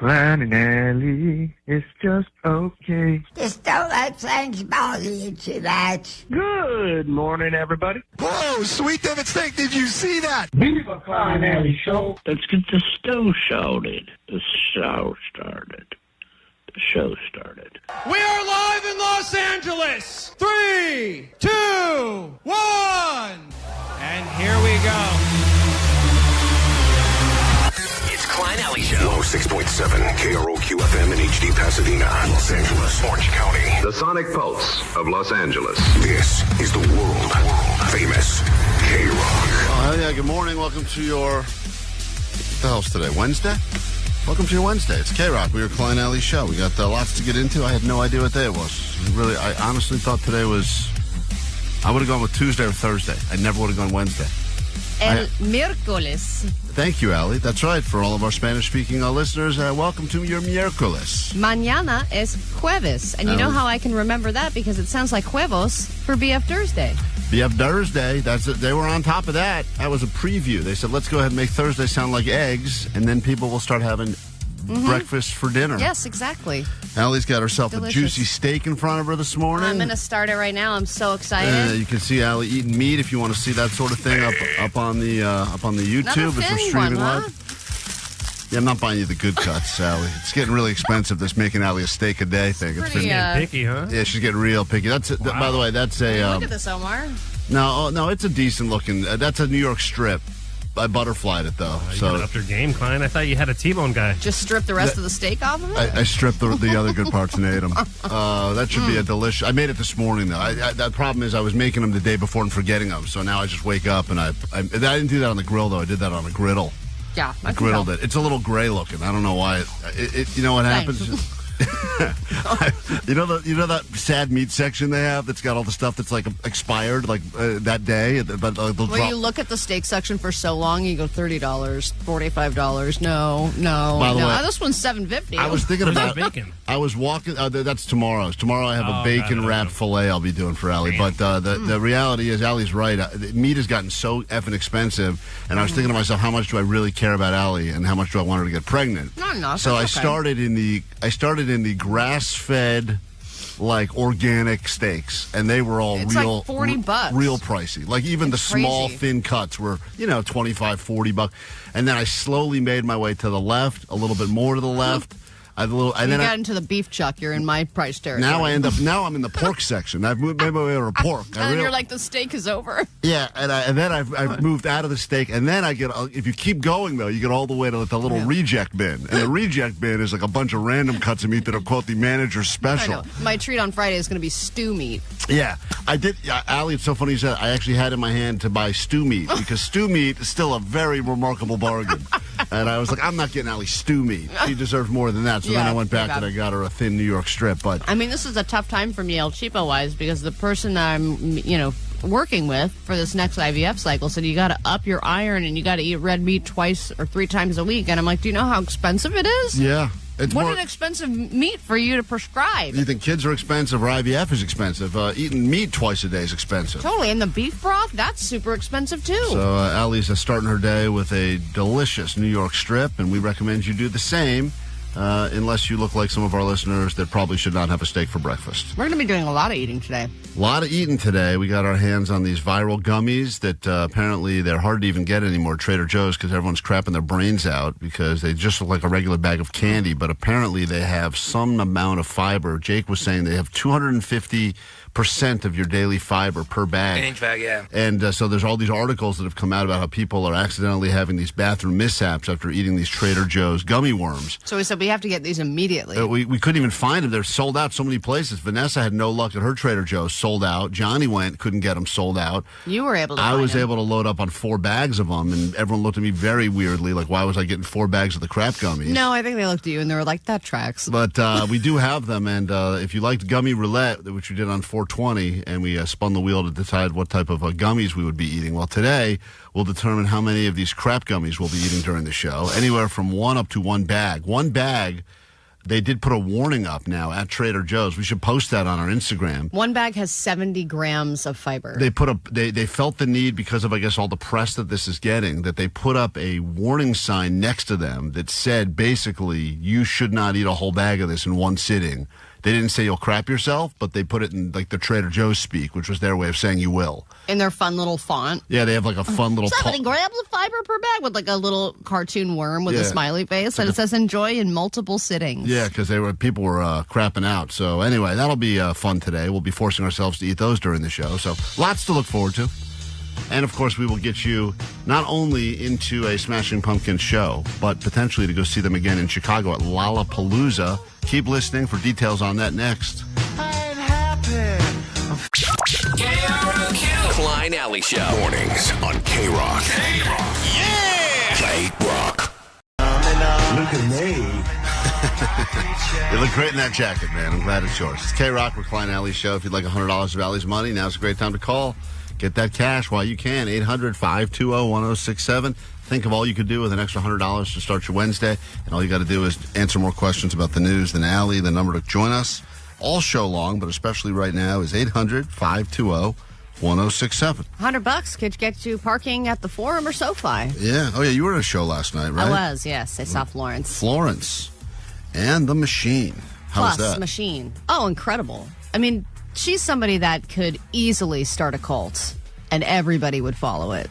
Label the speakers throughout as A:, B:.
A: Klein and Ellie, it's just okay.
B: Just don't let things bother you too much.
A: Good morning, everybody.
C: Whoa, Sweet David Steak, did you see that?
A: Viva Klein and Ellie show.
D: Let's get the show started. The show started. The show started.
E: We are live in Los Angeles. 3, 2, 1. And here we go.
F: It's Klein Alley Show. 106.7 KROQ FM in HD Pasadena, Los Angeles, Orange County.
G: The sonic pulse of Los Angeles.
F: This is the world famous K-Rock.
C: Oh, yeah, good morning. Welcome to your... What the hell's today? Wednesday? Welcome to your Wednesday. It's K-Rock. We are Klein Alley Show. We got lots to get into. I had no idea what day it was. Really, I honestly thought today was... I would have gone with Tuesday or Thursday. I never would have gone Wednesday.
H: El miércoles.
C: Thank you, Allie. That's right. For all of our Spanish-speaking listeners, welcome to your miércoles.
H: Mañana es jueves. And you know how I can remember that? Because it sounds like huevos for BF Thursday.
C: BF Thursday. That's it. They were on top of that. That was a preview. They said, let's go ahead and make Thursday sound like eggs, and then people will start having breakfast for dinner.
H: Yes, exactly.
C: Allie's got herself
H: Delicious.
C: a juicy steak in front of her this morning.
H: I'm going to start it right now. I'm so excited.
C: You can see Allie eating meat if you want to see that sort of thing up on the YouTube if we're streaming live. Yeah, I'm not buying you the good cuts, Allie. It's getting really expensive. This making Allie a steak a day thing. It's
H: pretty,
E: picky, huh?
C: Yeah, she's getting real picky. That's by the way, that's a.
H: Look at this, Omar.
C: No, it's a decent looking. That's a New York strip. I butterflied it though.
E: You got up your game, Klein. I thought you had a T-bone guy.
H: Just strip the rest of the steak off of it?
C: I stripped the other good parts and ate them. That should be a delicious. I made it this morning though. That problem is I was making them the day before and forgetting them. So now I just wake up and I didn't do that on the grill though. I did that on a griddle.
H: Yeah,
C: I griddled it. It's a little gray looking. I don't know why. You know what happens? you know that sad meat section they have that's got all the stuff that's like expired that day, but
H: you look at the steak section for so long, you go $30, $45. No.
C: Way,
H: this one's $7.50.
C: I was thinking about
E: bacon.
C: I was walking. That's tomorrow's. Tomorrow I have a bacon wrapped fillet I'll be doing for Allie. But the reality is, Allie's right. Meat has gotten so effing expensive, and I was thinking to myself, how much do I really care about Allie, and how much do I want her to get pregnant?
H: Not enough.
C: So I
H: okay.
C: started in the grass-fed, like organic steaks, and they were all
H: it's
C: real,
H: like $40,
C: real pricey. Like even
H: it's
C: the small
H: crazy.
C: thin cuts were, $25, $40. And then I slowly made my way to the left, a little bit more to the left.
H: And then got into the beef chuck. You're in my price territory.
C: Now I'm in the pork section. I've made my way over to pork.
H: And you're like, the steak is over.
C: Yeah, and then I've moved out of the steak, and then I get. If you keep going though, you get all the way to the little reject bin, and the reject bin is like a bunch of random cuts of meat that are quote the manager's special.
H: I know. My treat on Friday is going to be stew meat.
C: Yeah, I did. Allie, it's so funny you said. I actually had in my hand to buy stew meat because stew meat is still a very remarkable bargain. And I was like, I'm not getting Allie stew meat. She deserves more than that. So then I went back and I got her a thin New York strip. But
H: I mean, this is a tough time for me, El Cheapo-wise, because the person I'm, working with for this next IVF cycle said you got to up your iron and you got to eat red meat 2 or 3 times a week. And I'm like, do you know how expensive it is?
C: Yeah.
H: What an expensive meat for you to prescribe.
C: You think kids are expensive or IVF is expensive? Eating meat twice a day is expensive.
H: Totally. And the beef broth, that's super expensive too.
C: So Allie's starting her day with a delicious New York strip, and we recommend you do the same. Unless you look like some of our listeners that probably should not have a steak for breakfast.
H: We're going to be doing a lot of eating today.
C: A lot of eating today. We got our hands on these viral gummies that apparently they're hard to even get anymore at Trader Joe's because everyone's crapping their brains out because they just look like a regular bag of candy, but apparently they have some amount of fiber. Jake was saying they have 250% of your daily fiber per bag.
I: Inch bag, yeah.
C: And so there's all these articles that have come out about how people are accidentally having these bathroom mishaps after eating these Trader Joe's gummy worms.
H: So we said we have to get these immediately.
C: We couldn't even find them. They're sold out so many places. Vanessa had no luck at her Trader Joe's, sold out. Johnny went, couldn't get them, sold out.
H: You were able to
C: I was
H: them.
C: able to load up on 4 bags of them, and everyone looked at me very weirdly, like, why was I getting 4 bags of the crap gummies?
H: No, I think they looked at you and they were like, that tracks.
C: But we do have them, and if you liked Gummy Roulette, which we did on 420, and we spun the wheel to decide what type of gummies we would be eating, well, today we'll determine how many of these crap gummies we'll be eating during the show, anywhere from 1 up to 1 bag. 1 bag they did put a warning up now at Trader Joe's. We should post that on our Instagram.
H: One bag has 70 grams of fiber.
C: They they felt the need because of, I guess, all the press that this is getting, that they put up a warning sign next to them that said, basically, you should not eat a whole bag of this in one sitting. They didn't say you'll crap yourself, but they put it in like the Trader Joe's speak, which was their way of saying you will.
H: In their fun little font.
C: Yeah, they have like a fun little...
H: 70 grams of fiber per bag with like a little cartoon worm with a smiley face. And it says enjoy in multiple sittings.
C: Yeah, because people were crapping out. So anyway, that'll be fun today. We'll be forcing ourselves to eat those during the show. So lots to look forward to. And, of course, we will get you not only into a Smashing Pumpkins show, but potentially to go see them again in Chicago at Lollapalooza. Keep listening for details on that next.
F: I'm happy.
I: KROQ.
F: Klein Alley Show. Mornings on K-Rock.
I: K-Rock. Yeah!
F: K-Rock.
A: Look at me.
C: You look great in that jacket, man. I'm glad it's yours. It's K-Rock with Klein Alley Show. If you'd like $100 of Alley's money, now's a great time to call. Get that cash while you can. 800-520-1067. Think of all you could do with an extra $100 to start your Wednesday. And all you got to do is answer more questions about the news than Alley. The number to join us all show long, but especially right now, is 800-520-1067.
H: $100 could get you parking at the Forum or SoFi.
C: Yeah. Oh, yeah. You were at a show last night, right?
H: I was, yes. I saw Florence.
C: Florence. And the Machine. How was that?
H: Machine. Oh, incredible. I mean, she's somebody that could easily start a cult, and everybody would follow it.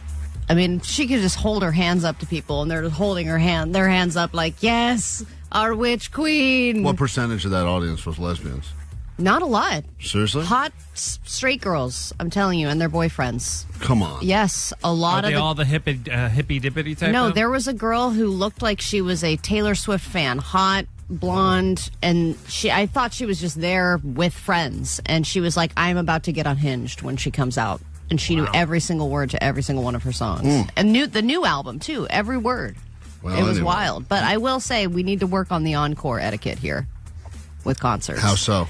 H: I mean, she could just hold her hands up to people, and they're just holding their hands up like, yes, our witch queen.
C: What percentage of that audience was lesbians?
H: Not a lot.
C: Seriously?
H: Hot straight girls, I'm telling you, and their boyfriends.
C: Come on.
H: Yes, a lot
E: Are they
H: of
E: all the hippy-dippity type?
H: No,
E: of?
H: there was a girl who looked like she was a Taylor Swift fan, hot, blonde, and I thought she was just there with friends, and she was like, I'm about to get unhinged when she comes out. And she knew every single word to every single one of her songs. And the new album, too, every word.
C: Well,
H: it was
C: anyway.
H: wild. But I will say, we need to work on the encore etiquette here with concerts.
C: How so?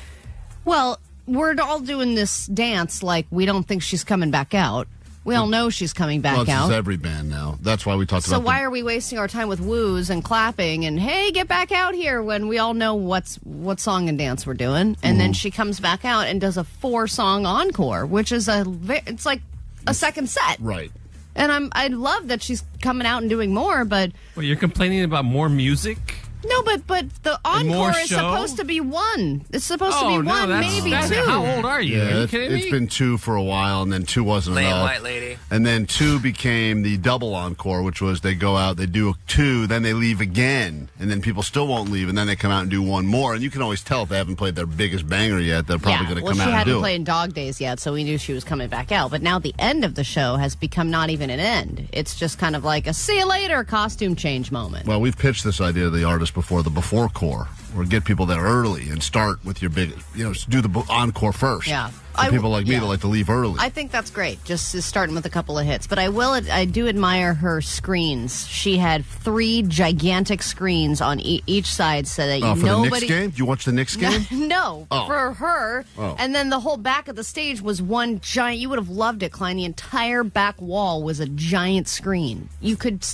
H: Well, we're all doing this dance like we don't think she's coming back out. We all know she's coming back
C: This
H: out.
C: is every band now. That's why we talked about
H: So why are we wasting our time with woos and clapping and, hey, get back out here, when we all know what song and dance we're doing? And then she comes back out and does a 4-song encore, which is it's like a second set.
C: Right.
H: And I love that she's coming out and doing more, but...
E: Well, you're complaining about more music?
H: No, but the encore is
E: show?
H: supposed to be one. It's supposed to be
E: no,
H: one, maybe
E: that's,
H: two.
E: How old are you?
C: Yeah,
E: Are you kidding me?
C: it's been 2 for a while, and then 2 wasn't enough.
I: White lady.
C: And then 2 became the double encore, which was they go out, they do 2, then they leave again, and then people still won't leave, and then they come out and do 1 more. And you can always tell if they haven't played their biggest banger yet, they're probably going to come out and
H: she
C: do
H: hadn't
C: it.
H: played Dog Days yet, so we knew she was coming back out. But now the end of the show has become not even an end. It's just kind of like a see you later costume change moment.
C: Well, we've pitched this idea to the artist before, the before core, or get people there early and start with your big, do the encore first.
H: Yeah.
C: For people like me that like to leave early.
H: I think that's great, just starting with a couple of hits. But I do admire her screens. She had 3 gigantic screens on each side so that
C: for
H: nobody...
C: the Knicks game? Do you watch the Knicks game?
H: No,
C: Oh.
H: for her.
C: Oh.
H: And then the whole back of the stage was one giant... You would have loved it, Klein. The entire back wall was a giant screen.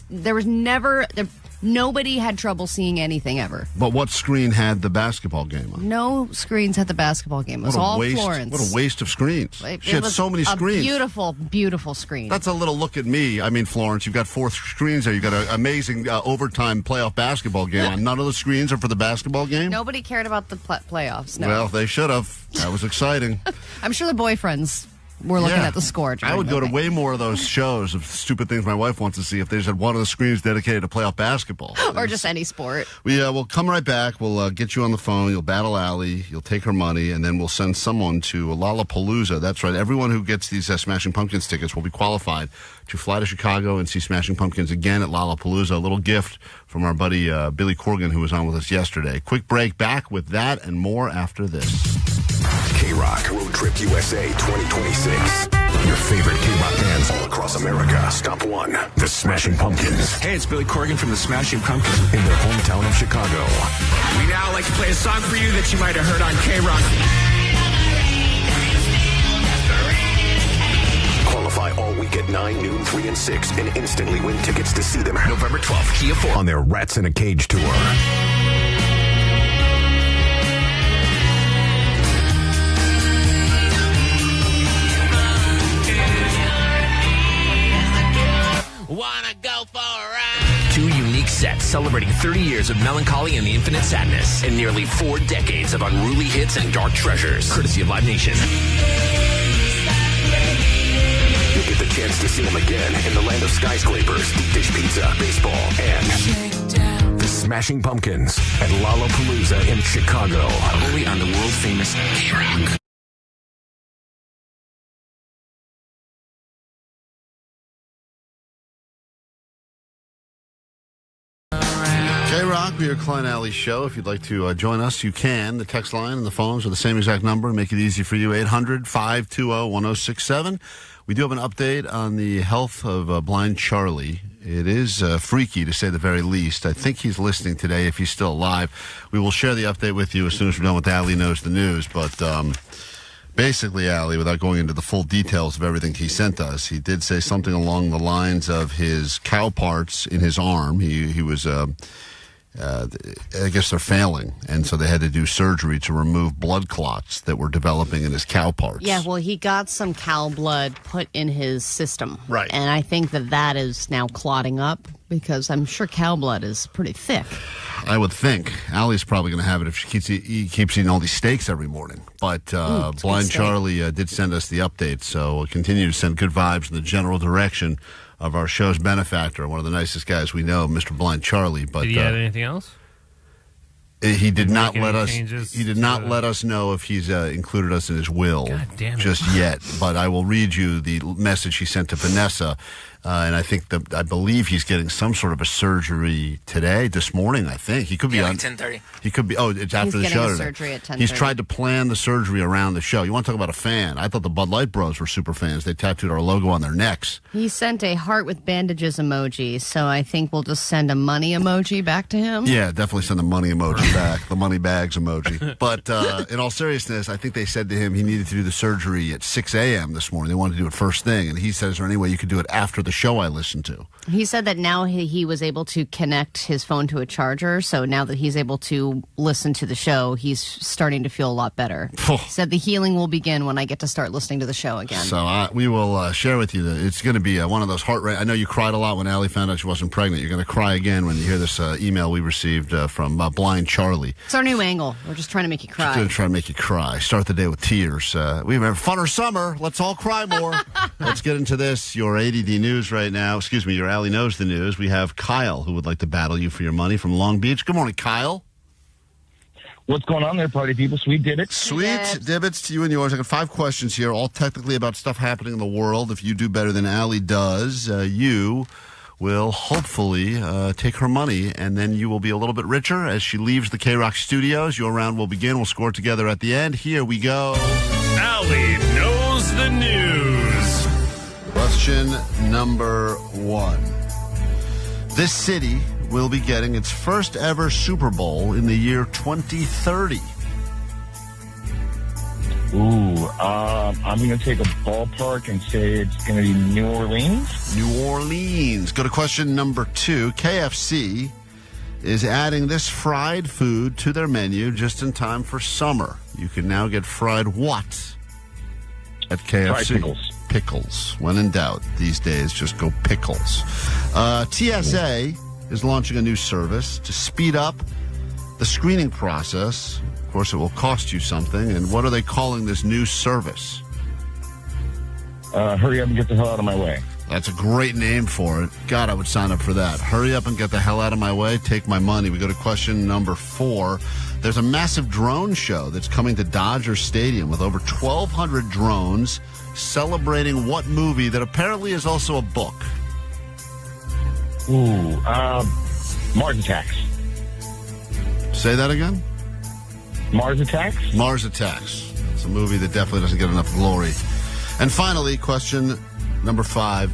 H: There was never... Nobody had trouble seeing anything ever.
C: But what screen had the basketball game on?
H: No screens had the basketball game. It was all Florence.
C: What a waste of screens.
H: It
C: She had
H: was
C: so many screens.
H: Beautiful, beautiful screen.
C: That's a little look at me. I mean, Florence, you've got 4 screens there. You've got an amazing overtime playoff basketball game on. None of the screens are for the basketball game?
H: Nobody cared about the playoffs. No.
C: Well, they should have. That was exciting.
H: I'm sure the boyfriends were looking at the score.
C: I would go to way more of those shows of stupid things my wife wants to see if they just had one of the screens dedicated to playoff basketball.
H: Or just any sport.
C: We'll come right back. We'll get you on the phone. You'll battle Allie. You'll take her money, and then we'll send someone to Lollapalooza. That's right. Everyone who gets these Smashing Pumpkins tickets will be qualified to fly to Chicago and see Smashing Pumpkins again at Lollapalooza. A little gift from our buddy Billy Corgan, who was on with us yesterday. Quick break. Back with that and more after this.
F: K-Rock Road Trip USA 2026. Your favorite K-Rock bands all across America. Stop 1. The Smashing Pumpkins.
J: Hey, it's Billy Corgan from the Smashing Pumpkins.
F: In their hometown of Chicago.
J: We now like to play a song for you that you might have heard on K-Rock.
F: Qualify all week at 9, noon, 3, and 6 and instantly win tickets to see them
J: November 12th, Kia 4.
F: on their Rats in a Cage tour.
J: celebrating 30 years of melancholy and the infinite sadness, and nearly 4 decades of unruly hits and dark treasures, courtesy of Live Nation.
F: You'll get the chance to see them again in the land of skyscrapers, deep dish pizza, baseball, and the Smashing Pumpkins at Lollapalooza in Chicago.
J: Only on the world-famous K-Rock.
C: K-Rock, we are Klein Alley Show. If you'd like to join us, you can. The text line and the phones are the same exact number. Make it easy for you, 800-520-1067. We do have an update on the health of blind Charlie. It is freaky, to say the very least. I think he's listening today, if he's still alive. We will share the update with you as soon as we're done with Allie Knows the News. But basically, Allie, without going into the full details of everything he sent us, he did say something along the lines of his cow parts in his arm. He was... I guess they're failing, and so they had to do surgery to remove blood clots that were developing in his cow parts.
H: Yeah, well, he got some cow blood put in his system.
C: Right.
H: And I think that is now clotting up, because I'm sure cow blood is pretty thick.
C: I would think. Allie's probably going to have it if he keeps eating all these steaks every morning. But Blind Charlie did send us the update, so we'll continue to send good vibes in the general direction of our show's benefactor, one of the nicest guys we know, Mr. Blind Charlie. But
K: did he add anything else?
C: He did not let us. He did not let us know if he's included us in his will just yet. But I will read you the message he sent to Vanessa, and I believe he's getting some sort of a surgery today, this morning. I think he could be on
J: 10:30.
C: He could be. Oh, it's after the show.
H: He's getting a surgery at 10:30.
C: He's tried to plan the surgery around the show. You want to talk about a fan? I thought the Bud Light Bros were super fans. They tattooed our logo on their necks.
H: He sent a heart with bandages emoji, so I think we'll just send a money emoji back to him.
C: Yeah, definitely send the money emoji back, the money bags emoji. But in all seriousness, I think they said to him he needed to do the surgery at 6 a.m. this morning. They wanted to do it first thing, and he said, is there any way you could do it after the show I listened to?
H: He said that now he was able to connect his phone to a charger, so now that he's able to listen to the show, he's starting to feel a lot better. He said the healing will begin when I get to start listening to the show again.
C: So we will share with you that it's going to be one of those heart rate. I know you cried a lot when Allie found out she wasn't pregnant. You're going to cry again when you hear this email we received from Blind Charlie.
H: It's our new angle. We're just trying to make you cry.
C: Just going to try to make you cry. Start the day with tears. We've had a funner summer. Let's all cry more. Let's get into this. Your ADD news right now. Excuse me, your Allie Knows the News. We have Kyle, who would like to battle you for your money from Long Beach. Good morning, Kyle.
A: What's going on there, party people? Sweet Dibbits.
C: Sweet Dibbits to you and yours. I got 5 questions here, all technically about stuff happening in the world. If you do better than Allie does, you will hopefully take her money, and then you will be a little bit richer as she leaves the K-Rock studios. Your round will begin. We'll score together at the end. Here we go.
F: Allie Knows the News.
C: Question number 1. This city will be getting its first ever Super Bowl in the year 2030.
A: I'm going to take a ballpark and say it's going to be New Orleans.
C: New Orleans. Go to question number 2. KFC is adding this fried food to their menu just in time for summer. You can now get fried what at KFC?
A: Fried pickles.
C: Pickles. When in doubt, these days, just go pickles. TSA is launching a new service to speed up the screening process. Of course, it will cost you something. And what are they calling this new service?
A: Hurry up and get the hell out of my way.
C: That's a great name for it. God, I would sign up for that. Hurry up and get the hell out of my way. Take my money. We go to question number 4. There's a massive drone show that's coming to Dodger Stadium with over 1,200 drones celebrating what movie that apparently is also a book?
A: Mars Attacks.
C: Say that again?
A: Mars Attacks?
C: Mars Attacks. It's a movie that definitely doesn't get enough glory. And finally, question number 5.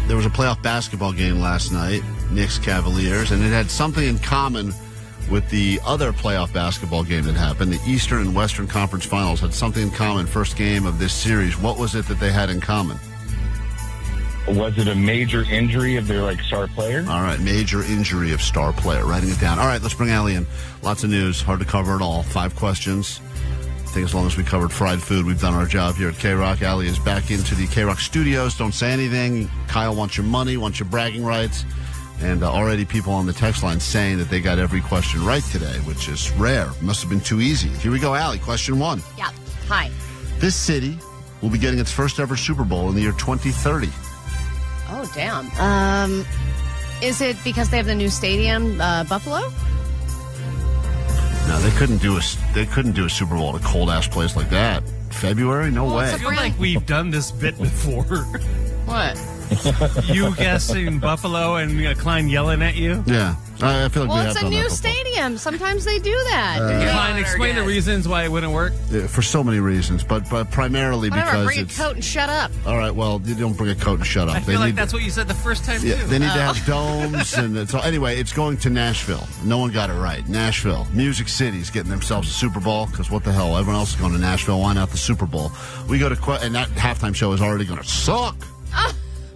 C: There was a playoff basketball game last night, Knicks Cavaliers, and it had something in common with the other playoff basketball game that happened. The Eastern and Western Conference Finals had something in common. First game of this series. What was it that they had in common?
A: Was it a major injury of their star player?
C: All right, major injury of star player. Writing it down. All right, let's bring Allie in. Lots of news. Hard to cover it all. 5 questions. I think as long as we covered fried food, we've done our job here at K-Rock. Allie is back into the K-Rock studios. Don't say anything. Kyle wants your money, wants your bragging rights. And already people on the text line saying that they got every question right today, which is rare. Must have been too easy. Here we go, Allie. Question 1.
H: Yeah. Hi.
C: This city will be getting its first ever Super Bowl in the year 2030.
H: Oh, damn. Is it because they have the new stadium, Buffalo?
C: No, they couldn't do a Super Bowl at a cold ass place like that. February? No way.
K: I feel like we've done this bit before.
H: What?
K: You guessing Buffalo and Klein yelling at you?
C: Yeah. I feel like we have
H: it's a
C: done that
H: new
C: before.
H: stadium. Sometimes they do that.
K: Klein, explain the reasons why it wouldn't work.
C: Yeah, for so many reasons, but primarily because
H: bring
C: it's...
H: a coat and shut up.
C: All right, well, you don't bring a coat and shut up.
K: I feel like that's what you said the first time, too.
C: They need to have domes. Anyway, it's going to Nashville. No one got it right. Nashville. Music City's getting themselves a Super Bowl, because what the hell? Everyone else is going to Nashville. Why not the Super Bowl? We go to... And that halftime show is already going to suck.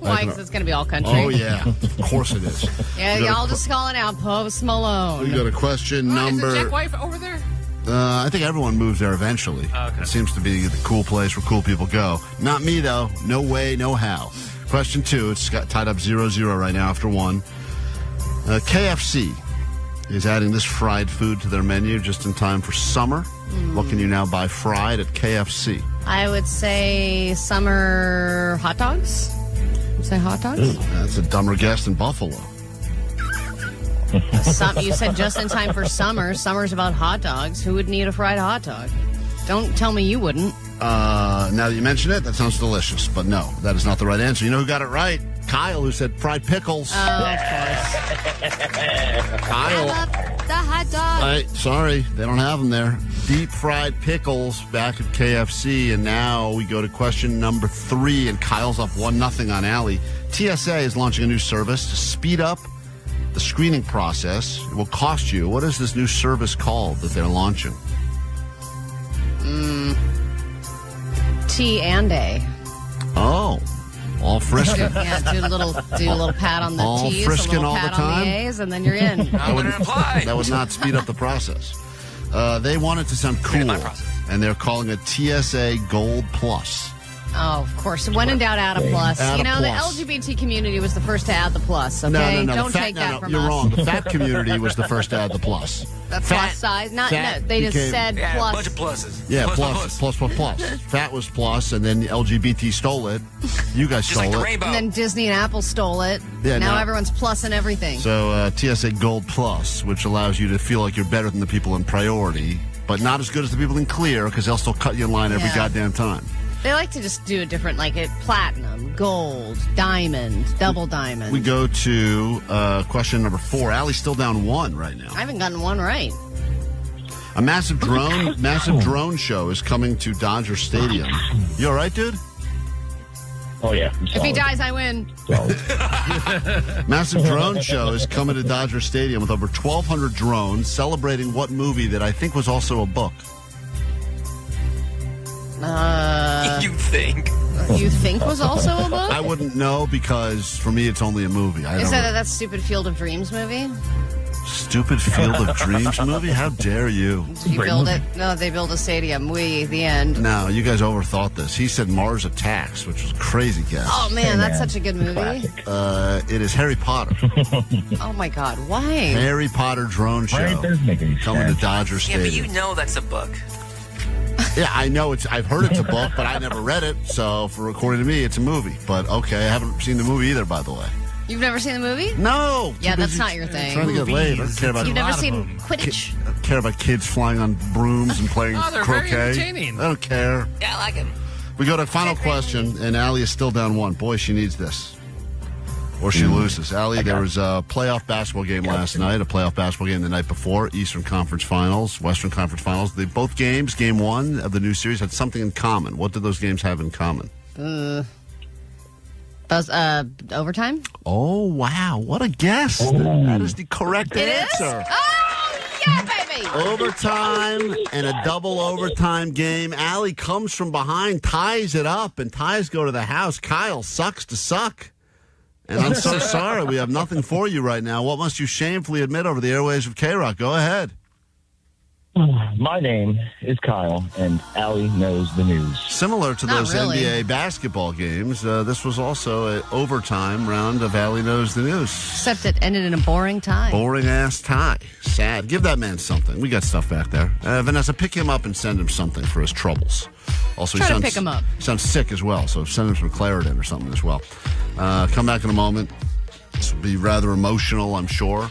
H: Why? Because it's going to be all country.
C: Oh, yeah. Of course it is.
H: Yeah, y'all just calling out Post Malone.
C: We go to question number...
K: Is Jack White over there?
C: I think everyone moves there eventually.
K: Okay.
C: It seems to be the cool place where cool people go. Not me, though. No way, no how. Question 2. It's got tied up 0-0 right now after 1. KFC is adding this fried food to their menu just in time for summer. What can you now buy fried at KFC?
H: I would say summer hot dogs. Say hot dogs?
C: That's a dumber guess than Buffalo.
H: You said just in time for summer. Summer's about hot dogs. Who would need a fried hot dog? Don't tell me you wouldn't.
C: Now that you mention it, that sounds delicious. But no, that is not the right answer. You know who got it right? Kyle, who said fried pickles.
H: Oh, of course.
C: Kyle.
H: I love the hot dog.
C: Sorry, they don't have them there. Deep fried pickles back at KFC. And now we go to question number 3, and Kyle's up 1-0 on Allie. TSA is launching a new service to speed up the screening process. It will cost you. What is this new service called that they're launching?
H: T&A.
C: Oh, all frisking.
H: Yeah, do a little pat on the
C: all
H: T's,
C: frisking
H: a little
C: all
H: pat
C: the time?
H: on the A's, and then you're in.
C: That would not speed up the process. They want it to sound cool, and they're calling it TSA Gold Plus.
H: Oh, of course. When in doubt, add a plus.
C: Add a plus.
H: The LGBT community was the first to add the plus, okay?
C: No.
H: Don't take that from us.
C: You're wrong. The fat community was the first to add the plus.
H: The plus size? They just said plus.
J: A bunch of pluses.
C: Yeah, plus. Fat was plus, and then LGBT stole it. You guys stole it.
J: Rainbow.
H: And then Disney and Apple stole it.
C: Yeah,
H: now everyone's plus and everything.
C: So TSA Gold Plus, which allows you to feel like you're better than the people in priority, but not as good as the people in clear, because they'll still cut you in line every goddamn time.
H: They like to just do a different, platinum, gold, diamond, double diamond.
C: We go to question number 4. Allie's still down 1 right now.
H: I haven't gotten one right.
C: A massive drone show is coming to Dodger Stadium. You all right, dude?
A: Oh, yeah.
H: If he dies, I win.
C: Massive drone show is coming to Dodger Stadium with over 1,200 drones celebrating what movie that I think was also a book?
J: You think?
H: You think was also a book?
C: I wouldn't know, because for me it's only a movie.
H: Is that Stupid Field of Dreams movie?
C: Stupid Field of Dreams movie? How dare you?
H: Did you build it? No, they built a stadium. The end.
C: No, you guys overthought this. He said Mars Attacks, which was a crazy guess.
H: Oh, man, that's such a good movie.
C: It is Harry Potter.
H: Oh, my God. Why?
C: Harry Potter drone show coming to Dodger Stadium.
J: Yeah, but you know that's a book.
C: Yeah, I know I've heard it's a book, but I never read it. So, according to me, it's a movie. But okay, I haven't seen the movie either, by the way.
H: You've never seen the movie?
C: No.
H: Yeah, that's not your thing.
C: Trying to get laid. I don't care about.
H: You've never seen Quidditch?
C: I don't care about kids flying on brooms and playing
K: they're
C: croquet.
K: very entertaining.
C: I don't care.
J: Yeah, I like him.
C: We go to final question, and Allie is still down 1. Boy, she needs this. Or she loses. Allie, there was a playoff basketball game last night, a playoff basketball game the night before, Eastern Conference Finals, Western Conference Finals. Both games, game 1 of the new series, had something in common. What did those games have in common?
H: Overtime?
C: Oh, wow. What a guess. That is the correct answer.
H: Is? Oh, yeah, baby.
C: Overtime and a double overtime game. Allie comes from behind, ties it up, and ties go to the house. Kyle sucks to suck. And I'm so sorry. We have nothing for you right now. What must you shamefully admit over the airwaves of K-Rock? Go ahead.
A: My name is Kyle, and Allie knows the news.
C: Similar to those NBA basketball games, this was also an overtime round of Allie Knows the News.
H: Except it ended in a boring tie.
C: Boring-ass tie. Sad. Give that man something. We got stuff back there. Vanessa, pick him up and send him something for his troubles. Also,
H: Try to pick him up.
C: He sounds sick as well, so send him some Claritin or something as well. Come back in a moment. This will be rather emotional, I'm sure.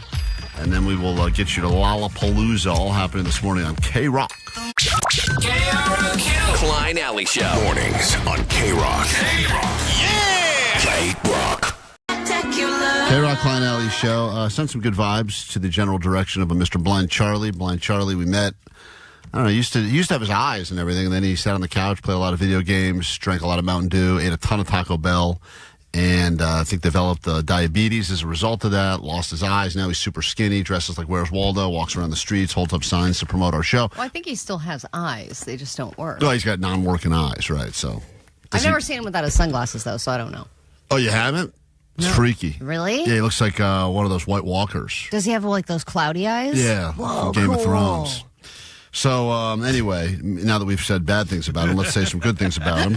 C: And then we will get you to Lollapalooza, all happening this morning on K-Rock.
J: KROQ. Klein Alley Show.
F: Mornings on K-Rock.
I: K-Rock. Yeah!
F: K-Rock.
C: K-Rock Klein Alley Show. Sent some good vibes to the general direction of a Mr. Blind Charlie. Blind Charlie, we met. I don't know, he used to have his eyes and everything, and then he sat on the couch, played a lot of video games, drank a lot of Mountain Dew, ate a ton of Taco Bell, and I think developed diabetes as a result of that, lost his eyes. Now he's super skinny, dresses like Where's Waldo, walks around the streets, holds up signs to promote our show.
H: Well, I think he still has eyes. They just don't work.
C: Oh, he's got non-working eyes, right? So
H: I've never seen him without his sunglasses, though, so I don't know.
C: Oh, you haven't? It's freaky.
H: Really?
C: Yeah, he looks like one of those White Walkers.
H: Does he have, like, those cloudy eyes?
C: Yeah,
H: Whoa,
C: from Game
H: cool.
C: of Thrones. So, anyway, now that we've said bad things about him, let's say some good things about him.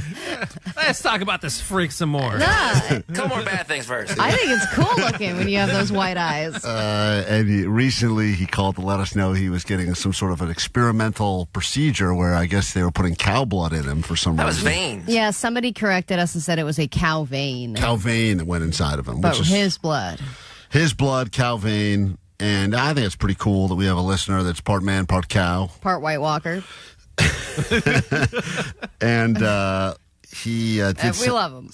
K: Let's talk about this freak some more.
J: Couple more bad things first.
H: I think it's cool looking when you have those white eyes.
C: And recently he called to let us know he was getting some sort of an experimental procedure where I guess they were putting cow blood in him for some reason.
J: That was veins.
H: Yeah, somebody corrected us and said it was a cow vein.
C: Cow vein that went inside of him.
H: But
C: which is
H: his blood.
C: His blood, cow vein. And I think it's pretty cool that we have a listener that's part man, part cow.
H: Part White Walker.
C: And he did
H: we love him.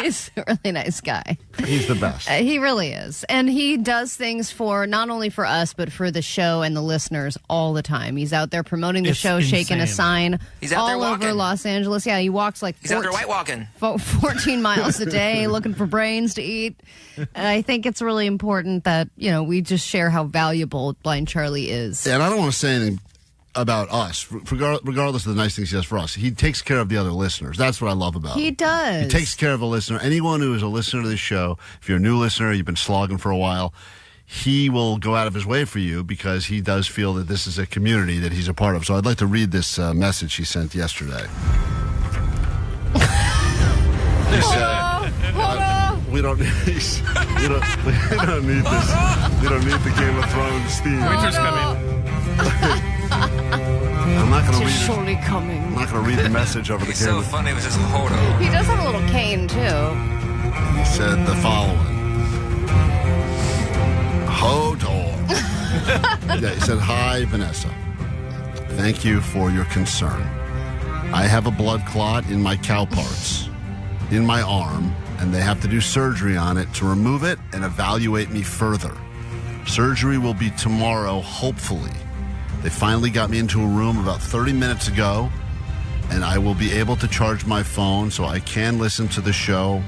H: He's a really nice guy.
C: He's the best.
H: He really is. And he does things for not only for us, but for the show and the listeners all the time. He's out there promoting the show,
K: insane.
H: shaking a sign
J: He's out there
H: all
J: walking.
H: over Los Angeles. Yeah, he walks like
J: He's out there white walking.
H: 14 miles a day looking for brains to eat. And I think it's really important that, you know, we just share how valuable Blind Charlie is.
C: And I don't want to say anything about us, regardless of the nice things he does for us. He takes care of the other listeners. That's what I love about him.
H: He does.
C: He takes care of a listener. Anyone who is a listener to this show, if you're a new listener, you've been slogging for a while, he will go out of his way for you because he does feel that this is a community that he's a part of. So I'd like to read this message he sent yesterday. We don't need this. We don't need the Game of Thrones theme.
K: Winter's coming.
C: I'm not going to read it.
H: Surely coming.
C: I'm not going to read the message over the
J: He's
C: camera.
J: so funny with his hold on.
H: He does have a little cane, too.
C: He said the following. Hold on. Yeah, he said, "Hi, Vanessa. Thank you for your concern. I have a blood clot in my cow parts, in my arm, and they have to do surgery on it to remove it and evaluate me further. Surgery will be tomorrow, hopefully. They finally got me into a room about 30 minutes ago, and I will be able to charge my phone so I can listen to the show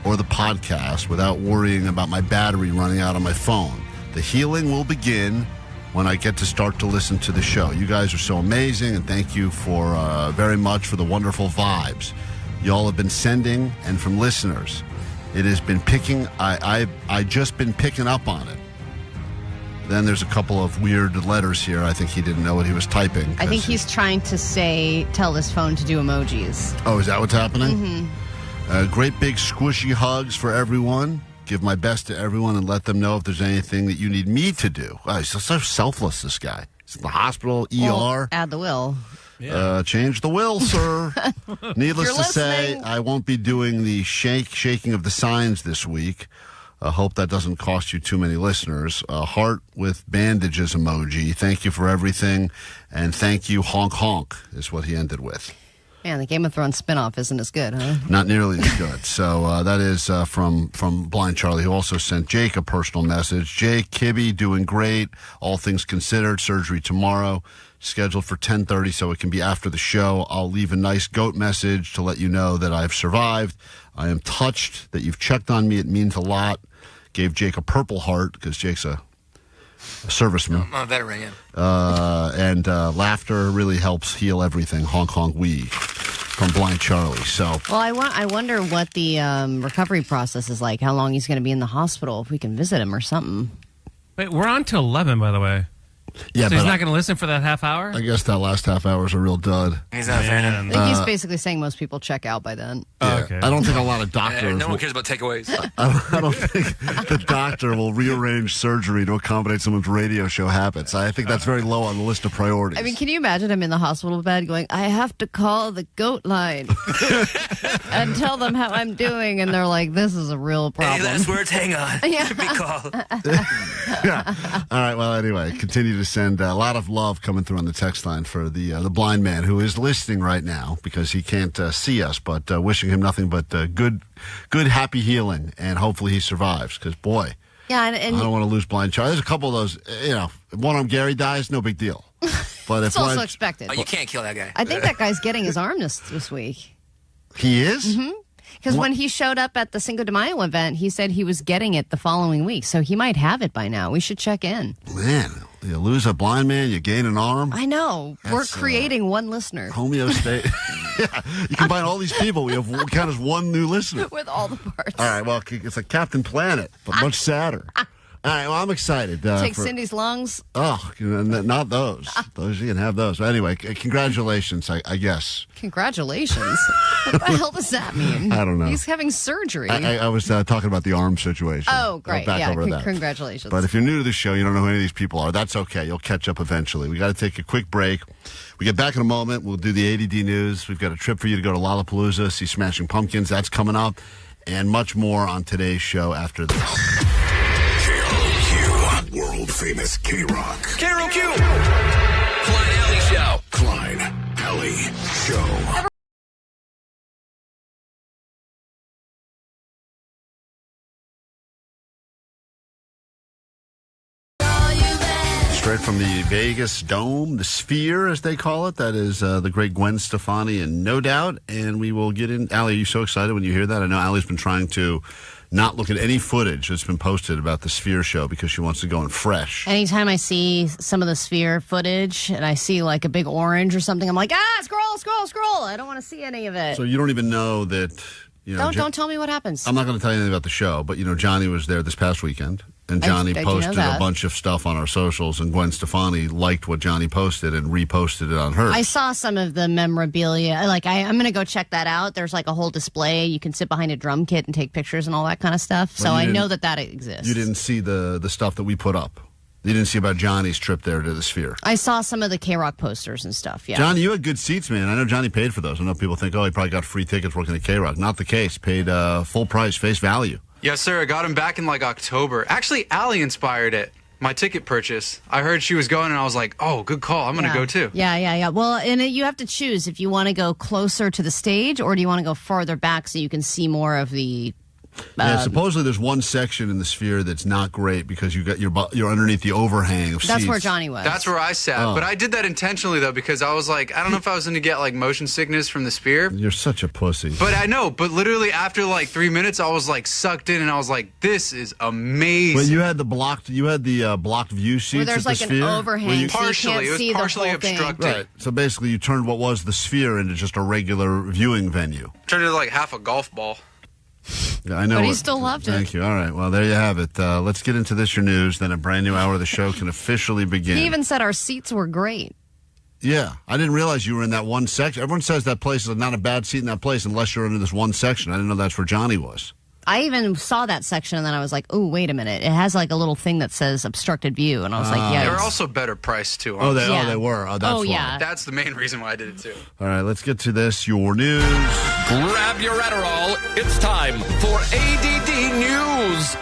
C: or the podcast without worrying about my battery running out on my phone. The healing will begin when I get to start to listen to the show. You guys are so amazing, and thank you for very much for the wonderful vibes y'all have been sending, and from listeners. It has been picking. I just been picking up on it." Then there's a couple of weird letters here. I think he didn't know what he was typing.
H: I think he's trying to tell his phone to do emojis.
C: Oh, is that what's happening? Mm-hmm. Great big squishy hugs for everyone. Give my best to everyone and let them know if there's anything that you need me to do. Oh, he's so selfless, this guy. He's in the hospital, ER.
H: Add the will.
K: Yeah.
C: Change the will, sir. Needless to say,
H: listening.
C: I won't be doing the shaking of the signs this week. I hope that doesn't cost you too many listeners. Heart with bandages emoji. Thank you for everything. And thank you, honk honk, is what he ended with.
H: Man, the Game of Thrones spinoff isn't as good, huh?
C: Not nearly as good. So that is from Blind Charlie, who also sent Jake a personal message. Jake, Kibby, doing great. All things considered, surgery tomorrow. Scheduled for 10:30, so it can be after the show. I'll leave a nice goat message to let you know that I've survived. I am touched that you've checked on me. It means a lot. Gave Jake a purple heart because Jake's a serviceman.
J: I'm a veteran, yeah.
C: And laughter really helps heal everything. Honk, honk, wee. From Blind Charlie. So,
H: well, I wonder what the recovery process is like. How long he's going to be in the hospital? If we can visit him or something.
K: Wait, we're on to 11, by the way.
C: Yeah,
K: so he's not going to listen for that half hour?
C: I guess that last half hour is a real dud.
L: He's not a fan.
H: I think he's basically saying most people check out by then.
C: Yeah, okay. I don't think a lot of doctors...
L: no one cares about takeaways.
C: I don't think the doctor will rearrange surgery to accommodate someone's radio show habits. I think that's very low on the list of priorities.
H: I mean, can you imagine him in the hospital bed going, I have to call the goat line and tell them how I'm doing. And they're like, this is a real problem.
L: Hey, last words, hang on.
H: Yeah.
L: Be called.
C: Yeah. All right, well, anyway, continue to send a lot of love coming through on the text line for the blind man who is listening right now because he can't see us, but wishing him nothing but good, happy healing, and hopefully he survives because, boy,
H: yeah, and
C: I don't want to lose blind child. There's a couple of those, one-arm Gary dies, no big deal. But
H: it's also expected.
L: Oh, you can't kill that guy.
H: I think that guy's getting his arm this week.
C: He is?
H: Mm-hmm. Because when he showed up at the Cinco de Mayo event, he said he was getting it the following week. So he might have it by now. We should check in.
C: Man, you lose a blind man, you gain an arm.
H: I know. We're creating one listener.
C: Homeostase. Yeah, you combine all these people. We count as one new listener.
H: With all the parts.
C: All right, well, it's like Captain Planet, but much sadder. All right, well, I'm excited.
H: Take Cindy's lungs.
C: Oh, not those. Those you can have those. But anyway, congratulations, I guess.
H: Congratulations? What the hell does that mean?
C: I don't know.
H: He's having surgery.
C: I was talking about the arm situation.
H: Oh, great.
C: Back over that.
H: Congratulations.
C: But if you're new to the show, you don't know who any of these people are, that's okay. You'll catch up eventually. We got to take a quick break. We get back in a moment. We'll do the A.D.D news. We've got a trip for you to go to Lollapalooza, see Smashing Pumpkins. That's coming up. And much more on today's show after this.
F: World famous K-Rock.
J: KROQ. Klein Alley Show.
F: Klein Alley Show.
C: Straight from the Vegas Dome, the Sphere, as they call it. That is the great Gwen Stefani and No Doubt. And we will get in. Allie, are you so excited when you hear that? I know Allie's been trying to not look at any footage that's been posted about the Sphere show because she wants to go in fresh.
H: Anytime I see some of the Sphere footage and I see like a big orange or something, I'm like, scroll. I don't want to see any of it.
C: So you don't even know that,
H: Don't tell me what happens.
C: I'm not going to tell you anything about the show, but, Johnny was there this past weekend. And Johnny posted a bunch of stuff on our socials, and Gwen Stefani liked what Johnny posted and reposted it on hers.
H: I saw some of the memorabilia. Like, I'm going to go check that out. There's like a whole display. You can sit behind a drum kit and take pictures and all that kind of stuff. So I know that exists.
C: You didn't see the stuff that we put up. You didn't see about Johnny's trip there to the Sphere.
H: I saw some of the K-Rock posters and stuff, yeah.
C: Johnny, you had good seats, man. I know Johnny paid for those. I know people think, he probably got free tickets working at K-Rock. Not the case. Paid full price, face value.
M: Yes, sir. I got him back in like October. Actually, Allie inspired it. My ticket purchase. I heard she was going, and I was like, "Oh, good call. I'm going to go too."
H: Yeah. Well, and you have to choose if you want to go closer to the stage or do you want to go farther back so you can see more of the.
C: Supposedly there's one section in the Sphere that's not great because you're underneath the overhang of seats.
H: That's where Johnny was.
M: That's where I sat. But I did that intentionally, though, because I was like, I don't know if I was going to get like motion sickness from the Sphere.
C: You're such a pussy.
M: But I know. But literally after like 3 minutes, I was like sucked in, and I was like, this is amazing.
C: Well, you had the blocked view seats.
H: Where there's
C: at the
H: like an overhang.
M: Partially,
H: so
M: it was partially obstructed.
C: Right. So basically, you turned what was the Sphere into just a regular viewing venue.
M: Turned it like half a golf ball.
C: Yeah, I know.
H: But he still loved it.
C: Thank you. All right. Well, there you have it. Let's get into this, your news. Then a brand new hour of the show can officially begin.
H: He even said our seats were great.
C: Yeah. I didn't realize you were in that one section. Everyone says that place is not a bad seat in that place unless you're in this one section. I didn't know that's where Johnny was.
H: I even saw that section, and then I was like, oh, wait a minute. It has like a little thing that says obstructed view. And I was like, yeah.
M: They were also better priced, too.
C: Oh, they were. Oh, that's why.
H: Yeah.
M: That's the main reason why I did it, too.
C: All right, let's get to this, your news.
J: Grab your Adderall. It's time for ADD News.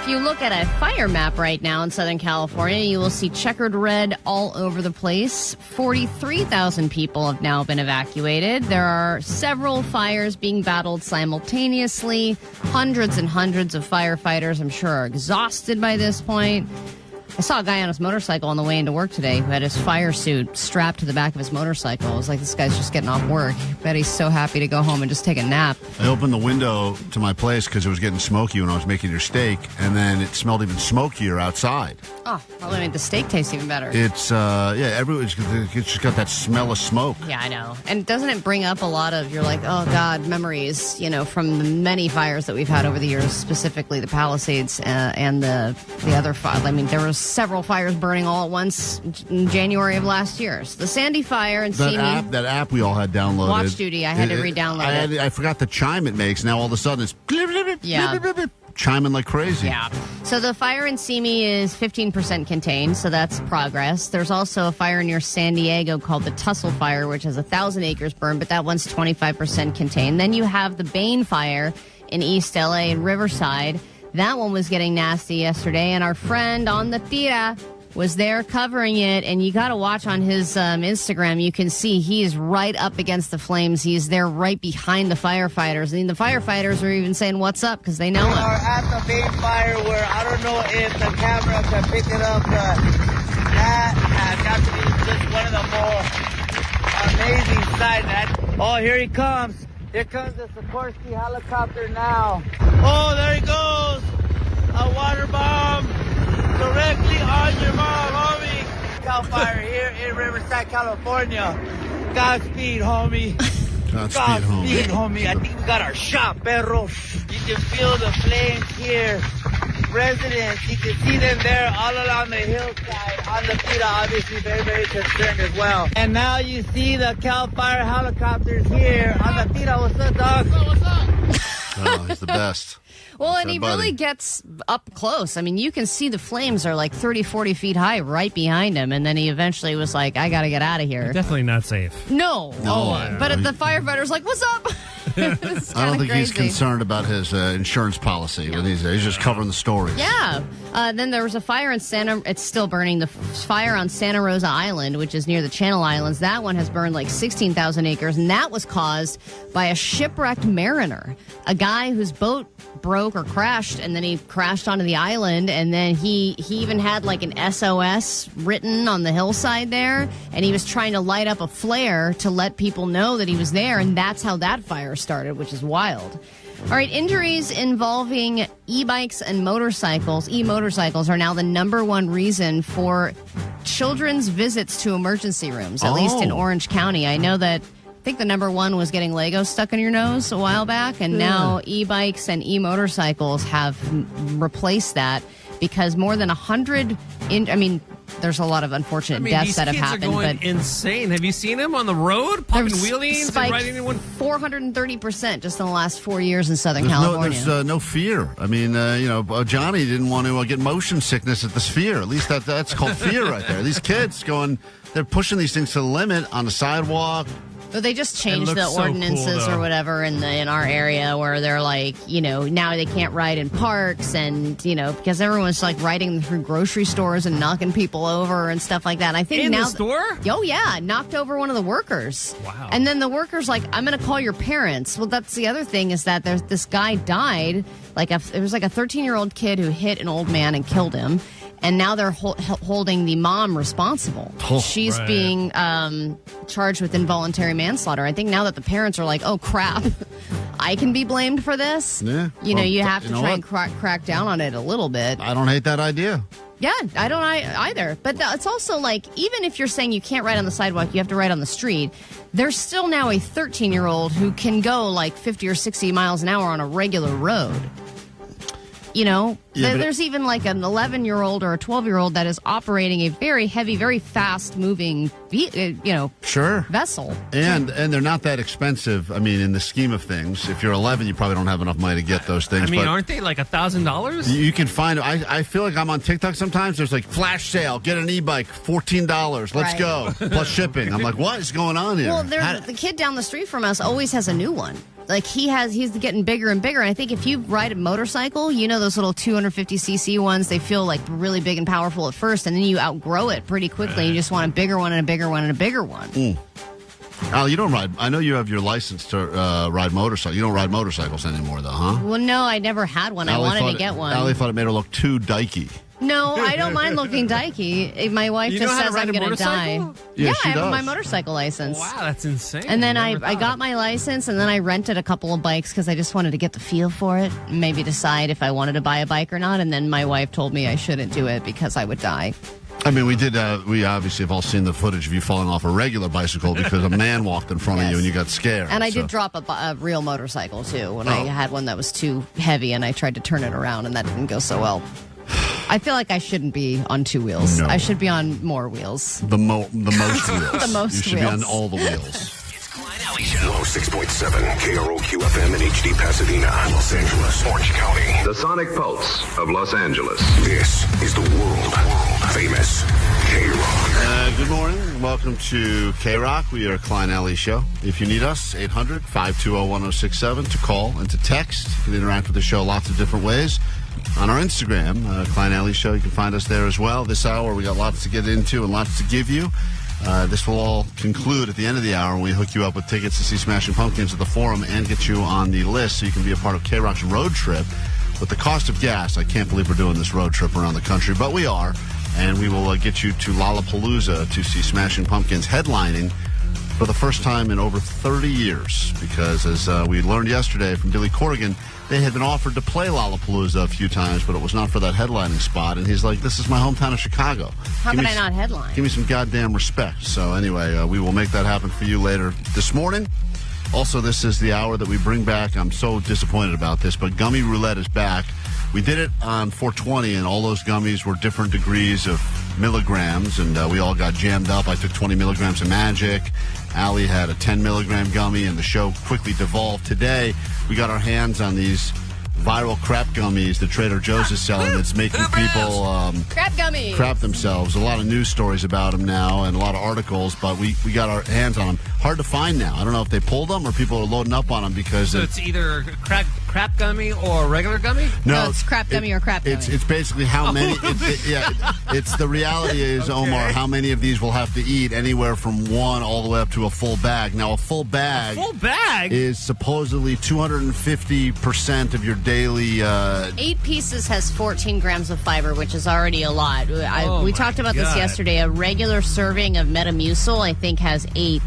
H: If you look at a fire map right now in Southern California, you will see checkered red all over the place. 43,000 people have now been evacuated. There are several fires being battled simultaneously. Hundreds and hundreds of firefighters, I'm sure, are exhausted by this point. I saw a guy on his motorcycle on the way into work today who had his fire suit strapped to the back of his motorcycle. I was like, this guy's just getting off work. I bet he's so happy to go home and just take a nap.
C: I opened the window to my place because it was getting smoky when I was making your steak, and then it smelled even smokier outside.
H: Oh, probably made the steak taste even better.
C: It's just got that smell of smoke.
H: Yeah, I know. And doesn't it bring up a lot of, you're like, oh, God, memories, from the many fires that we've had over the years, specifically the Palisades and the other fire. I mean, there was several fires burning all at once in January of last year. So the Sandy Fire and
C: that app we all had downloaded.
H: Watch Duty, I had to re-download it.
C: I forgot the chime it makes. Now all of a sudden it's chiming like crazy.
H: Yeah. So the fire in Simi is 15% contained, so that's progress. There's also a fire near San Diego called the Tussle Fire, which has 1,000 acres burned, but that one's 25% contained. Then you have the Bain Fire in East LA and Riverside. That one was getting nasty yesterday, and our friend on the Tira was there covering it, and you got to watch on his Instagram. You can see he is right up against the flames. He is there right behind the firefighters. I mean, the firefighters are even saying, what's up, because they know him.
N: We are at the Bain Fire where I don't know if the camera can pick it up, but that has to be just one of the more amazing sights. Oh, here he comes. Here comes the Sikorsky helicopter now. Oh, there he goes. A water bomb directly on your mom, homie. Cal Fire here in Riverside, California. Godspeed, homie. Godspeed, homie. I think we got our shot, perro. You can feel the flames here. Residents, you can see them there all along the hillside. On the Tira, obviously very, very concerned as well. And now you see the Cal Fire helicopters here on the Tira. What's up, dog?
H: What's up?
C: Oh, he's the best.
H: Well, and he really gets up close. I mean, you can see the flames are like 30, 40 feet high right behind him. And then he eventually was like, I got to get out of here.
K: Definitely not safe.
H: No. But the firefighter's like, what's up?
C: I don't think he's concerned about his insurance policy. No. He's just covering the stories.
H: Yeah. Then there was a fire in it's still burning. The fire on Santa Rosa Island, which is near the Channel Islands. That one has burned like 16,000 acres. And that was caused by a shipwrecked mariner. A guy whose boat broke or crashed, and then he crashed onto the island, and then he even had like an SOS written on the hillside there, and he was trying to light up a flare to let people know that he was there, and that's how that fire started, which is wild. All right, injuries involving e-bikes and motorcycles. E-motorcycles are now the #1 reason for children's visits to emergency rooms, at least in Orange County. I know that I think the #1 was getting Legos stuck in your nose a while back, and now e-bikes and e-motorcycles have replaced that because more than 100 there's a lot of unfortunate deaths that have happened.
K: These kids are going insane. Have you seen them on the road, popping wheelies and riding anyone?
H: 430% just in the last 4 years in Southern California.
C: There's no fear. I mean, Johnny didn't want to get motion sickness at the Sphere. At least that's called fear right there. These kids they're pushing these things to the limit on the sidewalk.
H: But they just changed the ordinances or whatever in our area where they're like, now they can't ride in parks and, because everyone's like riding through grocery stores and knocking people over and stuff like that. I think
K: in
H: now
K: the store?
H: Oh, yeah. Knocked over one of the workers.
K: Wow.
H: And then the worker's like, I'm going to call your parents. Well, that's the other thing is that this guy died. It was like a 13-year-old kid who hit an old man and killed him. And now they're holding the mom responsible. She's being charged with involuntary manslaughter. I think now that the parents are like, oh, crap, I can be blamed for this.
C: Yeah.
H: You have to try and crack down on it a little bit.
C: I don't hate that idea.
H: Yeah, I don't either. But it's also like, even if you're saying you can't ride on the sidewalk, you have to ride on the street, there's still now a 13-year-old who can go like 50 or 60 miles an hour on a regular road. There's even like an 11-year-old or a 12-year-old that is operating a very heavy, very fast-moving, vessel.
C: And they're not that expensive. I mean, in the scheme of things, if you're 11, you probably don't have enough money to get those things.
K: I mean, aren't they like $1,000?
C: You can find. I feel like I'm on TikTok sometimes. There's like flash sale, get an e-bike, $14. Let's go plus shipping. I'm like, what is going on here?
H: Well, the kid down the street from us always has a new one. Like he's getting bigger and bigger. And I think if you ride a motorcycle, those little 250cc ones, they feel like really big and powerful at first, and then you outgrow it pretty quickly. You just want a bigger one and a bigger one and a bigger one.
C: Al, you don't ride. I know you have your license to ride motorcycles. You don't ride motorcycles anymore, though, huh?
H: Well, no, I never had one. I wanted to get one.
C: Allie thought it made her look too dykey.
H: No, No, I don't mind looking dykey. My wife
K: You
H: just
K: know how to
H: says
K: ride
H: I'm
K: a
H: going to die.
K: motorcycle?
C: Yeah,
H: I
C: she
H: have my
C: does.
H: motorcycle license.
K: Wow, that's insane.
H: And then
K: Never
H: I
K: thought.
H: got my license, and then I rented a couple of bikes because I just wanted to get the feel for it, maybe decide if I wanted to buy a bike or not. And then my wife told me I shouldn't do it because I would die.
C: I mean, we obviously have all seen the footage of you falling off a regular bicycle because a man walked in front of you and you got scared.
H: And I did drop a real motorcycle, too, when I had one that was too heavy, and I tried to turn it around, and that didn't go so well. I feel like I shouldn't be on two wheels.
C: No.
H: I should be on more wheels.
C: The most wheels.
H: The most
C: You should
H: wheels.
C: be on all the wheels.
F: 106.7 KROQ FM in HD Pasadena, Los Angeles, Orange County.
G: The sonic pulse of Los Angeles.
F: This is the world famous K-Rock.
C: Good morning. Welcome to K-Rock. We are Klein Alley Show. If you need us, 800-520-1067 to call and to text. You can interact with the show lots of different ways. On our Instagram, Klein Alley Show, you can find us there as well. This hour, we got lots to get into and lots to give you. This will all conclude at the end of the hour when we hook you up with tickets to see Smashing Pumpkins at the Forum and get you on the list so you can be a part of K-Rock's road trip. With the cost of gas, I can't believe we're doing this road trip around the country, but we are. And we will get you to Lollapalooza to see Smashing Pumpkins headlining for the first time in over 30 years. Because as we learned yesterday from Billy Corrigan, they had been offered to play Lollapalooza a few times, but it was not for that headlining spot. And he's like, this is my hometown of Chicago.
H: How could I not headline?
C: Give me some goddamn respect. So anyway, we will make that happen for you later this morning. Also, this is the hour that we bring back. I'm so disappointed about this, but Gummy Roulette is back. We did it on 420, and all those gummies were different degrees of milligrams, and we all got jammed up. I took 20 milligrams of Magic. Allie had a 10 milligram gummy, and the show quickly devolved. Today, we got our hands on these viral crap gummies that Trader Joe's is selling that's making people
H: crap gummies.
C: Crap themselves. A lot of news stories about them now and a lot of articles, but we got our hands on them. Hard to find now. I don't know if they pulled them or people are loading up on them because...
K: So it's either crap gummy or regular gummy?
H: No, it's crap gummy or crap gummy.
C: It's basically how many... It's the reality is, okay. Omar, how many of these we'll have to eat, anywhere from one all the way up to a full bag. Now, a full bag is supposedly 250% of your daily...
H: 8 pieces has 14 grams of fiber, which is already a lot. We talked about this yesterday. A regular serving of Metamucil, I think, has 8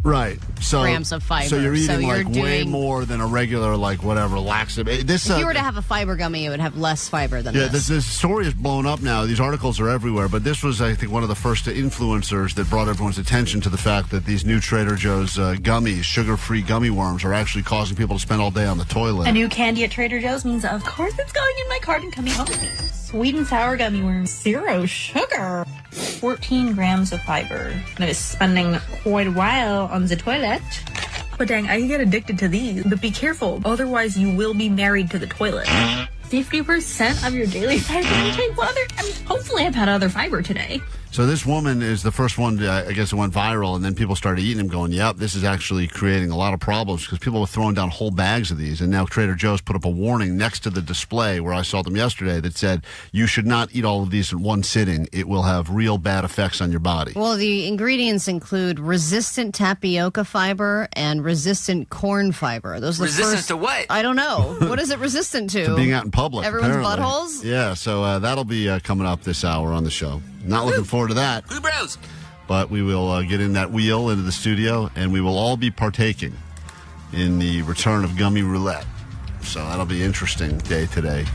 H: grams of fiber.
C: So you're eating way more than a regular, laxative. If
H: you were to have a fiber gummy, it would have less fiber than this.
C: This story is blown up now. These articles are everywhere, but this was, I think, one of the first influencers that brought everyone's attention to the fact that these new Trader Joe's gummies, sugar-free gummy worms, are actually causing people to spend all day on the toilet.
O: A new candy at Trader Joe's means, of course, it's going in my cart and coming home. Sweet and sour gummy worms. 0 sugar. 14 grams of fiber. And I was spending quite a while on the toilet. But dang, I can get addicted to these. But be careful, otherwise you will be married to the toilet. 50% of your daily fiber intake? Hopefully I've had other fiber today.
C: So this woman is the first one, I guess it went viral, and then people started eating them going, yep, this is actually creating a lot of problems because people were throwing down whole bags of these. And now Trader Joe's put up a warning next to the display where I saw them yesterday that said, you should not eat all of these in one sitting. It will have real bad effects on your body.
H: Well, the ingredients include resistant tapioca fiber and resistant corn fiber. Those are
L: resistant to what?
H: I don't know. What is it resistant to?
C: To being out in public.
H: Everyone's
C: apparently.
H: buttholes?
C: Yeah, so that'll be coming up this hour on the show. Not looking forward to that.
L: Who bros?
C: But we will get in that wheel into the studio, and we will all be partaking in the return of Gummy Roulette. So that'll be an interesting day today.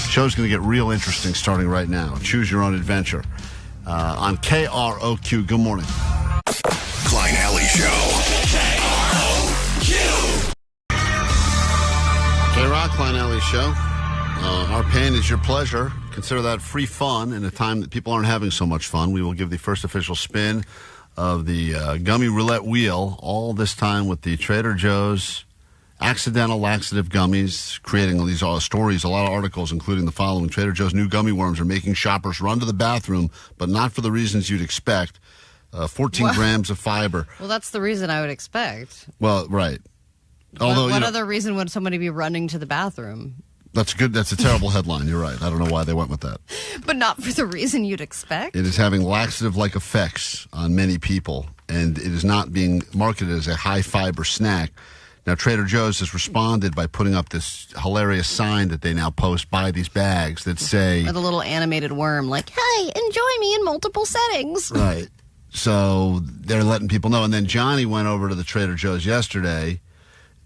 C: Show's going to get real interesting starting right now. Choose your own adventure. On KROQ, good morning.
F: Klein Alley Show.
C: K-Rock, Klein Alley Show. Our pain is your pleasure. Consider that free fun in a time that people aren't having so much fun. We will give the first official spin of the Gummy Roulette wheel, all this time with the Trader Joe's accidental laxative gummies, creating these stories, a lot of articles, including the following. Trader Joe's new gummy worms are making shoppers run to the bathroom, but not for the reasons you'd expect. 14 grams of fiber.
H: Well, that's the reason I would expect.
C: Well, right. Although,
H: what other reason would somebody be running to the bathroom?
C: That's good. That's a terrible headline. You're right. I don't know why they went with that.
H: But not for the reason you'd expect.
C: It is having laxative-like effects on many people, and it is not being marketed as a high-fiber snack. Now, Trader Joe's has responded by putting up this hilarious sign that they now post by these bags that say...
H: With a little animated worm, like, hey, enjoy me in multiple settings.
C: Right. So they're letting people know. And then Johnny went over to the Trader Joe's yesterday,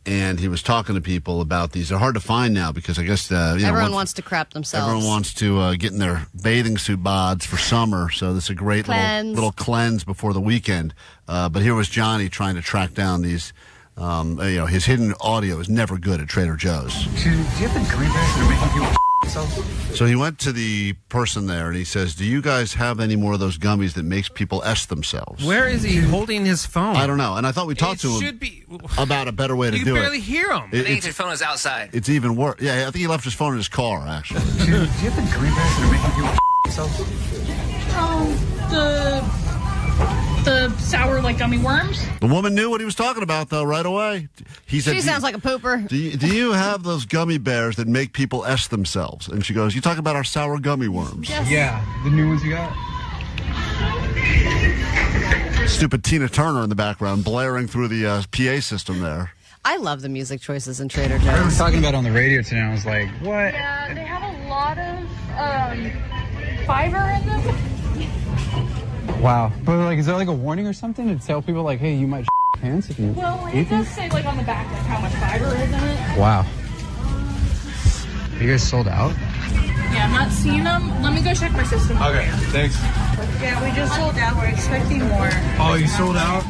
C: and he was talking to people about these. They're hard to find now because I guess...
H: everyone wants to crap themselves.
C: Everyone wants to get in their bathing suit bods for summer. So this is a great little cleanse before the weekend. But here was Johnny trying to track down these... his hidden audio is never good at Trader Joe's.
P: Do you have the gummy bears that are making people themselves?
C: So he went to the person there and he says, do you guys have any more of those gummies that makes people S themselves?
K: Where is he holding his phone?
C: I don't know. And I thought we talked to him about a better way to do it.
K: You can barely hear him.
L: I think his phone is outside.
C: It's even worse. Yeah, I think he left his phone in his car, actually.
P: Do you have the gummy bears that are making people themselves?
Q: The sour, gummy worms?
C: The woman knew what he was talking about, though, right away. He said,
H: she sounds like a pooper.
C: Do you have those gummy bears that make people S themselves? And she goes, you talk about our sour gummy worms.
P: Yes. Yeah, the new ones you got.
C: Stupid Tina Turner in the background blaring through the PA system there.
H: I love the music choices in Trader Joe's.
P: I was talking about it on the radio today, and I was like, what?
Q: Yeah, they have a lot of fiber in them.
P: Wow. But, is there, a warning or something to tell people, hey, you might your pants if you
Q: It does say, on the back, how much fiber is in it.
P: Wow. Are you guys sold out?
Q: Yeah, I'm not seeing them. Let me go check my system.
P: Okay, thanks.
O: Yeah, we just sold out. We're expecting more.
P: Oh, you sold out?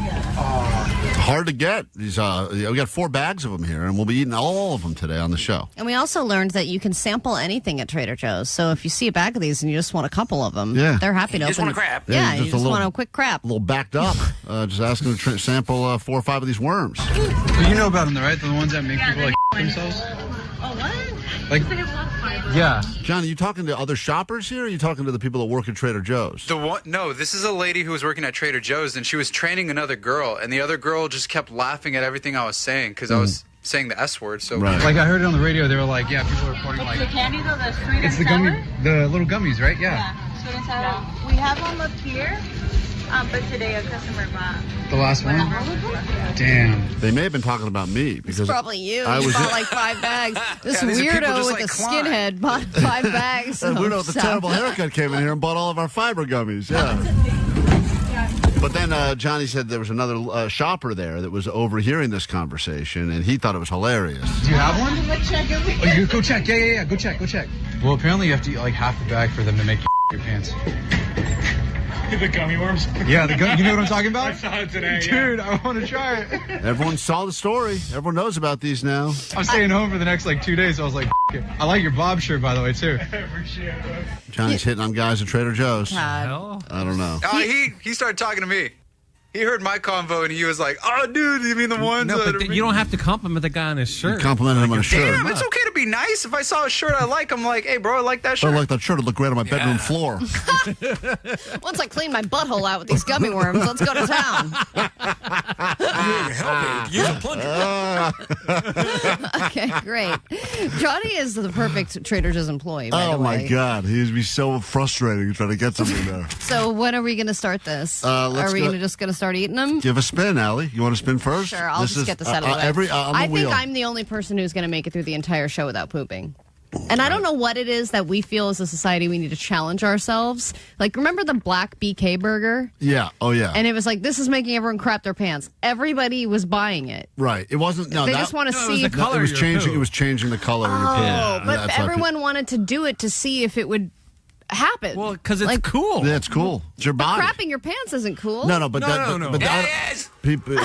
C: Hard to get. We got 4 bags of them here, and we'll be eating all of them today on the show.
H: And we also learned that you can sample anything at Trader Joe's. So if you see a bag of these and you just want a couple of them, they're happy to open.
L: Just want a crap.
H: Yeah, you just want a quick crap.
C: A little backed up. Just asking to sample 4 or 5 of these worms.
P: You know about them, though, right? The ones that make people themselves?
Q: Oh, what?
P: Yeah.
C: John, are you talking to other shoppers here, or are you talking to the people that work at Trader Joe's?
M: No, this is a lady who was working at Trader Joe's, and she was training another girl, and the other girl just kept laughing at everything I was saying because I was saying the S word. So,
C: right.
P: I heard it on the radio. They were like, "Yeah, people are reporting
O: The candy though, the sweet
P: it's
O: and
P: the
O: sour?
P: the little gummies, right?
O: Yeah, sweet and sour. Yeah. We have them up here, but today a customer bought
P: the last one. Damn.
C: They may have been talking about me because
H: it's probably you.
C: I
H: You bought 5 bags. This weirdo with a skinhead bought 5 bags.
C: The weirdo with the terrible haircut came in here and bought all of our fiber gummies. Yeah. But then Johnny said there was another shopper there that was overhearing this conversation, and he thought it was hilarious.
P: Do you have one? Oh, you go check. Yeah. Go check. Well, apparently you have to eat half the bag for them to make your pants. The gummy worms? Yeah, you know what I'm talking about?
R: I saw it today,
P: Dude, I want to try it.
C: Everyone saw the story. Everyone knows about these now.
P: I'm staying home for the next 2 days, so I was like, it. I like your Bob shirt, by the way, too.
C: Johnny's hitting on guys at Trader Joe's.
H: God.
C: I don't know.
M: Oh, he started talking to me. He heard my convo and he was like, "Oh, dude, you mean the ones?"
K: No, but you don't have to compliment the guy on his shirt.
C: You complimented him on his shirt.
M: Damn, it's okay to be nice. If I saw a shirt I like, I'm like, "Hey, bro, I like that shirt."
C: I like that shirt. It looked great on my bedroom floor.
H: Once I clean my butthole out with these gummy worms, let's go to town.
J: Use a plunger.
H: Okay, great. Johnny is the perfect Trader Joe's employee, by the
C: Oh,
H: way.
C: my God. He'd be so frustrating trying to get something there.
H: So when are we going to start this? Are we just going to start eating them?
C: Give a spin, Allie. You want to spin first?
H: Sure, I'll just get this out of the way. I think I'm the only person who's going to make it through the entire show without pooping. And I don't know what it is that we feel as a society we need to challenge ourselves. Remember the black BK burger?
C: Yeah. Oh, yeah.
H: And it was this is making everyone crap their pants. Everybody was buying it.
C: Right. It wasn't. No,
H: they just want to see
C: if it was changing. It was changing the color of your pants.
H: But everyone wanted to do it to see if it would happen.
K: Well, because it's cool.
C: Yeah, it's cool. It's your body.
H: Crapping your pants isn't cool.
C: No. But people.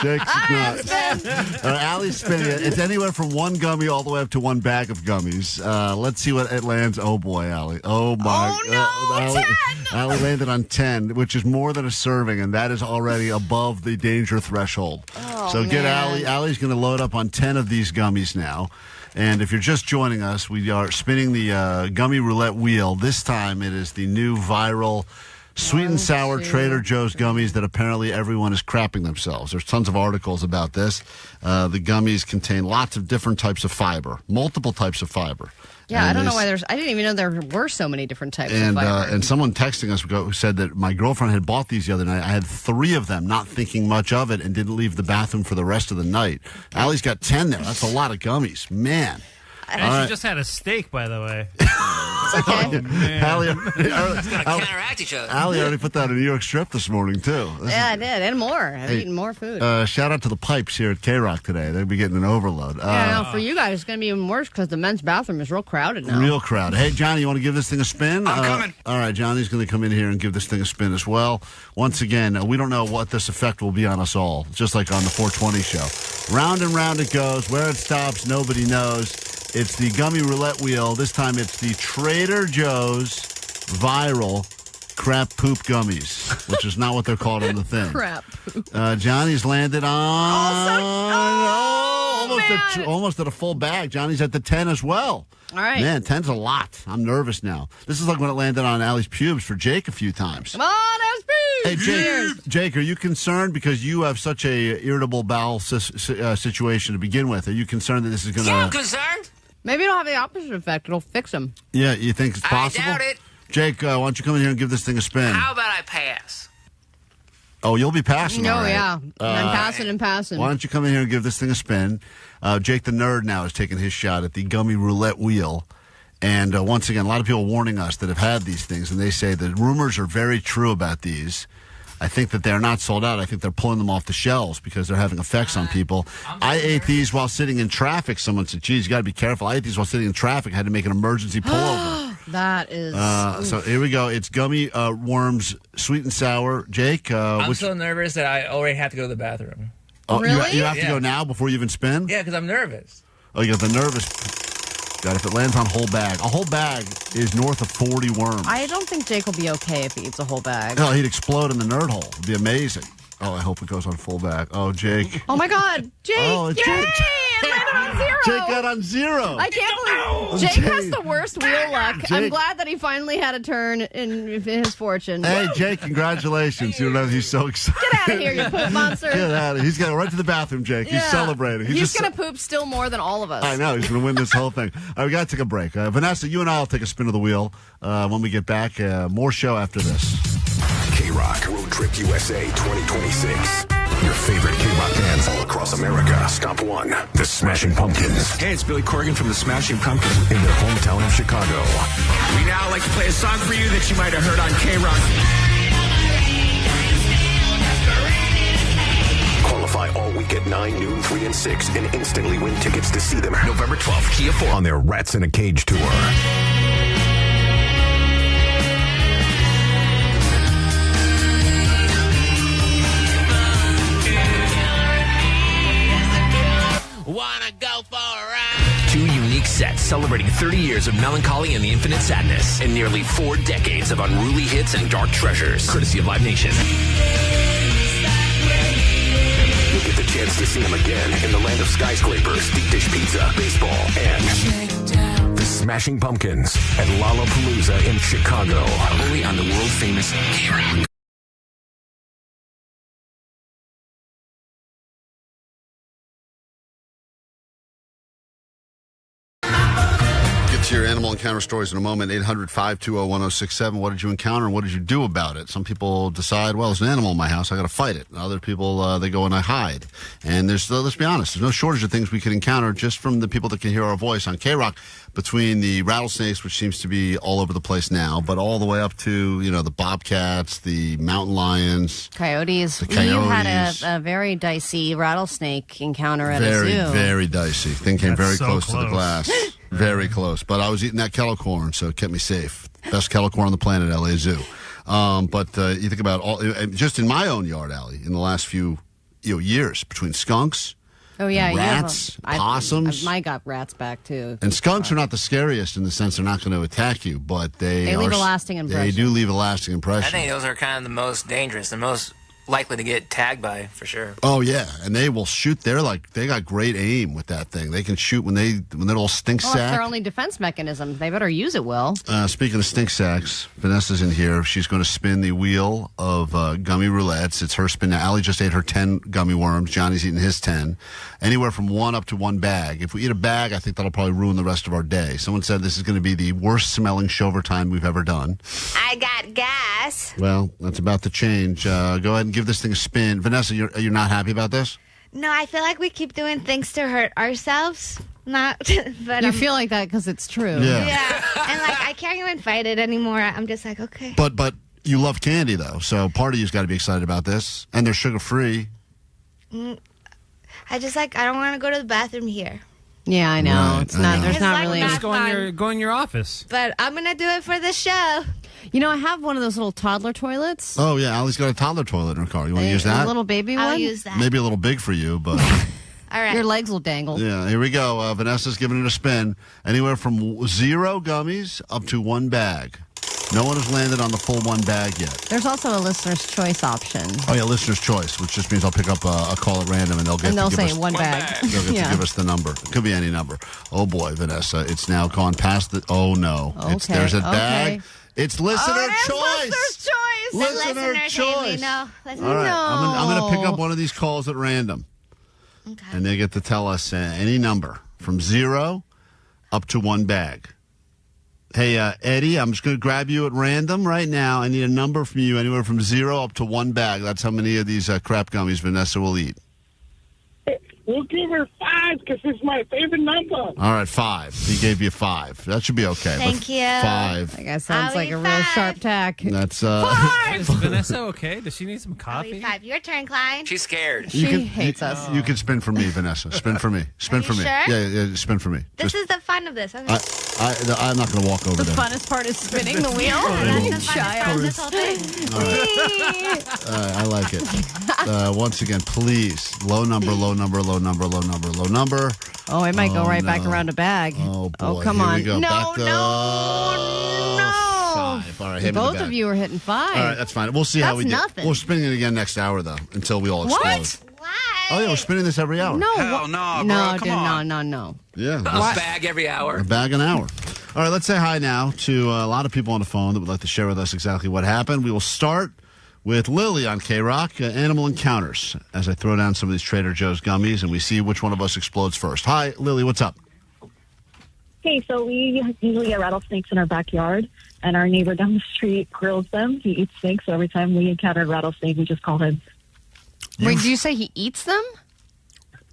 C: Jake's not. Allie's spinning it. It's anywhere from one gummy all the way up to one bag of gummies. Let's see what it lands. Oh boy, Allie. Oh my.
H: Oh no, 10.
C: Allie landed on 10, which is more than a serving, and that is already above the danger threshold. So get Allie. Allie's going to load up on 10 of these gummies now. And if you're just joining us, we are spinning the Gummy Roulette wheel. This time it is the new viral Sweet and sour Trader Joe's gummies that apparently everyone is crapping themselves. There's tons of articles about this. The gummies contain lots of different types of fiber, multiple types of fiber.
H: Yeah, I don't know why I didn't even know there were so many different types of fiber.
C: And someone texting us who said that my girlfriend had bought these the other night. I had 3 of them, not thinking much of it, and didn't leave the bathroom for the rest of the night. Allie's got 10 there. That's a lot of gummies. Man.
K: And she just had a steak, by the way.
H: Okay.
C: Allie,
L: It's going to counteract each other.
C: Allie already put that in a New York strip this morning, too.
H: I did, and more. I've eaten more food.
C: Shout out to the pipes here at K-Rock today. They'll be getting an overload.
H: For you guys, it's going to be even worse because the men's bathroom is real crowded now.
C: Real crowded. Hey, Johnny, you want to give this thing a spin?
L: I'm coming.
C: All right, Johnny's going to come in here and give this thing a spin as well. Once again, we don't know what this effect will be on us all, just like on the 420 show. Round and round it goes. Where it stops, nobody knows. It's the Gummy Roulette wheel. This time it's the Trader Joe's viral crap poop gummies, which is not what they're called on the thing.
H: Crap poop.
C: Johnny's landed on almost at a full bag. Johnny's at the 10 as well.
H: All right.
C: Man, 10's a lot. I'm nervous now. This is like when it landed on Allie's pubes for Jake a few times.
H: Come on,
C: Hey, Jake, are you concerned because you have such a irritable bowel situation to begin with? Are you concerned that this is going to...
L: Yeah, I'm concerned.
H: Maybe it'll have the opposite effect. It'll fix them.
C: Yeah, you think it's possible?
L: I doubt it.
C: Jake, why don't you come in here and give this thing a spin?
L: How about I pass?
C: Oh, you'll be passing.
H: No,
C: all right.
H: yeah. I'm passing and passing.
C: Why don't you come in here and give this thing a spin? Jake the Nerd now is taking his shot at the Gummy Roulette wheel. And once again, a lot of people warning us that have had these things, and they say the rumors are very true about these. I think that they're not sold out. I think they're pulling them off the shelves because they're having effects on people. I ate these while sitting in traffic. Someone said, geez, you got to be careful. I ate these while sitting in traffic. I had to make an emergency pullover.
H: That is...
C: So here we go. It's gummy worms, sweet and sour. Jake?
L: I'm so nervous that I already have to go to the bathroom.
C: Oh,
H: really?
C: You have to go now before you even spin?
L: Yeah, because I'm nervous.
C: Oh, you got the nervous... God, if it lands on a whole bag is north of 40 worms.
H: I don't think Jake will be okay if he eats a whole bag.
C: Oh, he'd explode in the nerd hole. It'd be amazing. Oh, I hope it goes on full bag. Oh, Jake.
H: Oh, my God. Jake.
C: Oh, it's
H: Yay!
C: Jake.
H: It landed on 0.
C: Jake got on 0.
H: I can't believe Jake has the worst wheel luck.
C: Jake.
H: I'm glad that he finally had a turn in his fortune.
C: Hey, Jake, congratulations. You know, he's so excited.
H: Get out of here, you poop monster.
C: Get out of here. He's going right to the bathroom, Jake. He's celebrating.
H: He's going to poop still more than all of us.
C: I know. He's going to win this whole thing. All right, we got to take a break. Vanessa, you and I will take a spin of the wheel when we get back. More show after this.
F: K-Rock Road Trip USA 2026. Your favorite K-Rock bands all across America. Stop 1, the Smashing Pumpkins.
J: Hey, it's Billy Corgan from the Smashing Pumpkins.
F: In their hometown of Chicago.
J: We now like to play a song for you that you might have heard on K-Rock.
F: Qualify all week at 9, noon, 3, and 6 and instantly win tickets to see them
J: November 12th, Kia 4.
F: on their Rats in a Cage tour.
J: Wanna go for a ride? 2 unique sets celebrating 30 years of melancholy and the infinite sadness, and nearly 4 decades of unruly hits and dark treasures, courtesy of Live Nation.
F: You'll get the chance to see them again in the land of skyscrapers, deep dish pizza, baseball, and the Smashing Pumpkins at Lollapalooza in Chicago.
J: Only on the world-famous K-Rock.
C: To your animal encounter stories in a moment. 800-520-1067. What did you encounter and what did you do about it? Some people decide, well, there's an animal in my house, I got to fight it. Other people, they go and I hide. And there's, let's be honest, there's no shortage of things we can encounter just from the people that can hear our voice on K-Rock, between the rattlesnakes, which seems to be all over the place now, but all the way up to, you know, the bobcats, the mountain lions.
H: Coyotes.
C: The coyotes.
H: You had a very dicey rattlesnake encounter at a zoo.
C: Very, very dicey. Thing came very
K: so
C: close to the glass. Very close. But I was eating that kettle corn, so it kept me safe. Best kettle corn on the planet, LA Zoo. But you think about all, just in my own yard, Allie, in the last few years, between skunks,
H: oh yeah,
C: rats, possums.
H: I got rats back too.
C: And skunks are not the scariest in the sense they're not going to attack you, but they
H: leave a lasting impression.
C: They do leave a lasting impression.
L: I think those are kind of the most dangerous, the most likely to get tagged by, for sure.
C: Oh, yeah. And they will shoot. They got great aim with that thing. They can shoot when they're all stink
H: Well, it's
C: sack.
H: their only defense mechanism. They better use it well.
C: Speaking of stink sacks, Vanessa's in here. She's going to spin the wheel of gummy roulettes. It's her spin now. Allie just ate her 10 gummy worms. Johnny's eating his 10. Anywhere from 1 up to 1 bag. If we eat a bag, I think that'll probably ruin the rest of our day. Someone said this is going to be the worst smelling show overtime we've ever done.
B: I got gas.
C: Well, that's about to change. Go ahead and give this thing a spin. Vanessa, you're not happy about this?
B: No, I feel like we keep doing things to hurt ourselves. Not, but
H: You feel like that because it's true.
B: Yeah, and I can't even fight it anymore. I'm just like, okay.
C: But you love candy though, so part of you's got to be excited about this, and they're sugar free.
B: I don't want to go to the bathroom here.
H: Yeah, I know.
C: Right,
H: It's not. There's
B: It's
H: not
B: like
H: really.
B: not
K: Just go in your office.
B: But I'm gonna do it for the show.
H: You know, I have one of those little toddler toilets.
C: Oh yeah, Allie's got a toddler toilet in her car. You want to use that?
H: A little baby one.
B: I'll use that.
C: Maybe a little big for you, but
B: All right.
H: Your legs will dangle.
C: yeah. Here we go. Vanessa's giving it a spin. Anywhere from 0 gummies up to 1 bag. No one has landed on the full 1 bag yet.
H: There's also a listener's choice option.
C: Oh yeah, listener's choice, which just means I'll pick up a call at random, and they'll
H: say
C: us,
H: one bag.
C: They'll get to give us the number. It could be any number. Oh boy, Vanessa, it's now gone past the. Oh no, there's a bag. It's listener choice. Listener choice.
B: No.
C: All right, I'm going to pick up one of these calls at random, and they get to tell us any number from 0 up to 1 bag. Hey, Eddie, I'm just going to grab you at random right now. I need a number from you, anywhere from 0 up to 1 bag. That's how many of these crap gummies Vanessa will eat.
R: We'll give her 5 because it's my favorite number.
C: All right, 5. He gave you 5. That should be okay.
B: Thank you.
C: 5.
H: That guy sounds like a real sharp tack.
C: That's
K: Is Vanessa okay? Does she need some
B: I'll
K: coffee?
B: be 5. Your turn, Klein.
L: She's scared.
H: She hates us.
C: You can spin for me, Vanessa. Spin for me. Spin for me.
B: sure?
C: Yeah, spin for me.
B: This is the fun of this. Okay.
C: I'm not going to walk over
H: The
C: there.
H: funnest part is spinning the wheel.
B: That's the funnest part of this whole thing.
C: I like it. Once again, please, low number, low number, low number, low number, low number.
H: Oh, it might go right back around a bag.
C: Oh, boy.
H: Oh, come
C: Here
H: on.
C: we go.
H: No,
C: Back to
H: no.
C: 5. All right, hit me the
H: Both
C: bag.
H: of you are hitting 5.
C: All right, that's fine. We'll see how we do.
H: nothing.
C: We're spinning it again next hour, though, until we all explode.
H: What?
C: Oh, yeah, we're spinning this every hour.
H: No.
M: Hell no, bro.
H: No,
M: Come
H: dude,
M: on.
H: no.
C: Yeah.
L: A bag every hour.
C: A bag an hour. All right, let's say hi now to a lot of people on the phone that would like to share with us exactly what happened. We will start with Lily on K-Rock, Animal Encounters, as I throw down some of these Trader Joe's gummies, and we see which one of us explodes first. Hi, Lily, what's up?
S: Hey, so we usually get rattlesnakes in our backyard, and our neighbor down the street grills them. He eats snakes, so every time we encounter a rattlesnake, we just call him.
H: Wait, did you say he eats them?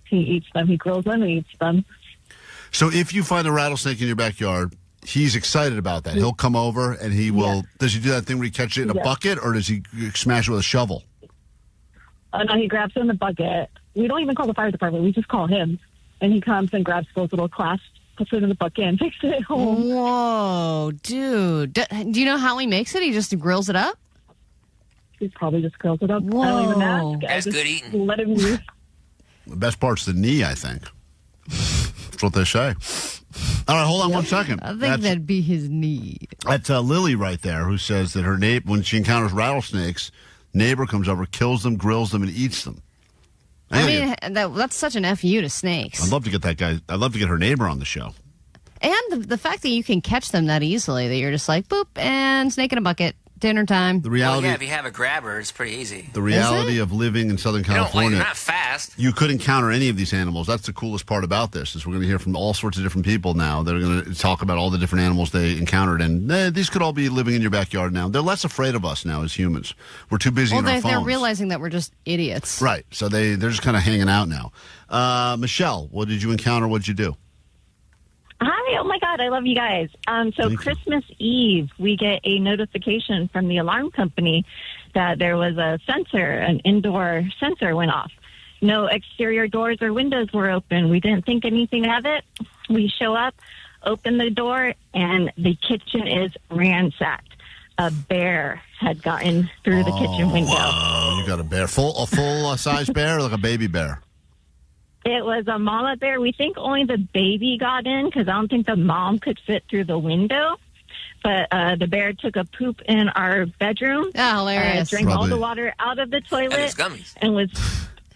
S: He eats them. He grills them and eats them.
C: So if you find a rattlesnake in your backyard, he's excited about that. He'll come over, and he will...
S: Yeah.
C: Does he do that thing where he catches it in a
S: Yeah.
C: bucket, or does he smash it with a shovel?
S: No, he grabs it in the bucket. We don't even call the fire department. We just call him, and he comes and grabs those little clasps, puts it in the bucket, and takes it home.
H: Whoa, dude. Do you know how he makes it? He just grills it up?
S: He probably just grills it up.
H: Whoa.
S: I don't even ask.
L: That's
S: I just
L: good eating.
S: let him use.
C: The best part's the knee, I think. That's what they say. All right, hold on 1 second.
H: I think that'd be his knee.
C: That's Lily right there, who says that her neighbor, when she encounters rattlesnakes, neighbor comes over, kills them, grills them, and eats them.
H: I mean, that's such an FU to snakes.
C: I'd love to get that guy. I'd love to get her neighbor on the show.
H: And the fact that you can catch them that easily, that you're just like, boop, and snake in a bucket, dinner time.
C: The reality,
L: Well, yeah, if you have a grabber, it's pretty easy.
C: the reality of living in Southern California.
L: You're not fast.
C: You could encounter any of these animals. That's the coolest part about this, is we're going to hear from all sorts of different people now that are going to talk about all the different animals they encountered. And these could all be living in your backyard now. They're less afraid of us now as humans. We're too busy
H: Well,
C: in our phones.
H: they're realizing that we're just idiots.
C: Right. So they're just kind of hanging out now. Michelle, what did you encounter? What did you do?
T: Hi, oh my God, I love you guys. So Christmas Eve, we get a notification from the alarm company that there was a sensor, an indoor sensor went off. No exterior doors or windows were open. We didn't think anything of it. We show up, open the door, and the kitchen is ransacked. A bear had gotten through the kitchen window.
C: Oh, you got a bear. A full size bear or like a baby bear?
T: It was a mama bear. We think only the baby got in because I don't think the mom could fit through the window. But the bear took a poop in our bedroom.
H: Hilarious.
T: Drank all the water out of the toilet and was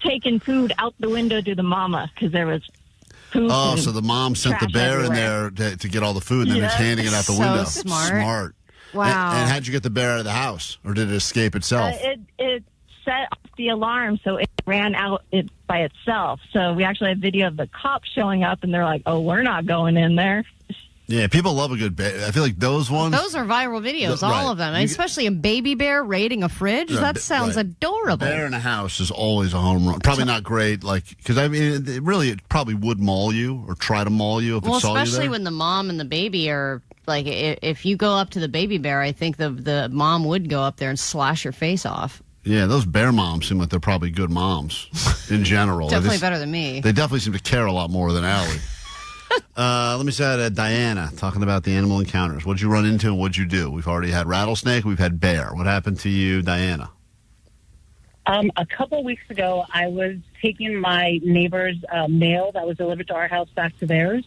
T: taking food out the window to the mama because there was poop.
C: Oh, so the mom sent the bear
T: everywhere.
C: in there to get all the food, and then it's handing it out the window. Smart.
H: Wow.
C: And how'd you get the bear out of the house, or did it escape itself?
T: It set off the alarm, so it ran out by itself. So we actually have video of the cops showing up, and they're like, "Oh, we're not going in there."
C: Yeah, people love a good bear. I feel like those ones.
H: Those are viral videos, all of them. Especially a baby bear raiding a fridge. That sounds adorable.
C: Bear in a house is always a home run. Probably not great, because I mean, it probably would maul you or try to maul you if it saw you there.
H: Especially when the mom and the baby are like, if you go up to the baby bear, I think the mom would go up there and slash your face off.
C: Yeah, those bear moms seem like they're probably good moms in general.
H: Definitely better than me.
C: They definitely seem to care a lot more than Allie. Let me say Diana talking about the animal encounters. What'd you run into and what'd you do? We've already had rattlesnake. We've had bear. What happened to you, Diana?
U: A couple of weeks ago, I was taking my neighbor's mail that was delivered to our house back to theirs,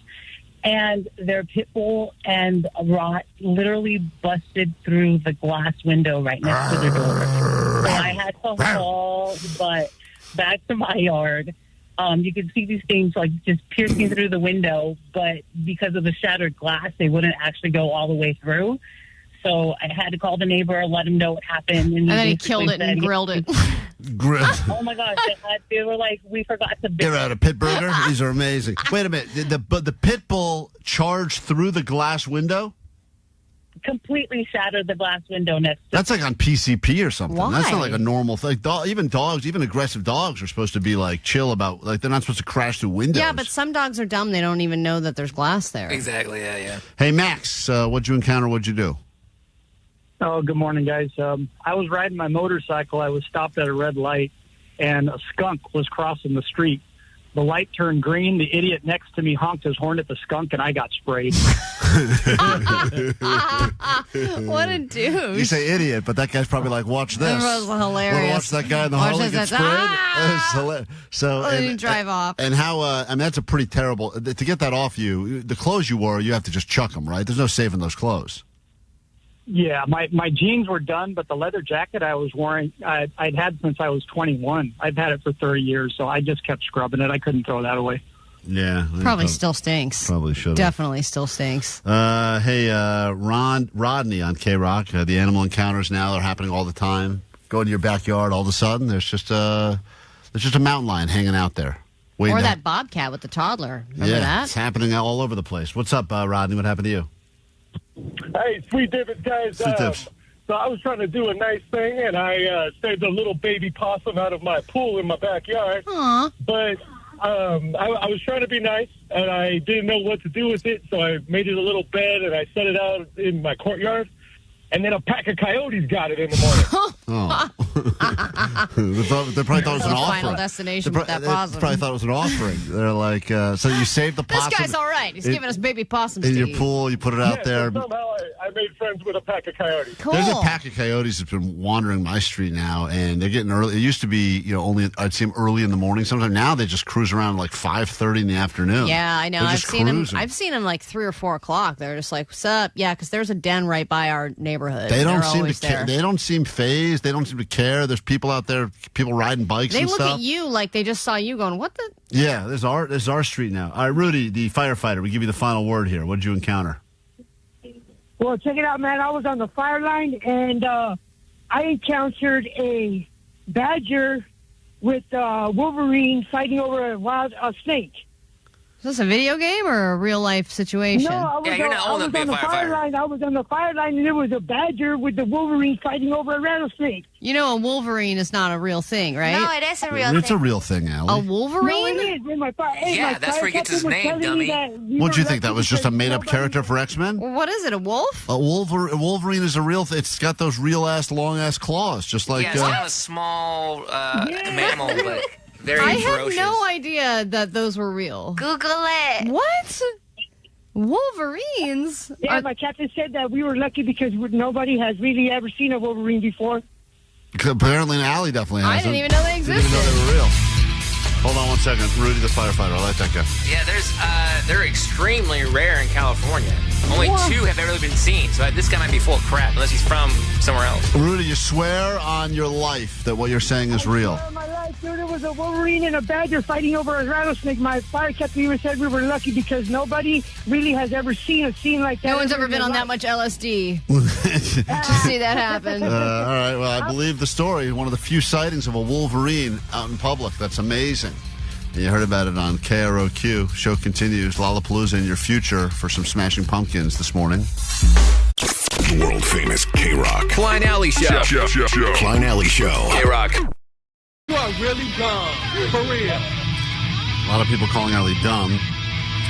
U: and their pit bull and a rot literally busted through the glass window right next to the door. So I had to haul the butt back to my yard. You could see these things like just piercing through the window, but because of the shattered glass, they wouldn't actually go all the way through. So I had to call the neighbor, let him know what happened.
H: And then he killed it and grilled it.
U: Oh, my gosh. They were like, we forgot to...
C: They're out of pit burger? These are amazing. Wait a minute. The pit bull charged through the glass window?
U: Completely shattered the glass window next to...
C: That's like on PCP or something.
H: Why?
C: That's not like a normal thing. Even dogs, even aggressive dogs are supposed to be like chill about, like they're not supposed to crash through windows.
H: Yeah, but some dogs are dumb. They don't even know that there's glass there.
L: Exactly, yeah.
C: Hey, Max, what'd you encounter? What'd you do?
V: Oh, good morning, guys. I was riding my motorcycle. I was stopped at a red light, and a skunk was crossing the street. The light turned green. The idiot next to me honked his horn at the skunk, and I got sprayed.
H: What a douche.
C: You say idiot, but that guy's probably like, watch this.
H: That was hilarious.
C: Want to watch that guy in the Harley get sprayed? So,
H: and drive off.
C: And how, I mean, that's a pretty terrible, to get that off you, the clothes you wore, you have to just chuck them, right? There's no saving those clothes.
V: Yeah, my jeans were done, but the leather jacket I was wearing, I'd had since I was 21. I've had it for 30 years, so I just kept scrubbing it. I couldn't throw that away.
C: Yeah.
H: Probably still stinks.
C: Probably should.
H: Definitely still stinks.
C: Hey, Rodney on K-Rock. The animal encounters now are happening all the time. Go into your backyard, all of a sudden, there's just a mountain lion hanging out there.
H: Or that bobcat with the toddler. Remember that?
C: It's happening all over the place. What's up, Rodney? What happened to you?
R: Hey, Sweet Divots, guys. So I was trying to do a nice thing, and I saved a little baby possum out of my pool in my backyard.
H: Aww.
R: But I was trying to be nice, and I didn't know what to do with it, so I made it a little bed, and I set it out in my courtyard. And then a pack of coyotes got it in the morning.
C: Oh. They probably thought it was an offering.
H: Final destination with that possum.
C: They probably thought it was an offering. They're like, so you saved the possum.
H: This guy's all right. He's giving us baby possums
C: in
H: to
C: your
H: eat.
C: pool. You put it out there.
R: So somehow I made friends with a pack of coyotes.
H: Cool.
C: There's a pack of coyotes that's been wandering my street now, and they're getting early. It used to be, only I'd see them early in the morning. Sometimes now they just cruise around like 5:30 in the afternoon.
H: Yeah, I know. I've seen them. I've seen them like 3 or 4 o'clock. They're just like, "What's up?" Yeah, because there's a den right by our neighborhood.
C: They don't seem to care. They don't seem phased. They don't seem to care. There's people out there, people riding bikes and stuff.
H: They look at you like they just saw you going, what the?
C: Yeah, there's our street now. All right, Rudy, the firefighter, we give you the final word here. What did you encounter?
W: Well, check it out, man. I was on the fire line, and I encountered a badger with Wolverine fighting over a snake.
H: Is this a video game or a real life situation?
W: No, I was on the fire line. I was on the fire line, and there was a badger with the Wolverine fighting over a rattlesnake.
H: You know, a Wolverine is not a real thing, right?
B: No, it is a real thing.
C: It's a real thing, Allie.
H: A Wolverine?
W: No, it is. In my fire,
L: that's where he gets his name, dummy.
C: What'd you think? That was just a made-up character for X-Men?
H: What is it, a wolf?
C: A Wolverine is a real thing. It's got those real-ass, long-ass claws, just like...
L: Yeah, it's kind of a small mammal, but...
H: I had no idea that those were real.
B: Google it.
H: What? Wolverines?
W: Yeah, my captain said that we were lucky because nobody has really ever seen a Wolverine before.
C: Apparently, Allie definitely hasn't.
H: I didn't even know they existed.
C: Didn't even know they were real. Hold on one second. Rudy the firefighter. I like that guy.
L: Yeah, they're extremely rare in California. Only 2 have ever been seen, so this guy might be full of crap unless he's from somewhere else.
C: Rudy, you swear on your life that what you're saying is real.
W: My life, dude, it was a Wolverine and a badger fighting over a rattlesnake. My fire captain even said we were lucky because nobody really has ever seen a scene like that.
H: No one's ever been on that much LSD to see that happen.
C: All right, well, I believe the story. One of the few sightings of a Wolverine out in public. That's amazing. And you heard about it on KROQ. Show continues. Lollapalooza in your future for some Smashing Pumpkins this morning.
F: World famous K-Rock.
J: Klein Alley Show.
F: Klein Alley Show.
J: K-Rock.
R: You are really dumb. For real.
C: A lot of people calling Allie dumb.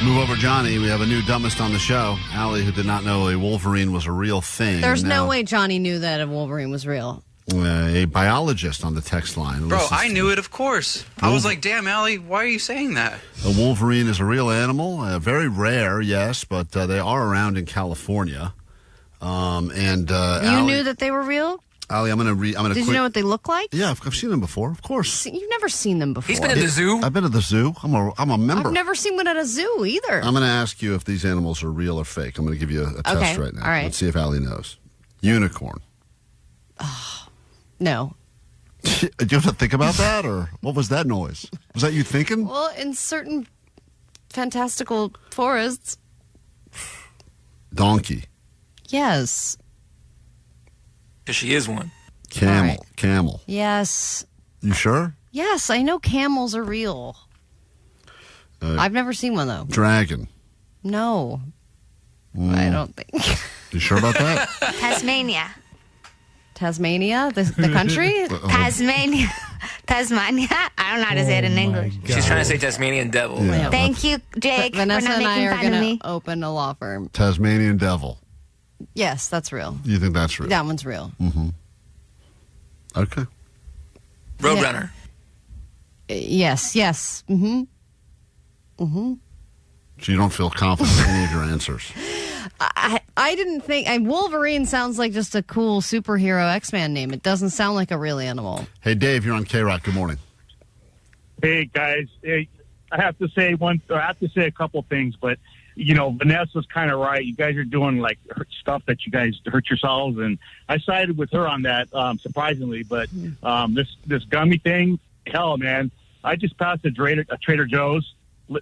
C: Move over, Johnny. We have a new dumbest on the show. Allie, who did not know a Wolverine was a real thing.
H: There's no way Johnny knew that a Wolverine was real.
C: A biologist on the text line.
M: Bro, I knew it, of course. I was like, damn, Allie, why are you saying that?
C: A Wolverine is a real animal. Very rare, yes, but they are around in California.
H: You
C: Allie,
H: knew that they were real?
C: Allie, I'm going to
H: Did you know what they look like?
C: Yeah, I've seen them before, of course.
H: You've never seen them before.
L: He's been at the zoo?
C: I've been at the zoo. I'm a member.
H: I've never seen one at a zoo either.
C: I'm going to ask you if these animals are real or fake. I'm going to give you a test right now.
H: All right.
C: Let's see if Allie knows. Unicorn.
H: No.
C: Do you have to think about that, or what was that noise? Was that you thinking?
H: Well, in certain fantastical forests.
C: Donkey.
H: Yes.
L: Because she is one.
C: Camel.
H: Right.
C: Camel.
H: Yes.
C: You sure?
H: Yes, I know camels are real. I've never seen one, though.
C: Dragon.
H: No. I don't think.
C: You sure about that?
B: Tasmania.
H: Tasmania? The country?
B: Tasmania. Tasmania. I don't know how to say it in English.
L: She's trying to say Tasmanian devil.
C: Yeah.
B: Thank you, Jake,
H: Vanessa
B: for not
H: and I
B: making
H: are
B: fun of
H: going
B: me.
H: to open a law firm.
C: Tasmanian devil.
H: Yes, that's real.
C: You think that's real?
H: That one's real.
C: Mm-hmm. Okay.
L: Roadrunner.
H: Yes. Mm-hmm. Mm-hmm.
C: So you don't feel confident in any of your answers?
H: I didn't think... Wolverine sounds like just a cool superhero X-Man name. It doesn't sound like a real animal.
C: Hey, Dave, you're on K-Rock. Good morning.
R: Hey, guys. Hey, I have to say a couple things, but, you know, Vanessa's kind of right. You guys are doing, like, stuff that you guys hurt yourselves, and I sided with her on that, surprisingly. But this gummy thing, hell, man. I just passed a Trader Joe's.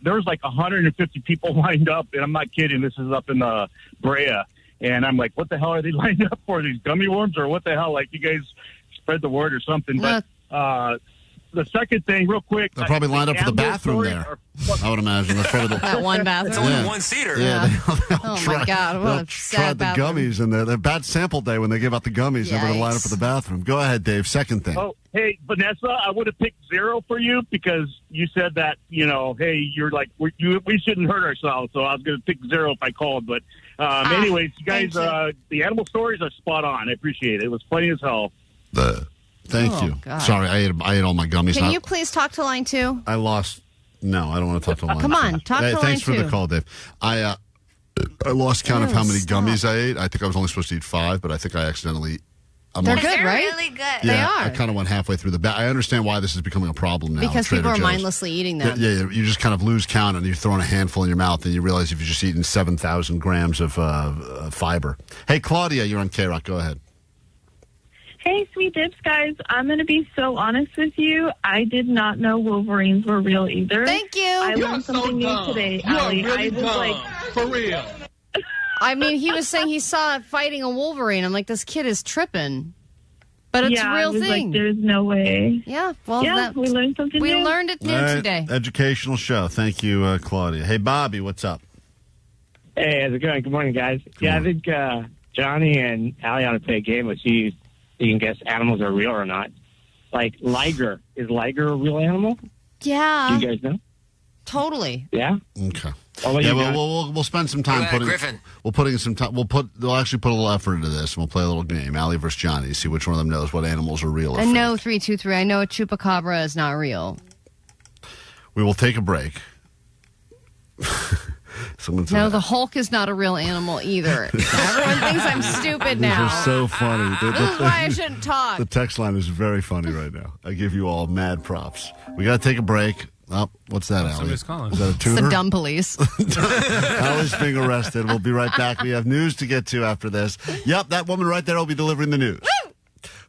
R: There was like 150 people lined up, and I'm not kidding. This is up in Brea, and I'm like, what the hell are they lined up for? These gummy worms, or what the hell? Like, you guys spread the word or something. But the second thing, real quick.
C: They're probably lined up for the bathroom there. I would imagine. That's probably
H: that one bathroom.
L: It's only one-seater.
C: Yeah.
H: My God. What a sad
C: the
H: bathroom.
C: gummies, and they're bad sample day when they give out the gummies. They're going to line up for the bathroom. Go ahead, Dave. Second thing.
R: Oh, hey, Vanessa, I would have picked 0 for you because you said that, you know, hey, you're like, we shouldn't hurt ourselves. So I was going to pick 0 if I called. But anyways, you guys, the animal stories are spot on. I appreciate it. It was funny as hell.
C: Thank you.
H: God.
C: Sorry, I ate all my gummies.
H: Can you please talk to line 2?
C: I lost. No, I don't want to talk to line.
H: Come on, talk to line 2.
C: Thanks for the call, Dave. I lost count of how many gummies I ate. I think I was only supposed to eat 5, but I think I accidentally.
H: They're good, right?
B: Really good.
C: Yeah,
H: They are.
C: I kind of went halfway through the bag. I understand why this is becoming a problem now.
H: Because
C: Trader
H: people are
C: Joe's.
H: mindlessly eating them.
C: Yeah, you just kind of lose count, and you're throwing a handful in your mouth, and you realize you've just eaten 7,000 grams of fiber. Hey, Claudia, you're on K-Rock. Go ahead.
A: Hey, sweet dips, guys. I'm going to be so honest with you. I did not know Wolverines were real either.
H: Thank you.
A: I learned something new today, Allie. I was like,
R: for real.
H: I mean, he was saying he saw it fighting a Wolverine. I'm like, this kid is tripping. But it's a real
A: I was
H: thing.
A: Like, there's no way.
H: Yeah, well,
A: we learned something new.
H: We learned it new today.
C: Educational show. Thank you, Claudia. Hey, Bobby, what's up?
D: Hey, how's it going? Good morning, guys. I think Johnny and Allie ought to play a game with you. You can guess animals are real or not. Like liger. Is liger a real animal?
H: Yeah.
D: Do you guys know?
H: Totally.
D: Yeah?
C: Okay.
D: Yeah,
C: we'll spend some time putting.
L: Griffin.
C: We'll actually put a little effort into this, and we'll play a little game, Allie versus Johnny. See which one of them knows what animals are real. Or
H: And
C: fake.
H: no 323. I know a chupacabra is not real.
C: We will take a break. Someone said
H: No, the Hulk is not a real animal either. Everyone thinks I'm stupid now.
C: These are so funny.
H: This is why I shouldn't talk.
C: The text line is very funny right now. I give you all mad props. We got to take a break. Oh, what's that, Allie?
K: Somebody's calling.
C: Is that a
H: It's
C: tutor?
H: the dumb police.
C: Allie's being arrested. We'll be right back. We have news to get to after this. Yep, that woman right there will be delivering the news.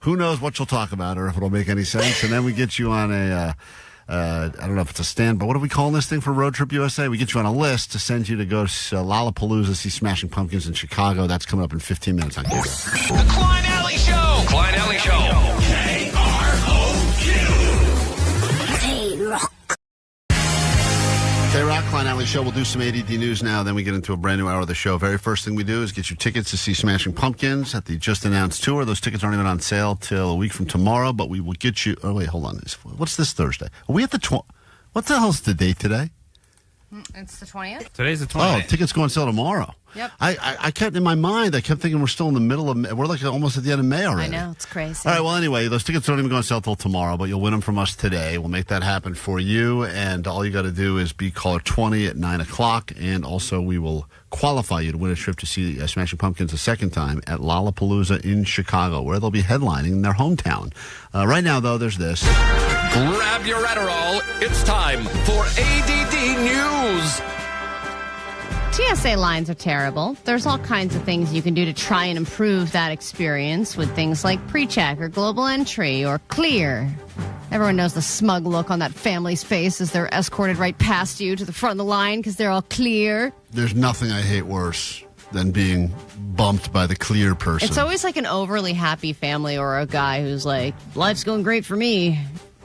C: Who knows what she'll talk about or if it'll make any sense. And then we get you on a, I don't know if it's a stand, but what are we calling this thing for Road Trip USA? We get you on a list to send you to go to Lollapalooza, see Smashing Pumpkins in Chicago. That's coming up in 15 minutes on KFC.
J: The Klein Alley Show. Klein Alley Show.
C: K-Rock, Klein Alley Show. We'll do some ADD news now. Then we get into a brand new hour of the show. Very first thing we do is get you tickets to see Smashing Pumpkins at the just announced tour. Those tickets aren't even on sale till a week from tomorrow, but we will get you. Oh, wait, hold on. What's this Thursday? Are we at the what the hell's the date today?
H: It's the 20th.
K: Today's the 20th.
C: Oh, tickets go on sale tomorrow.
H: Yep.
C: I kept in my mind, I kept thinking we're still in the middle of May. We're like almost at the end of May already.
H: I know, it's crazy.
C: All right, well, anyway, those tickets don't even go on sale till tomorrow, but you'll win them from us today. We'll make that happen for you, and all you got to do is be caller 20 at 9 o'clock, and also we will qualify you to win a trip to see Smashing Pumpkins a second time at Lollapalooza in Chicago, where they'll be headlining in their hometown. Right now, though, there's this.
J: Grab your Adderall. It's time for ADD News.
H: TSA lines are terrible. There's all kinds of things you can do to try and improve that experience with things like pre-check or global entry or clear. Everyone knows the smug look on that family's face as they're escorted right past you to the front of the line because they're all clear.
C: There's nothing I hate worse than being bumped by the clear person.
H: It's always like an overly happy family or a guy who's like, life's going great for me.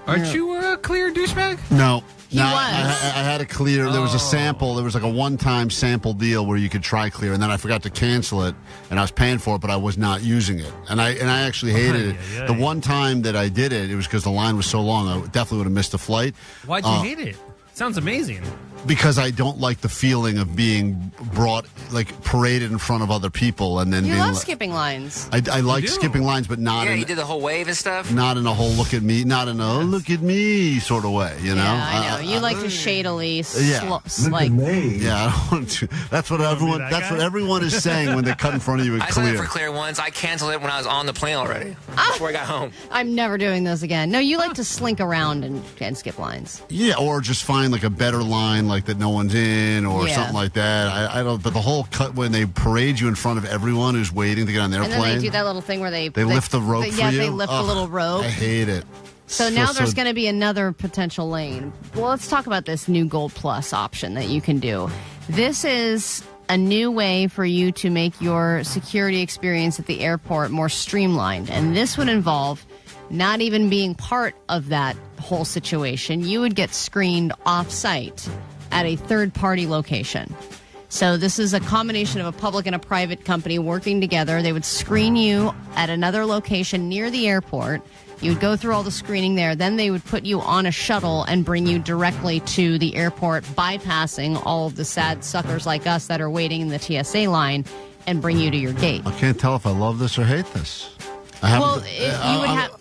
K: Aren't you a clear douchebag?
C: No.
H: He
C: No,
H: was.
C: I had a clear. There was a sample. There was like a one-time sample deal where you could try clear, and then I forgot to cancel it, and I was paying for it, but I was not using it, and I actually hated it. The one time that I did it, it was because the line was so long. I definitely would have missed a flight.
K: Why'd you hate it? Sounds amazing.
C: Because I don't like the feeling of being brought, like paraded in front of other people, and then
H: You
C: being
H: love
C: like,
H: skipping lines.
C: I like skipping lines, but not.
L: Yeah,
C: in,
L: you did the whole wave and stuff.
C: Not in a whole look at me, not in a look at me sort of way, you know?
H: Yeah, I know. You like to shadily like.
C: Yeah, I don't want to. That's what everyone. That's what everyone is saying when they cut in front of you with
L: I signed
C: clear.
L: up for clear once. I canceled it when I was on the plane already before I got home.
H: I'm never doing those again. No, you like to slink around and skip lines.
C: Yeah, or just find like a better line, like that no one's in, or something like that. I don't. But the whole cut when they parade you in front of everyone who's waiting to get on their
H: And
C: plane.
H: then they do that little thing where they
C: lift the rope for
H: yeah,
C: you.
H: they lift the little rope.
C: I hate it.
H: So now there's going to be another potential lane. Well, let's talk about this new Gold Plus option that you can do. This is a new way for you to make your security experience at the airport more streamlined. And this would involve not even being part of that whole situation. You would get screened off-site at a third-party location. So this is a combination of a public and a private company working together. They would screen you at another location near the airport. You would go through all the screening there. Then they would put you on a shuttle and bring you directly to the airport, bypassing all of the sad suckers like us that are waiting in the TSA line and bring you to your gate.
C: I can't tell if I love this or hate this. You would have...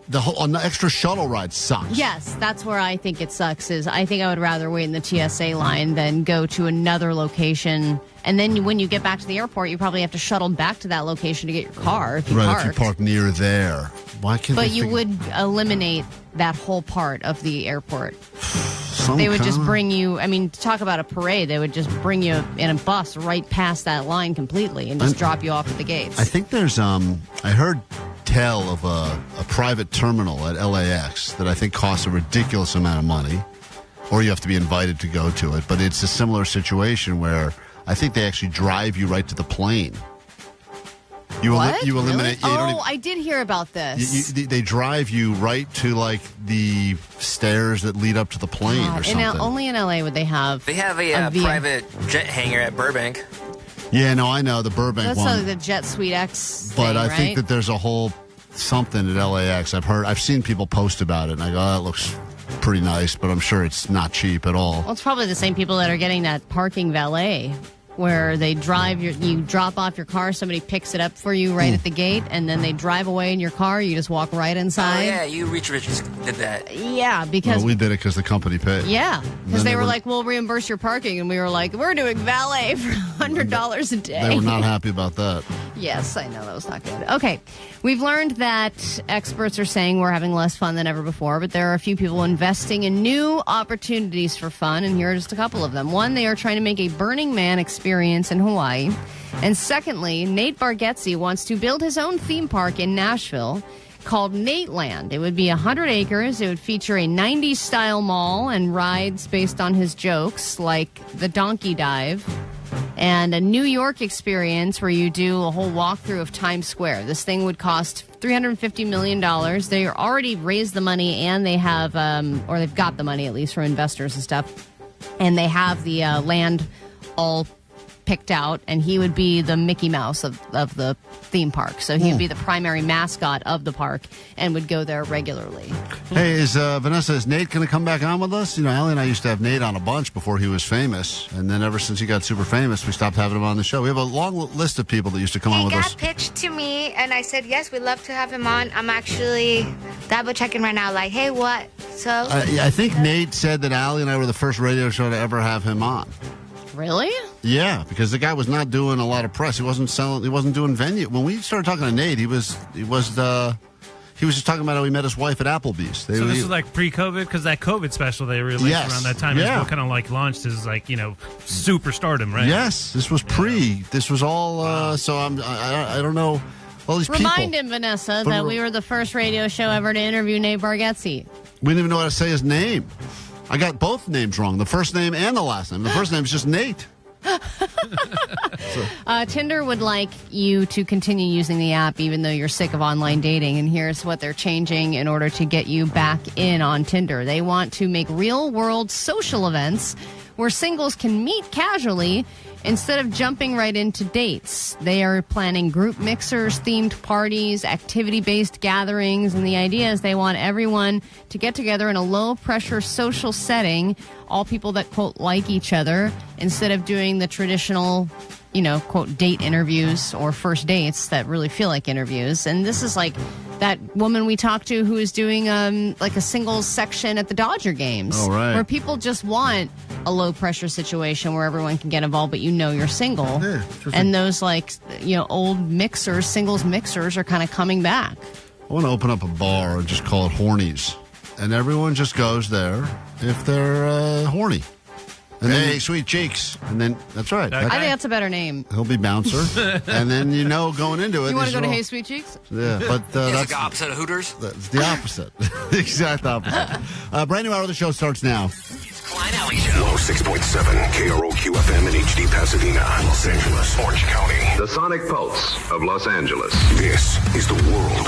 C: The whole extra shuttle ride sucks.
H: Yes, that's where I think it sucks. Is I think I would rather wait in the TSA line than go to another location. And then when you get back to the airport, you probably have to shuttle back to that location to get your car if you
C: Right,
H: parked.
C: if you park near there. Why can't
H: But
C: they
H: you would eliminate that whole part of the airport.
C: Some
H: They would just
C: kind-
H: bring you, I mean, talk about a parade. They would just bring you in a bus right past that line completely and just drop you off at the gates.
C: I think there's, I heard tell of a private terminal at LAX that I think costs a ridiculous amount of money, or you have to be invited to go to it. But it's a similar situation where I think they actually drive you right to the plane. You eliminate.
H: Really?
C: You don't even-
H: I did hear about this.
C: they drive you right to like the stairs that lead up to the plane or something.
H: Only in LA would they have.
L: They have a private jet hangar at Burbank.
C: Yeah, no, I know the Burbank
H: That's
C: one.
H: like the Jet Suite X
C: But
H: thing,
C: I
H: right?
C: think that there's a whole something at LAX. I've seen people post about it, and I go, that looks pretty nice, but I'm sure it's not cheap at all.
H: Well, it's probably the same people that are getting that parking valet, where they drive you drop off your car, somebody picks it up for you right at the gate, and then they drive away in your car. You just walk right inside.
L: Oh, yeah, you Rich did that.
H: Yeah, because...
C: Well, we did it because the company paid.
H: Yeah,
C: Then
H: because they were like, we'll reimburse your parking, and we were like, we're doing valet for $100 a day.
C: They were not happy about that.
H: Yes, I know that was not good. Okay, we've learned that experts are saying we're having less fun than ever before, but there are a few people investing in new opportunities for fun, and here are just a couple of them. One, they are trying to make a Burning Man experience in Hawaii. And secondly, Nate Bargatze wants to build his own theme park in Nashville called Nateland. It would be 100 acres. It would feature a 90s-style mall and rides based on his jokes, like the donkey dive, and a New York experience where you do a whole walkthrough of Times Square. This thing would cost $350 million. They already raised the money, and they have, or they've got the money at least from investors and stuff, and they have the land all picked out, and he would be the Mickey Mouse of the theme park. So he would be the primary mascot of the park and would go there regularly.
C: Hey, Vanessa, is Nate going to come back on with us? You know, Allie and I used to have Nate on a bunch before he was famous, and then ever since he got super famous, we stopped having him on the show. We have a long list of people that used to come on with us.
B: He got pitched to me, and I said, yes, we'd love to have him on. I'm actually double-checking right now, like, hey, what? So
C: I think Nate said that Allie and I were the first radio show to ever have him on.
H: Really?
C: Yeah, because the guy was not doing a lot of press. He wasn't selling. He wasn't doing venue. When we started talking to Nate, he was just talking about how he met his wife at Applebee's.
E: So this was like pre-COVID, because that COVID special they released around that time is what kind of like launched his superstardom, right?
C: Yes, this was pre. This was all. So I don't know. All these
H: Remind
C: people.
H: him, Vanessa, that we were the first radio show ever to interview Nate Bargatze.
C: We didn't even know how to say his name. I got both names wrong, the first name and the last name. The first name is just Nate.
H: Tinder would like you to continue using the app even though you're sick of online dating, and here's what they're changing in order to get you back in on Tinder. They want to make real-world social events where singles can meet casually instead of jumping right into dates. They are planning group mixers, themed parties, activity-based gatherings, and the idea is they want everyone to get together in a low-pressure social setting, all people that, quote, like each other, instead of doing the traditional, quote, date interviews or first dates that really feel like interviews. And this is like that woman we talked to who is doing like a singles section at the Dodger games.
C: Oh, right.
H: Where people just want a low pressure situation where everyone can get involved, but you're single.
C: Yeah,
H: and those old singles mixers are kind of coming back.
C: I want to open up a bar and just call it Hornies. And everyone just goes there if they're horny. And hey, sweet cheeks. And then, that's right.
H: I think that's a better name.
C: He'll be bouncer. And then going into it.
H: You want to go to Hey Sweet Cheeks?
C: Yeah, but
L: that's the opposite of Hooters?
C: That's the opposite. The exact opposite. Brand new hour of the show starts now.
F: Klein Alley Show. 106.7 KROQ FM in HD Pasadena, Los Angeles, Orange County.
G: The Sonic Pulse of Los Angeles.
F: This is the world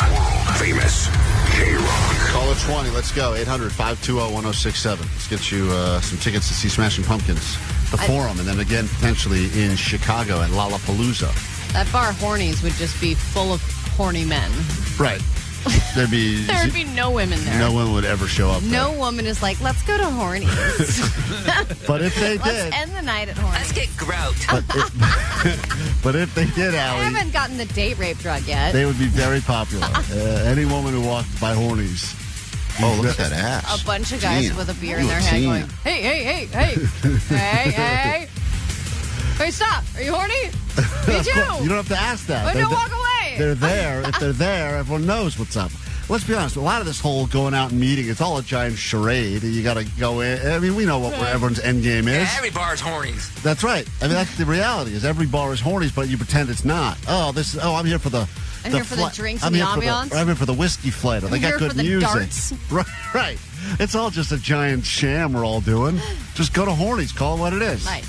F: famous K-Rock.
C: Call it 20. Let's go. 800-520-1067. Let's get you some tickets to see Smashing Pumpkins, the Forum, and then again potentially in Chicago at Lollapalooza.
H: That bar Hornies would just be full of horny men.
C: Right. There'd be
H: no women there.
C: No woman would ever show up.
H: No woman is like, let's go to Hornies.
C: But if they did,
H: let's end the night at Hornies.
L: Let's get groped.
C: But if they did, Allie,
H: I haven't gotten the date rape drug yet.
C: They would be very popular. Any woman who walked by Hornies. Oh, look at that ass.
H: A bunch of guys with a beer in their hand going, hey, hey, hey, hey, hey, hey. Hey, stop. Are you horny? Me too.
C: You don't have to ask that.
H: But don't walk away.
C: They're there. If they're there, everyone knows what's up. Let's be honest. A lot of this whole going out and meeting, it's all a giant charade. You got to go in. I mean, we know what everyone's end game is.
L: Yeah, every bar is hornies.
C: That's right. I mean, that's the reality. Is every bar is hornies, but you pretend it's not. I'm here for the.
H: I'm here for the drinks and the ambiance.
C: I'm here for the whiskey flight. They got good music.
H: Darts.
C: Right. It's all just a giant sham we're all doing. Just go to Hornies. Call it what it is.
H: Right.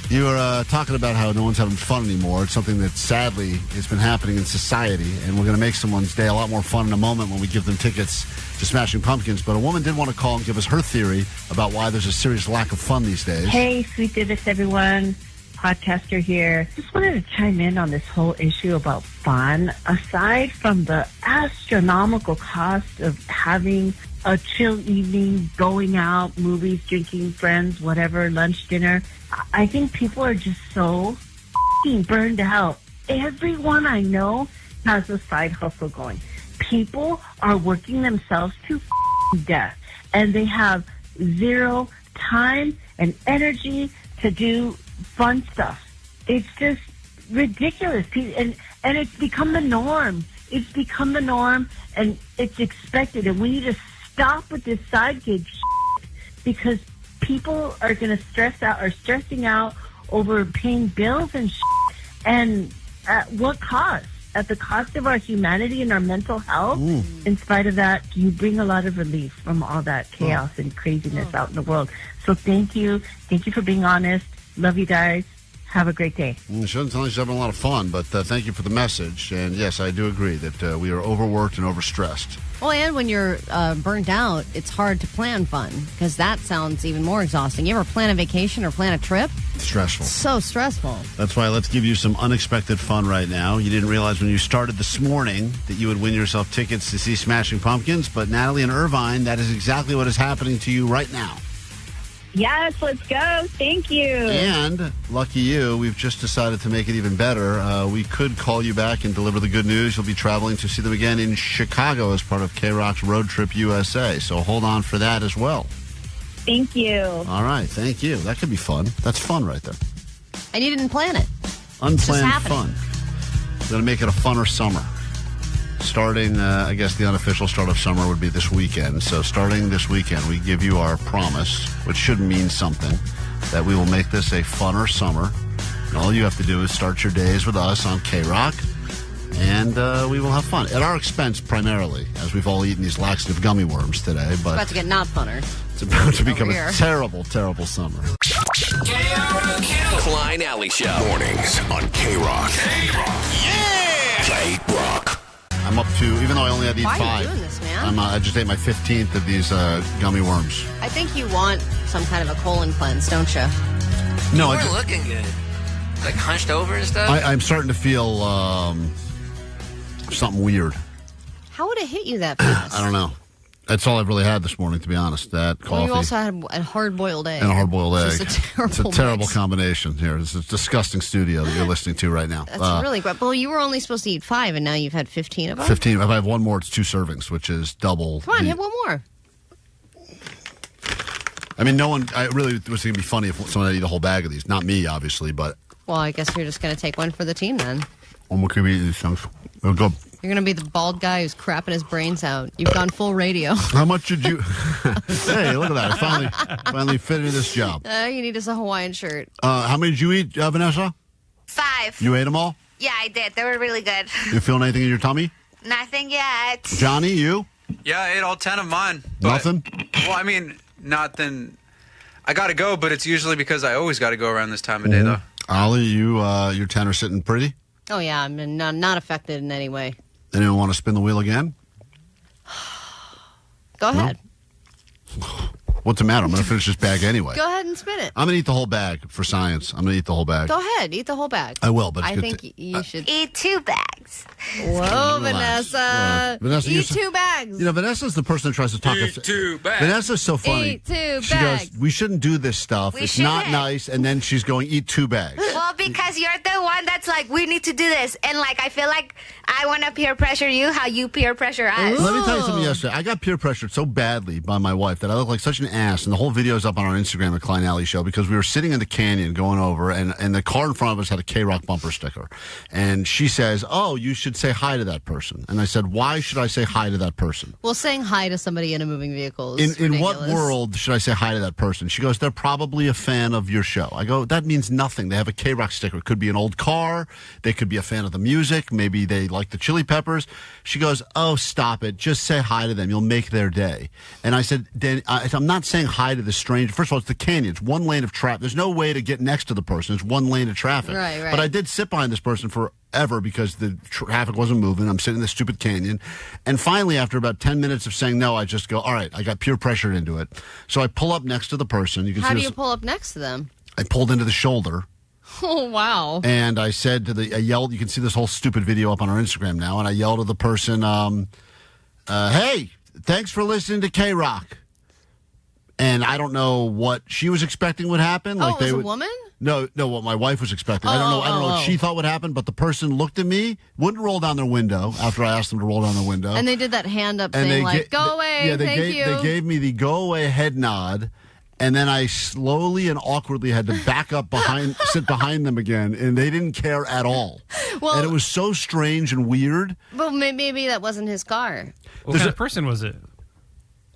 C: You were talking about how no one's having fun anymore. It's something that sadly has been happening in society, and we're going to make someone's day a lot more fun in a moment when we give them tickets to Smashing Pumpkins. But a woman did want to call and give us her theory about why there's a serious lack of fun these days.
I: Hey, Sweet Divis, everyone. Podcaster here. Just wanted to chime in on this whole issue about fun. Aside from the astronomical cost of having a chill evening, going out, movies, drinking, friends, whatever, lunch, dinner, I think people are just so f***ing burned out. Everyone I know has a side hustle going. People are working themselves to f***ing death, and they have zero time and energy to do fun stuff. It's just ridiculous. And it's become the norm. It's become the norm, and it's expected. And we need to stop with this side gig because people are going to stressing out over paying bills and and at what cost? At the cost of our humanity and our mental health. In spite of that, you bring a lot of relief from all that chaos and craziness out in the world. So thank you. Thank you for being honest. Love you guys. Have a great day.
C: It shouldn't sound like she's having a lot of fun, but thank you for the message. And yes, I do agree that we are overworked and overstressed.
H: Well, and when you're burnt out, it's hard to plan fun because that sounds even more exhausting. You ever plan a vacation or plan a trip?
C: Stressful.
H: So stressful.
C: That's why let's give you some unexpected fun right now. You didn't realize when you started this morning that you would win yourself tickets to see Smashing Pumpkins, but Natalie and Irvine, that is exactly what is happening to you right now.
A: Yes, let's go. Thank you.
C: And lucky you, we've just decided to make it even better. We could call you back and deliver the good news. You'll be traveling to see them again in Chicago as part of K-Rock's Road Trip USA. So hold on for that as well.
A: Thank you.
C: All right, thank you. That could be fun. That's fun right there.
H: And you didn't plan it.
C: Unplanned fun. We're going to make it a funner summer. Starting, I guess the unofficial start of summer would be this weekend. So starting this weekend, we give you our promise, which should mean something, that we will make this a funner summer. And all you have to do is start your days with us on K-Rock, and we will have fun. At our expense, primarily, as we've all eaten these laxative gummy worms today. But
H: it's about to get not funner.
C: It's about to become a terrible, terrible summer.
J: Klein Alley Show. Mornings on K-Rock.
F: Yeah!
J: K-Rock.
C: I'm up to, even though I only had to eat 5.
H: Why are you doing this, man?
C: I just ate my 15th of these gummy worms.
H: I think you want some kind of a colon cleanse, don't you?
C: No,
L: you weren't looking good. Like hunched over and stuff?
C: I'm starting to feel something weird.
H: How would it hit you that fast?
C: I don't know. That's all I've really had this morning, to be honest. That coffee.
H: Well, you also had a hard-boiled egg.
C: And a hard-boiled egg.
H: It's
C: a terrible combination here. It's a disgusting studio that you're listening to right now.
H: That's really great. Well, you were only supposed to eat 5, and now you've had 15 of them?
C: 15. If I have one more, it's 2 servings, which is double.
H: Come on, have one more.
C: I mean, I really it was going to be funny if someone had eat a whole bag of these. Not me, obviously, but.
H: Well, I guess you're just going to take one for the team then.
C: One more could be these things. It'll go.
H: You're going to be the bald guy who's crapping his brains out. You've gone full radio.
C: How much did you... Hey, look at that. I finally fit into this job.
H: You need us a Hawaiian shirt.
C: How many did you eat, Vanessa?
B: 5.
C: You ate them all?
B: Yeah, I did. They were really good.
C: You feeling anything in your tummy?
B: Nothing yet.
C: Johnny, you?
M: Yeah, I ate all 10 of mine. But,
C: Nothing?
M: Well, I mean, nothing. I got to go, but it's usually because I always got to go around this time of day, though.
C: Ollie, your 10 are sitting pretty?
H: Oh, yeah. I'm not affected in any way.
C: Anyone want to spin the wheel again?
H: Go ahead.
C: No? What's the matter? I'm going to finish this bag anyway.
H: Go ahead and spin it.
C: I'm going to eat the whole bag for science. I'm going to eat the whole bag.
H: Go ahead. Eat the whole bag.
C: I will, but
H: I think you should.
B: Eat 2 bags.
H: Whoa, Vanessa.
C: Vanessa,
H: eat 2 bags.
C: You know, Vanessa's the person that tries to talk.
M: Eat 2 bags.
C: Vanessa's so funny.
H: Eat 2 bags.
C: She goes, we shouldn't do this stuff.
B: We
C: it's not
B: shouldn't.
C: nice. And then she's going, eat 2 bags.
B: Well, because you're the one that's like, we need to do this. And, like, I feel like I want to peer pressure you how you peer pressure us.
C: Let me tell you something yesterday. I got peer pressured so badly by my wife that I look like such an ass. And the whole video is up on our Instagram at Klein Alley Show because we were sitting in the canyon going over, and the car in front of us had a K-Rock bumper sticker. And she says, oh, you should say hi to that person. And I said, why should I say hi to that person?
H: Well, saying hi to somebody in a moving vehicle is
C: in what world should I say hi to that person? She goes, they're probably a fan of your show. I go, that means nothing. They have a K-Rock sticker. It could be an old car. They could be a fan of the music. Maybe they like the Chili Peppers. She goes, oh, stop it. Just say hi to them. You'll make their day. And I said, I'm not saying hi to the stranger. First of all, it's the canyon. It's one lane of traffic. There's no way to get next to the person. It's one lane of traffic.
H: Right.
C: But I did sit behind this person forever because the traffic wasn't moving. I'm sitting in this stupid canyon. And finally, after about 10 minutes of saying no, I just go, all right, I got peer pressured into it. So I pull up next to the person. You can
H: How
C: see
H: do you pull up next to them?
C: I pulled into the shoulder.
H: Oh, wow.
C: And I said I yelled, you can see this whole stupid video up on our Instagram now, and I yelled at the person, hey, thanks for listening to K-Rock. And I don't know what she was expecting would happen.
H: Like it was a woman?
C: No, what my wife was expecting. I don't know what she thought would happen, but the person looked at me, wouldn't roll down their window after I asked them to roll down their window.
H: And they did that hand up thing like, go away, thank you.
C: They gave me the go away head nod. And then I slowly and awkwardly had to back up sit behind them again, and they didn't care at all.
H: Well,
C: and it was so strange and weird.
H: Well, maybe that wasn't his car.
E: What kind of person was it?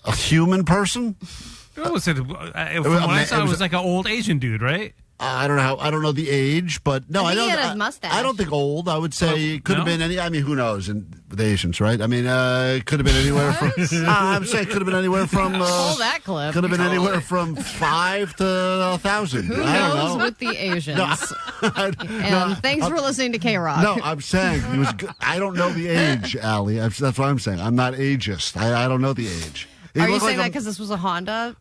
C: A human person?
E: From what I saw, it was like an old Asian dude, right?
C: I don't know. I don't know the age, but no, I
H: think
C: don't.
H: he had his mustache.
C: I don't think old. I would say it could have been any. I mean, who knows? And the Asians, right? I mean, it could have been anywhere from. I'm saying it could have been anywhere from.
H: Pull that clip.
C: Could have been anywhere from 5 to 1,000.
H: Who
C: I don't
H: knows
C: know.
H: with the Asians?
C: No,
H: thanks for listening to K-Rock.
C: No, I'm saying he was. I don't know the age, Allie. That's what I'm saying. I'm not ageist. I don't know the age.
H: Are you saying that because this was a Honda?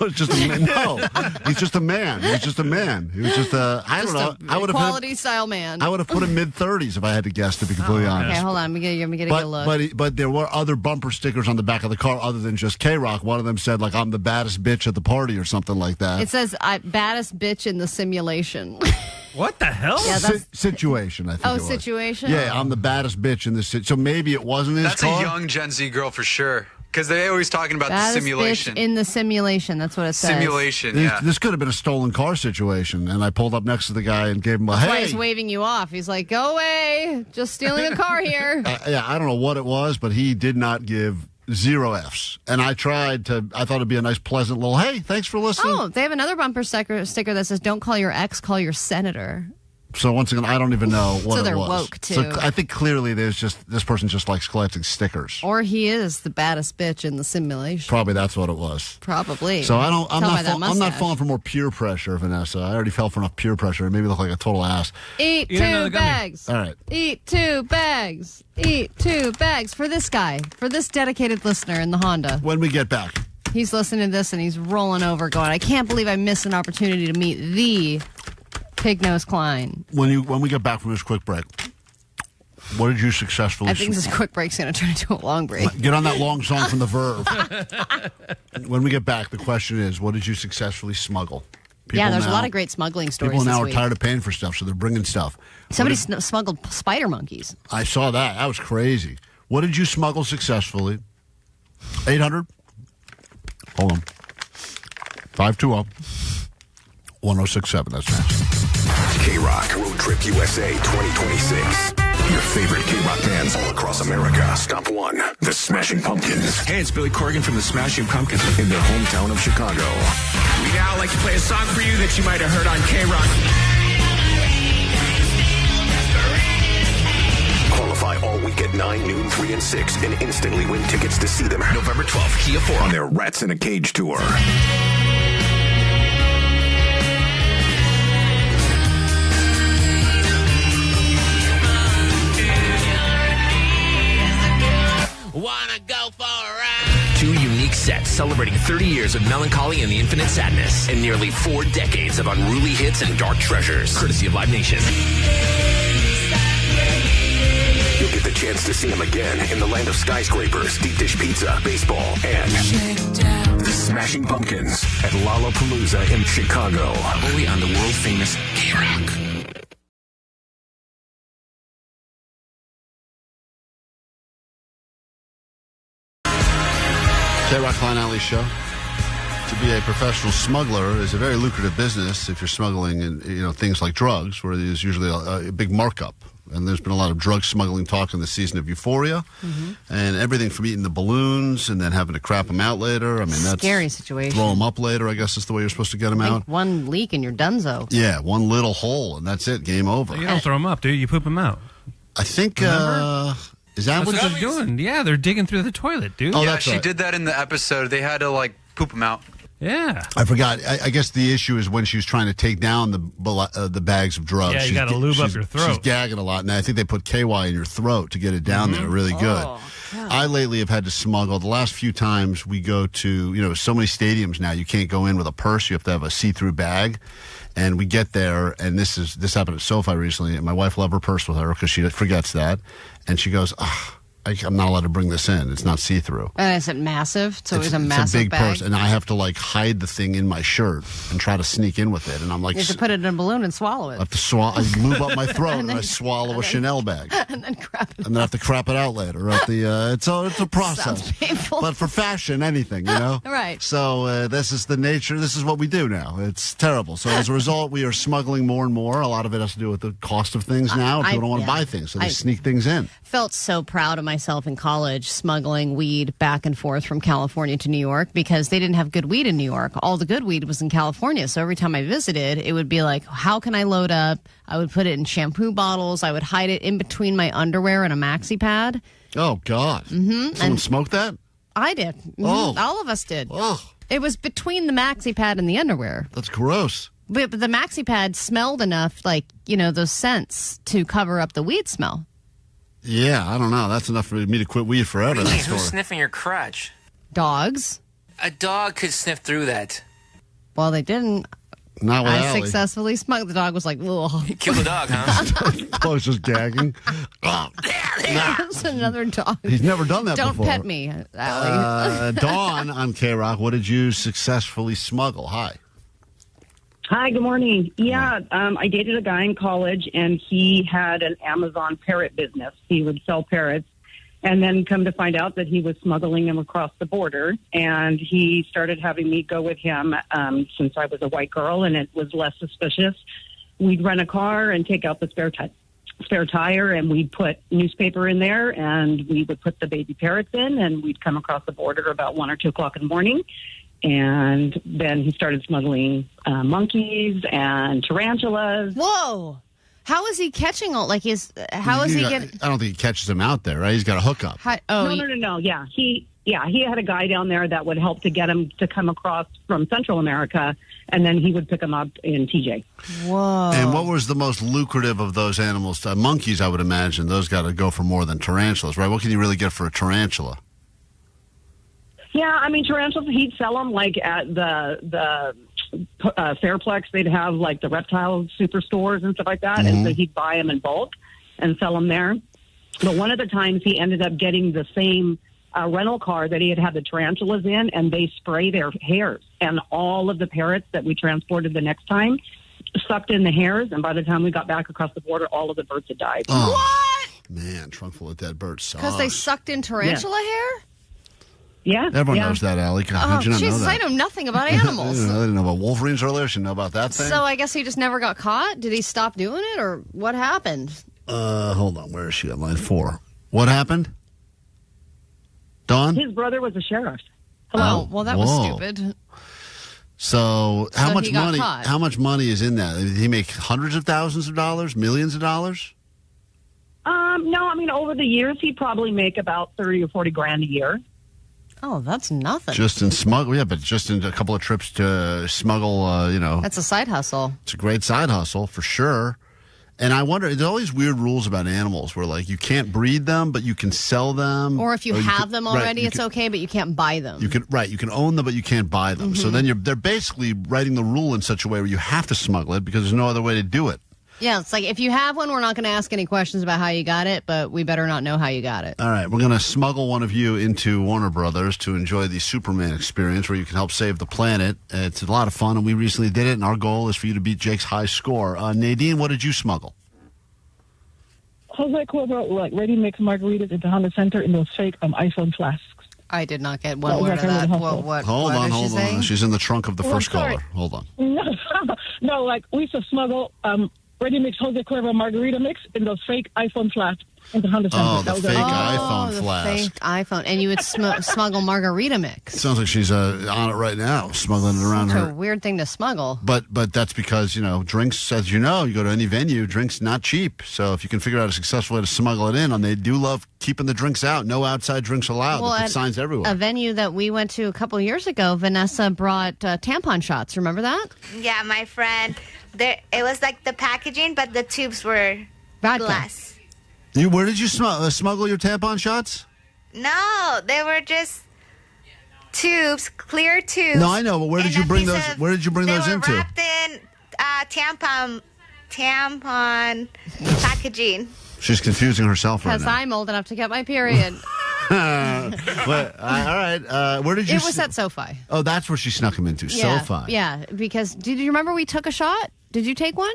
C: It's just a man. No, he's just a man. He's just a man. He was just a. I don't know. I would have
H: quality style man.
C: I would have put him mid-30s if I had to guess. To be completely honest.
H: Okay, hold on. Let me get a good look.
C: But there were other bumper stickers on the back of the car other than just K-Rock. One of them said like I'm the baddest bitch at the party or something like that.
H: It says baddest bitch in the simulation.
E: What the hell?
C: Yeah, situation, I think.
H: Oh,
C: it was.
H: situation?
C: Yeah, I'm the baddest bitch in this. So maybe it wasn't his
M: That's
C: car.
M: a young Gen Z girl for sure. Because they always talking about
H: baddest
M: the simulation.
H: Bitch in the simulation. That's what it says.
M: Simulation, yeah.
C: This could have been a stolen car situation, and I pulled up next to the guy and gave him a
H: That's
C: hey.
H: why he's waving you off. He's like, go away. Just stealing a car here.
C: Yeah, I don't know what it was, but he did not give 0 Fs. And I thought it'd be a nice, pleasant little, hey, thanks for listening.
H: Oh, they have another bumper sticker that says, don't call your ex, call your senator.
C: So once again, I don't even know what
H: So they're
C: it was.
H: woke, too.
C: So I think clearly this person just likes collecting stickers.
H: Or he is the baddest bitch in the simulation.
C: Probably that's what it was.
H: Probably.
C: So I'm not
H: mustache.
C: falling for more peer pressure, Vanessa. I already fell for enough peer pressure. It made me look like a total ass.
H: Eat 2 bags.
C: All right.
H: Eat 2 bags. Eat 2 bags for this guy, for this dedicated listener in the Honda.
C: When we get back.
H: He's listening to this and he's rolling over going, I can't believe I missed an opportunity to meet the Pig-Nosed Klein.
C: When we get back from this quick break, what did you successfully...
H: I think this quick break's going to turn into a long break.
C: Get on that long song from The Verve. When we get back, the question is, what did you successfully smuggle?
H: There's a lot of great smuggling stories
C: People now
H: this
C: are
H: week.
C: tired of paying for stuff, so they're bringing stuff.
H: Somebody smuggled spider monkeys.
C: I saw that. That was crazy. What did you smuggle successfully? 800? Hold on. 520-1067. That's next.
F: K-Rock Road Trip USA 2026. Your favorite K-Rock bands all across America. Stop 1, the Smashing Pumpkins.
J: Hey, it's Billy Corgan from the Smashing Pumpkins.
F: In their hometown of Chicago.
J: We now like to play a song for you that you might have heard on K-Rock.
F: Qualify all week at 9, noon, 3, and 6 and instantly win tickets to see them
J: November 12th, Kia 4
F: on their Rats in a Cage tour.
J: Wanna go for a ride? 2 unique sets celebrating 30 years of melancholy and the infinite sadness, and nearly 4 decades of unruly hits and dark treasures, courtesy of Live Nation.
F: You'll get the chance to see them again in the land of skyscrapers, deep dish pizza, baseball, and the Smashing Pumpkins at Lollapalooza in Chicago.
J: Only on the world famous K-Rock.
C: K-Rock Klein Alley Show. To be a professional smuggler is a very lucrative business if you're smuggling in, things like drugs, where there's usually a big markup. And there's been a lot of drug smuggling talk in the season of Euphoria. Mm-hmm. And everything from eating the balloons and then having to crap them out later. I mean, that's...
H: Scary situation.
C: Throw them up later, I guess is the way you're supposed to get them out.
H: One leak and you're donezo.
C: Yeah, one little hole and that's it. Game over.
E: You don't throw them up, dude. You poop them out.
C: I think... Is that
E: what they're doing? Yeah, they're digging through the toilet, dude.
M: Oh, yeah, she did that in the episode. They had to, poop them out.
E: Yeah.
C: I forgot. I guess the issue is when she was trying to take down the bags of drugs.
E: Yeah, you got to lube up your throat.
C: She's gagging a lot, and I think they put KY in your throat to get it down there really good. I lately have had to smuggle. The last few times we go to, so many stadiums now, you can't go in with a purse. You have to have a see-through bag. And we get there, and this happened at SoFi recently, and my wife will have her purse with her because she forgets that. And she goes, I'm not allowed to bring this in. It's not see-through.
H: And is it massive? So it's a massive
C: it's a big
H: bag?
C: purse, and I have to like hide the thing in my shirt and try to sneak in with it. And I'm like,
H: You have to put it in a balloon and swallow it.
C: I have to I lube up my throat and I swallow a Chanel bag.
H: And then crap it
C: And then I have to crap it out later. At the it's a process.
H: Sounds painful.
C: But for fashion, anything, you know.
H: Right.
C: So this is the nature. This is what we do now. It's terrible. So as a result, we are smuggling more and more. A lot of it has to do with the cost of things now. People don't want to buy things, so they sneak things in.
H: Felt so proud of myself in college smuggling weed back and forth from California to New York because they didn't have good weed in New York. All the good weed was in California. So every time I visited, it would be like, how can I load up? I would put it in shampoo bottles. I would hide it in between my underwear and a maxi pad.
C: Oh, God.
H: Mm-hmm.
C: Someone smoked that?
H: I did. Mm-hmm.
C: Oh.
H: All of us did.
C: Oh.
H: It was between the maxi pad and the underwear.
C: That's gross.
H: But the maxi pad smelled enough, like, those scents to cover up the weed smell.
C: Yeah, I don't know. That's enough for me to quit weed forever.
L: What do you mean?
C: That
L: Who's
C: story.
L: sniffing your crotch?
H: Dogs.
L: A dog could sniff through that.
H: Well, they didn't.
C: Not with
H: I
C: Allie.
H: successfully smoked. The dog was like, ugh.
L: You killed the dog, huh?
C: I was just gagging.
H: It's another dog.
C: He's never done that
H: Don't
C: before.
H: pet me, Allie.
C: Dawn on K-Rock, what did you successfully smuggle? Hi.
N: Hi, good morning. Yeah, I dated a guy in college, and he had an Amazon parrot business. He would sell parrots, and then come to find out that he was smuggling them across the border. And he started having me go with him since I was a white girl, and it was less suspicious. We'd rent a car and take out the spare tire, and we'd put newspaper in there, and we would put the baby parrots in, and we'd come across the border about 1 or 2 o'clock in the morning. And then he started smuggling monkeys and tarantulas.
H: Whoa! How is he catching all? Like, how is he getting?
C: I don't think he catches them out there, right? He's got a hookup.
N: No. Yeah, he had a guy down there that would help to get him to come across from Central America, and then he would pick them up in TJ.
H: Whoa!
C: And what was the most lucrative of those animals? Monkeys, I would imagine. Those got to go for more than tarantulas, right? What can you really get for a tarantula?
N: Yeah, I mean, tarantulas, he'd sell them like at the Fairplex. They'd have like the reptile superstores and stuff like that. And so he'd buy them in bulk and sell them there. But one of the times he ended up getting the same rental car that he had the tarantulas in, and they spray their hairs. And all of the parrots that we transported the next time sucked in the hairs. And by the time we got back across the border, all of the birds had died.
C: Oh,
H: what?
C: Man, trunk full of dead birds.
H: Because they sucked in tarantula hair?
N: Yeah.
C: Everyone knows that, Allie. How'd you not know
H: Jesus,
C: that?
H: I know nothing about animals.
C: I didn't know about Wolverines earlier. Should know about that thing.
H: So I guess he just never got caught? Did he stop doing it, or what happened?
C: Hold on. Where is she on line 4? What happened? Dawn?
N: His brother was a sheriff.
H: Oh, well, that was stupid.
C: So how much
H: he got
C: money?
H: caught.
C: How much money is in that? Did he make hundreds of thousands of dollars, millions of dollars?
N: No, I mean, over the years, he'd probably make about 30 or 40 grand a year.
H: Oh, that's nothing.
C: Just in smuggle, yeah, but just in a couple of trips to smuggle,
H: That's a side hustle.
C: It's a great side hustle for sure. And I wonder, there's all these weird rules about animals where, like, you can't breed them, but you can sell them.
H: Or if you have them already, it's okay, but you can't buy them.
C: You can own them, but you can't buy them. So then they're basically writing the rule in such a way where you have to smuggle it because there's no other way to do it.
H: Yeah, it's like, if you have one, we're not going to ask any questions about how you got it, but we better not know how you got it.
C: All right, we're going to smuggle one of you into Warner Brothers to enjoy the Superman experience where you can help save the planet. It's a lot of fun, and we recently did it, and our goal is for you to beat Jake's high score. Nadine, what did you smuggle?
O: Jose Cuervo, like, ready-mix margaritas into Honda Center in those fake iPhone flasks.
H: I did not get one word of that. What
C: Hold on. She's in the trunk of the first
O: sorry.
C: caller. Hold on.
O: No, like, we used to smuggle ready-mix Jose Cuervo margarita mix in those fake iPhone flasks into Honda Center.
C: Oh, the fake iPhone flask.
H: Fake iPhone. And you would smuggle margarita mix.
C: Sounds like she's on it right now, smuggling it around
H: Such
C: her.
H: a weird thing to smuggle.
C: But that's because, drinks, as you know, you go to any venue, drinks not cheap. So if you can figure out a successful way to smuggle it in, and they do love keeping the drinks out. No outside drinks allowed.
H: Well,
C: They put signs everywhere.
H: A venue that we went to a couple of years ago, Vanessa brought tampon shots. Remember that?
B: Yeah, my friend. It was like the packaging, but the tubes were glass.
C: Where did you smuggle your tampon shots?
B: No, they were just tubes, clear tubes.
C: No, I know, but where did you bring those? Where did you bring those into?
B: Wrapped in tampon packaging.
C: She's confusing herself right
H: Because
C: now.
H: I'm old enough to get my period.
C: But, all right. Where did you?
H: It was at SoFi.
C: Oh, that's where she snuck him into.
H: Yeah,
C: SoFi.
H: yeah, because did you remember we took a shot? Did you take one?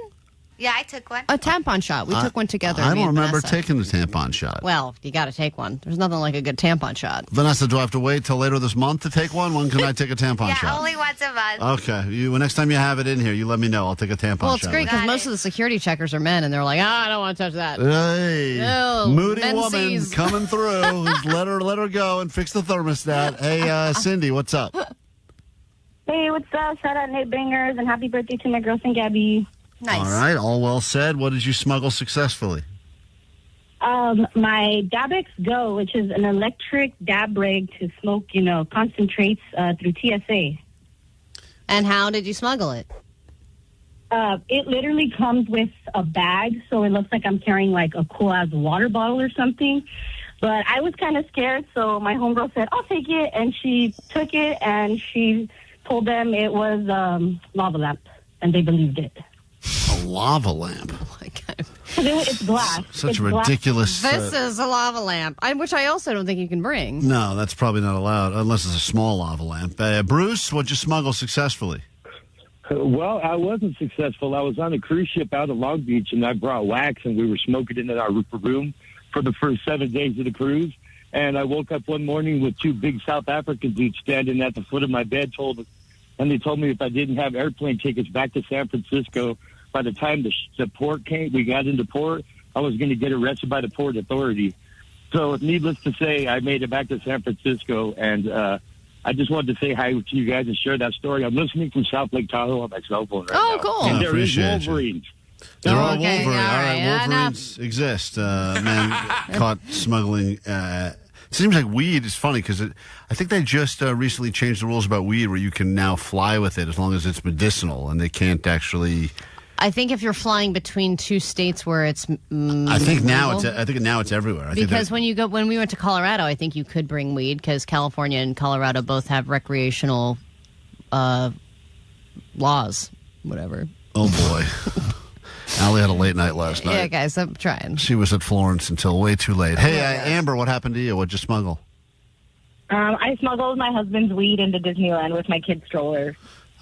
B: Yeah, I took one.
H: A tampon shot. We took one together.
C: I
H: me
C: don't
H: and
C: remember
H: Vanessa.
C: taking the tampon shot.
H: Well, you got to take one. There's nothing like a good tampon shot.
C: Vanessa, do I have to wait till later this month to take one? When can I take a tampon shot?
B: Yeah, only once a month.
C: Okay. Next time you have it in here, you let me know. I'll take a tampon shot.
H: Well, it's great because most of the security checkers are men, and they're like, I don't want to touch that.
C: Hey,
H: No,
C: moody
H: men
C: woman
H: sees.
C: coming through. let her go and fix the thermostat. Hey, Cindy, what's up?
P: Hey, what's up? Shout out Nate Bangers and happy birthday to my girlfriend Gabby.
H: Nice.
C: All right, all well said. What did you smuggle successfully?
P: My Dabex Go, which is an electric dab rig to smoke, concentrates through TSA.
H: And how did you smuggle it?
P: It literally comes with a bag, so it looks like I'm carrying like a cool-ass water bottle or something. But I was kind of scared, so my homegirl said, I'll take it. And she took it, and she told them it was lava lamp, and they believed it.
C: A lava lamp.
H: Oh my God.
P: It's glass.
C: Such
P: It's
C: a ridiculous.
H: This is a lava lamp, which I also don't think you can bring.
C: No, that's probably not allowed unless it's a small lava lamp. Bruce, what'd you smuggle successfully?
Q: Well, I wasn't successful. I was on a cruise ship out of Long Beach, and I brought wax, and we were smoking it in our room for the first 7 days of the cruise. And I woke up one morning with two big South African dudes standing at the foot of my bed, and they told me if I didn't have airplane tickets back to San Francisco, by the time the port came, we got into port, I was going to get arrested by the Port Authority. So needless to say, I made it back to San Francisco, and I just wanted to say hi to you guys and share that story. I'm listening from South Lake Tahoe on my cell phone right now.
H: Oh, cool.
Q: And
C: I
Q: there is
C: appreciate you.
Q: Wolverines.
C: There are
H: Okay,
C: Wolverines.
H: all
C: All right,
H: right,
C: Wolverines exist. Man caught smuggling. It seems like weed is funny because I think they just recently changed the rules about weed where you can now fly with it as long as it's medicinal, and they can't actually.
H: I think if you're flying between two states where it's,
C: I think now
H: legal.
C: it's everywhere.
H: Because when we went to Colorado, I think you could bring weed because California and Colorado both have recreational laws, whatever.
C: Oh boy, Allie had a late night last night.
H: Yeah, guys, I'm trying.
C: She was at Florence until way too late. Hey, Amber, what happened to you? What'd you smuggle?
P: I smuggled my husband's weed into Disneyland with my kid's stroller.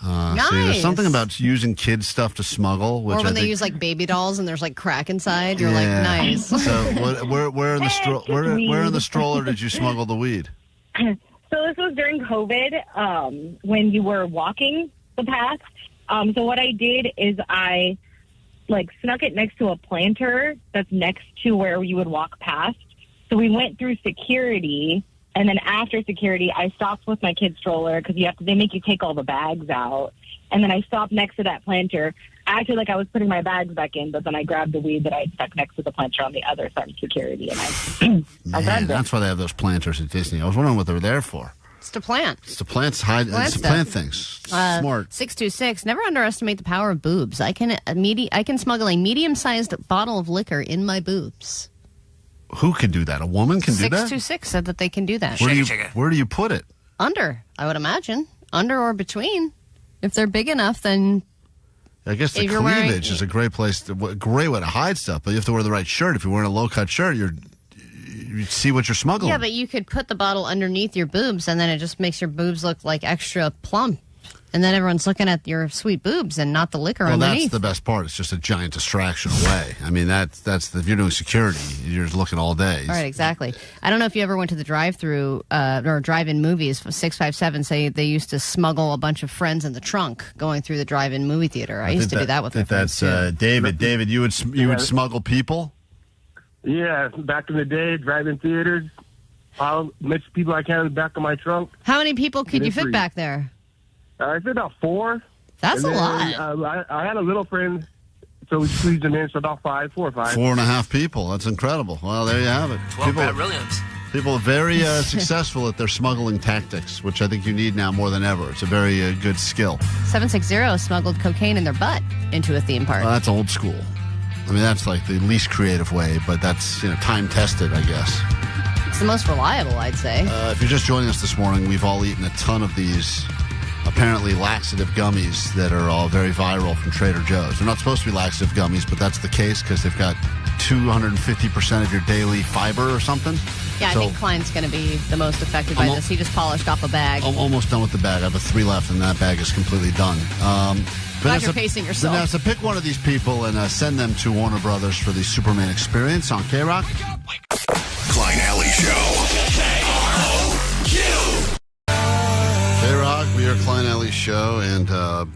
H: Nice.
C: See, there's something about using kids' stuff to smuggle, which
H: Or when
C: I
H: they
C: think,
H: use like baby dolls and there's like crack inside, you're like, nice.
C: So where in the stroller did you smuggle the weed?
P: So this was during COVID, when you were walking the path. So what I did is I snuck it next to a planter that's next to where you would walk past. So we went through security. And then after security, I stopped with my kid's stroller because they make you take all the bags out. And then I stopped next to that planter, acted like I was putting my bags back in, but then I grabbed the weed that I stuck next to the planter on the other side of security. And
C: Man, that's why they have those planters at Disney. I was wondering what they were there for.
H: It's to plant.
C: It's to plant things. Smart.
H: 626. Never underestimate the power of boobs. I can smuggle a medium-sized bottle of liquor in my boobs.
C: Who can do that? A woman can do that?
H: 626 said that they can do that.
C: Where do you put it?
H: Under, I would imagine. Under or between. If they're big enough, then...
C: I guess the cleavage is a great great way to hide stuff, but you have to wear the right shirt. If you're wearing a low-cut shirt, you see what you're smuggling.
H: Yeah, but you could put the bottle underneath your boobs, and then it just makes your boobs look like extra plump. And then everyone's looking at your sweet boobs and not the liquor underneath.
C: That's the best part. It's just a giant distraction away. I mean, if you're doing security, you're just looking all day.
H: All right, exactly. I don't know if you ever went to the drive-through or drive-in movies. 657 say they used to smuggle a bunch of friends in the trunk going through the drive-in movie theater. I used to do that with my friends,
C: that's David. David, you would smuggle people?
S: Yeah, back in the day, drive-in theaters. I'll mix people I can in the back of my trunk.
H: How many people could you fit back there?
S: I fit about 4.
H: That's a lot.
S: I had a little friend, so we squeezed them in, so about 4 or 5.
C: 4.5 people. That's incredible. Well, there you have it.
L: 12 Pat Williams.
C: People are very successful at their smuggling tactics, which I think you need now more than ever. It's a very good skill.
H: 760 smuggled cocaine in their butt into a theme park.
C: Well, that's old school. I mean, that's like the least creative way, but that's time-tested, I guess.
H: It's the most reliable, I'd say.
C: If you're just joining us this morning, we've all eaten a ton of these apparently laxative gummies that are all very viral from Trader Joe's. They're not supposed to be laxative gummies, but that's the case because they've got 250% of your daily fiber or something.
H: Yeah, I think Klein's going to be the most affected by this. He just polished off a bag.
C: I'm almost done with the bag. I have 3 left, and that bag is completely done.
H: Glad you're pacing yourself.
C: Vanessa, pick one of these people and send them to Warner Brothers for the Superman experience on K-Rock.
F: Klein Alley Show.
C: K-Rock, we are Klein Alley Show, and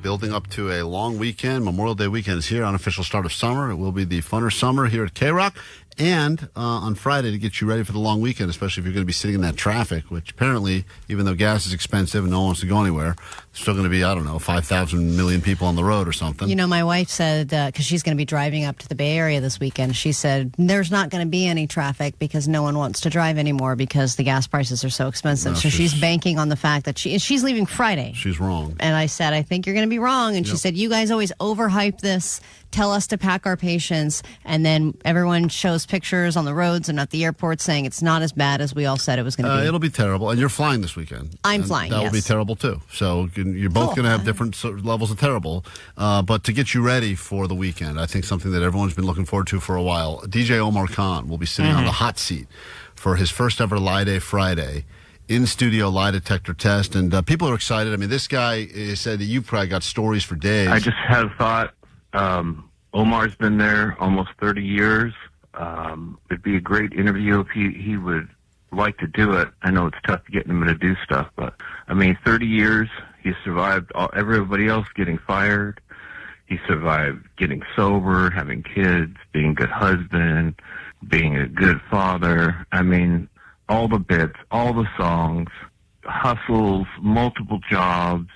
C: building up to a long weekend. Memorial Day weekend is here, unofficial start of summer. It will be the funner summer here at K-Rock. And on Friday to get you ready for the long weekend, especially if you're going to be sitting in that traffic, which apparently, even though gas is expensive and no one wants to go anywhere, there's still going to be, 5,000 million people on the road or something.
H: You know, my wife said, because she's going to be driving up to the Bay Area this weekend, she said, there's not going to be any traffic because no one wants to drive anymore because the gas prices are so expensive. So she's banking on the fact that she's leaving Friday.
C: She's wrong.
H: And I said, I think you're going to be wrong. And she said, you guys always overhype this, tell us to pack our patience, and then everyone shows pictures on the roads and at the airport saying it's not as bad as we all said it was going to be.
C: It'll be terrible. And you're flying this weekend.
H: I'm flying,
C: That will be terrible, too. So you're both going to have different levels of terrible. But to get you ready for the weekend, I think something that everyone's been looking forward to for a while, DJ Omar Khan will be sitting on the hot seat for his first ever Lie Day Friday. In-studio lie detector test. And people are excited. I mean, this guy said that you've probably got stories for days.
T: I just had a thought. Omar's been there almost 30 years. It'd be a great interview if he would like to do it. I know it's tough to get him to do stuff, but, 30 years, he survived everybody else getting fired. He survived getting sober, having kids, being a good husband, being a good father. All the bits, all the songs, hustles, multiple jobs.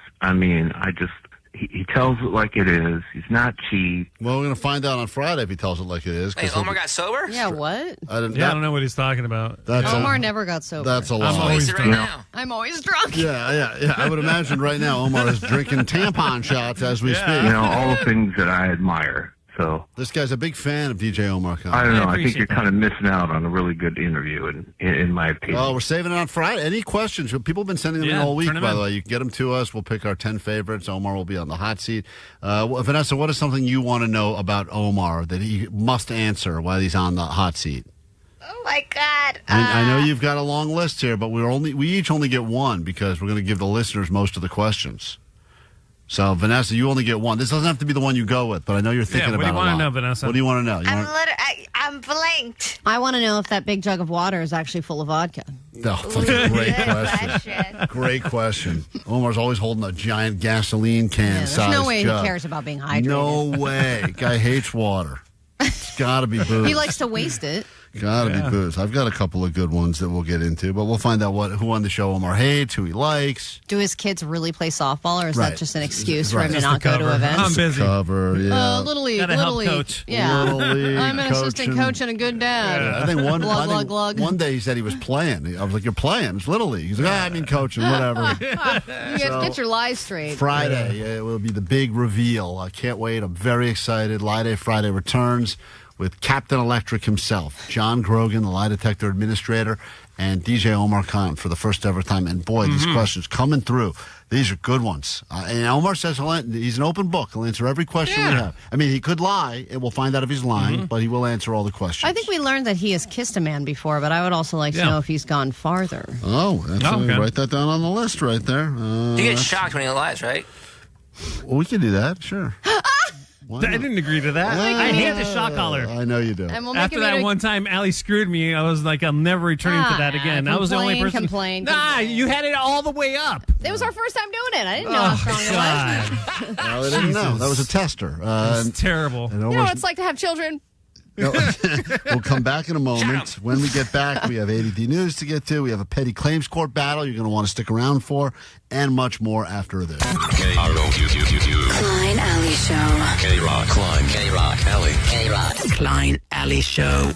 T: He tells it like it is. He's not cheap.
C: Well, we're going to find out on Friday if he tells it like it is.
L: Wait, Omar got sober?
H: Yeah, what?
E: I don't know what he's talking about.
H: Omar never got sober.
C: That's a lie.
L: I'm always drunk. Now.
H: I'm always drunk.
C: Yeah. I would imagine right now Omar is drinking tampon shots as we speak.
T: All the things that I admire. So
C: this guy's a big fan of DJ Omar Khan.
T: I don't know. I think you're kind of missing out on a really good interview, in my opinion.
C: Oh, we're saving it on Friday. Any questions? People have been sending them in all week, by the way. You can get them to us. We'll pick our 10 favorites. Omar will be on the hot seat. Vanessa, what is something you want to know about Omar that he must answer while he's on the hot seat?
B: Oh, my God.
C: I know you've got a long list here, but we each only get one because we're going to give the listeners most of the questions. So, Vanessa, you only get one. This doesn't have to be the one you go with, but I know you're thinking about it a lot.
E: What do you want to know, Vanessa?
C: What do you want to know?
B: I'm blanked.
H: I want to know if that big jug of water is actually full of vodka.
C: Oh, that's a great question. Great question. Omar's always holding a giant gasoline can size
H: There's no way
C: jug.
H: he cares about being hydrated.
C: No way. Guy hates water. It's got to be booze.
H: He likes to waste it.
C: Got to be booze. I've got a couple of good ones that we'll get into, but we'll find out who on the show Omar hates, who he likes.
H: Do his kids really play softball, or is that just an excuse for him to
E: Just
H: not go to events?
E: I'm busy.
C: Cover, yeah.
H: Little League,
E: Gotta
H: Little
E: help
H: League.
E: coach.
H: Yeah.
C: Little League,
H: I'm an assistant coach and a good dad.
C: Yeah, I think
H: glug.
C: one day he said he was playing. I was like, "You're playing? It's Little League." He's like, coaching, whatever.
H: Get your lies straight.
C: Friday, it will be the big reveal. I can't wait. I'm very excited. Lie Day Friday returns with Captain Electric himself, John Grogan, the lie detector administrator, and DJ Omar Khan for the first ever time. And boy, these questions coming through. These are good ones. And Omar says he's an open book. He'll answer every question we have. He could lie, and we'll find out if he's lying, but he will answer all the questions.
H: I think we learned that he has kissed a man before, but I would also like to know if he's gone farther.
C: Oh, okay. Write that down on the list right there.
L: You get shocked when he lies, right?
C: Well, we can do that, sure.
E: I didn't agree to that. I hate the shock collar.
C: I know you do.
E: After that one time Allie screwed me, I was like, I'm never returning to that again. I was the only person.
H: Complain.
E: You had it all the way up.
H: It was our first time doing it. I didn't know how strong it was.
C: I didn't know. That was a tester.
E: It's terrible.
H: You know what it's like to have children?
C: We'll come back in a moment. When we get back, we have A.D.D news to get to. We have a petty claims court battle you're going to want to stick around for, and much more after this.
U: Klein Alley Show.
F: K-Rock, Klein, K-Rock, Alley.
U: K-Rock. Klein Alley Show.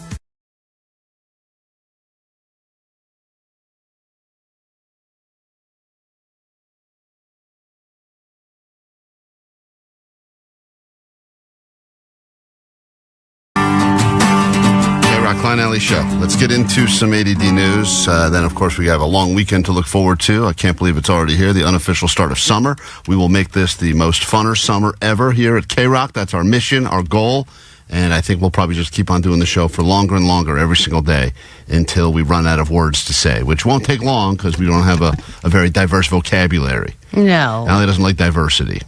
C: Klein Alley Show. Let's get into some ADD news. Then, of course, we have a long weekend to look forward to. I can't believe it's already here, the unofficial start of summer. We will make this the most funner summer ever here at K-Rock. That's our mission, our goal. And I think we'll probably just keep on doing the show for longer and longer every single day until we run out of words to say, which won't take long because we don't have a very diverse vocabulary.
H: No.
C: Allie doesn't like diversity.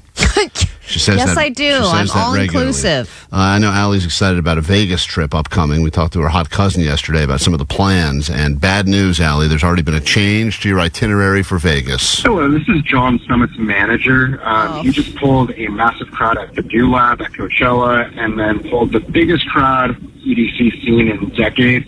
C: She says
H: yes,
C: that,
H: I do. I'm all inclusive.
C: I know Allie's excited about a Vegas trip upcoming. We talked to her hot cousin yesterday about some of the plans. And bad news, Allie, there's already been a change to your itinerary for Vegas.
R: Hello, this is John Summit's manager. He just pulled a massive crowd at the Do Lab at Coachella and then pulled the biggest crowd EDC's seen in decades.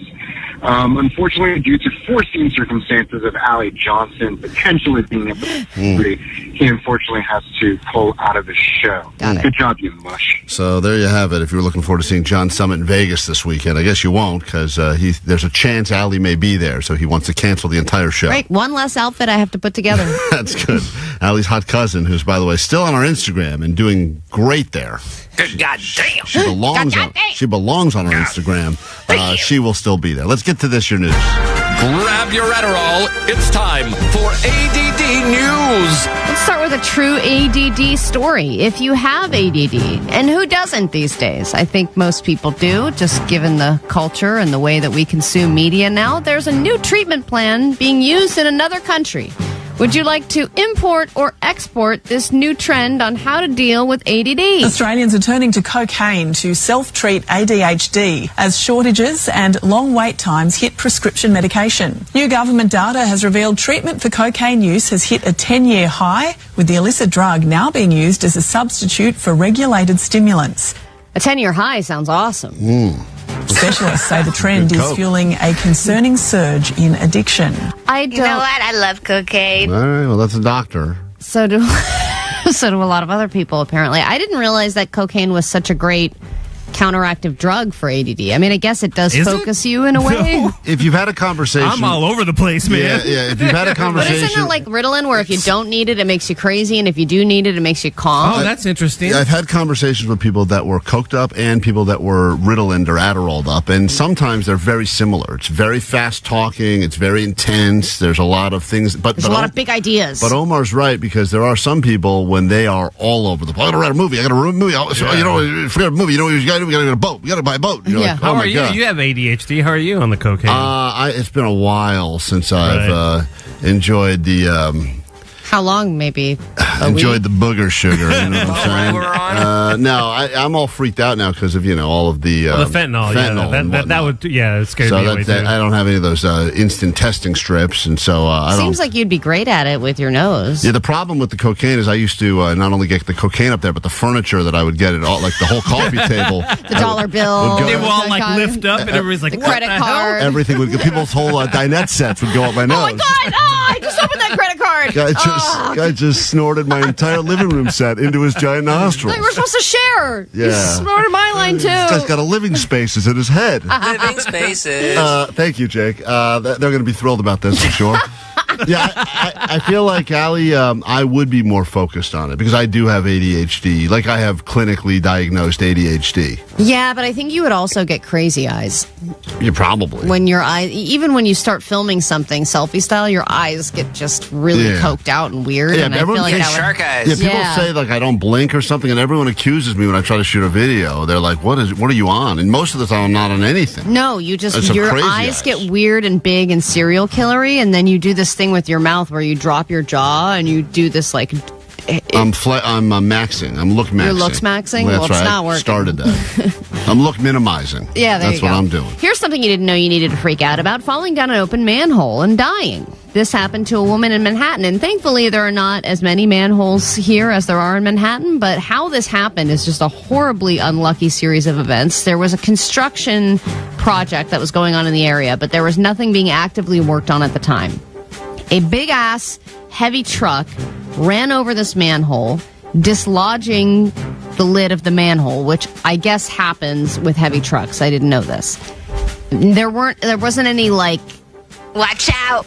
R: Unfortunately, due to foreseen circumstances of Allie Johnson potentially being able to he unfortunately has to pull out of the show. Good job, you mush.
C: So there you have it. If you're looking forward to seeing John Summit in Vegas this weekend, I guess you won't because there's a chance Allie may be there, so he wants to cancel the entire show.
H: Right, one less outfit I have to put together.
C: That's good. Allie's hot cousin, who's, by the way, still on our Instagram and doing great there.
L: Good goddamn.
C: She belongs on our Instagram. She will still be there. Let's get to this, your news.
J: Grab your Adderall. It's time for ADD News.
H: Let's start with a true ADD story. If you have ADD, and who doesn't these days? I think most people do, just given the culture and the way that we consume media now. There's a new treatment plan being used in another country. Would you like to import or export this new trend on how to deal with ADD?
V: Australians are turning to cocaine to self-treat ADHD as shortages and long wait times hit prescription medication. New government data has revealed treatment for cocaine use has hit a 10-year high, with the illicit drug now being used as a substitute for regulated stimulants.
H: A 10-year high sounds awesome.
V: Specialists say the trend is fueling a concerning surge in addiction.
B: You know what? I love cocaine.
C: All right, well, that's a doctor.
H: So do a lot of other people, apparently. I didn't realize that cocaine was such a great counteractive drug for ADD. I mean, I guess it does focus you in a way.
C: No. If you've had a conversation...
E: I'm all over the place, man.
C: Yeah, if you've had a conversation...
H: But isn't it like Ritalin, where if you don't need it, it makes you crazy, and if you do need it, it makes you calm?
E: Oh, that's interesting.
C: I've had conversations with people that were coked up and people that were Ritalined or Adderalled up, and sometimes they're very similar. It's very fast talking. It's very intense. There's a lot of things...
H: There's a lot of big ideas.
C: But Omar's right, because there are some people, when they are all over the place, I got to write a movie. I got to write a movie. Forget a movie. You know what you got to do? We got to get a boat. We got to buy a boat. You're like,
E: How are you?
C: God.
E: You have ADHD. How are you on the cocaine?
C: It's been a while since I've enjoyed the...
H: How long, maybe?
C: Enjoyed the booger sugar. You know what I'm saying? No, I'm all freaked out now because of all of the
E: fentanyl. That would it scared me away too.
C: I don't have any of those instant testing strips, and so I don't.
H: Seems like you'd be great at it with your nose.
C: Yeah, the problem with the cocaine is I used to not only get the cocaine up there, but the furniture that I would get it all, like the whole coffee table,
H: the dollar bill,
E: they will all like lift up, and everybody's like,
H: the credit card,
C: everything would. People's whole dinette sets would go up my nose.
H: Oh my god! I just opened that credit card.
C: Guy just snorted my entire living room set into his giant nostrils.
H: We're supposed to share.
C: Yeah.
H: You snorted my line, too.
C: This guy's got a living spaces in his head.
L: Living spaces.
C: Thank you, Jake. They're going to be thrilled about this, I'm sure. Yeah, I feel like, Allie, I would be more focused on it because I do have ADHD. Like, I have clinically diagnosed ADHD.
H: Yeah, but I think you would also get crazy eyes.
C: You probably.
H: When your eyes, even when you start filming something selfie style, your eyes get just really coked out and weird.
C: Yeah,
H: and I feel like
L: shark eyes.
C: Yeah, people say like I don't blink or something, and everyone accuses me when I try to shoot a video. They're like, "What are you on?" And most of the time, I'm not on anything.
H: No, your eyes get weird and big and serial killery, and then you do this thing with your mouth where you drop your jaw and you do this like.
C: I'm maxing. I'm look maxing.
H: You're looks maxing?
C: Well,
H: it's not working.
C: Started that. I'm look minimizing.
H: Yeah,
C: that's what I'm doing.
H: Here's something you didn't know you needed to freak out about: falling down an open manhole and dying. This happened to a woman in Manhattan, and thankfully there are not as many manholes here as there are in Manhattan, but how this happened is just a horribly unlucky series of events. There was a construction project that was going on in the area, but there was nothing being actively worked on at the time. A big-ass, heavy truck ran over this manhole, dislodging the lid of the manhole, which I guess happens with heavy trucks. I didn't know this. There wasn't any, watch out.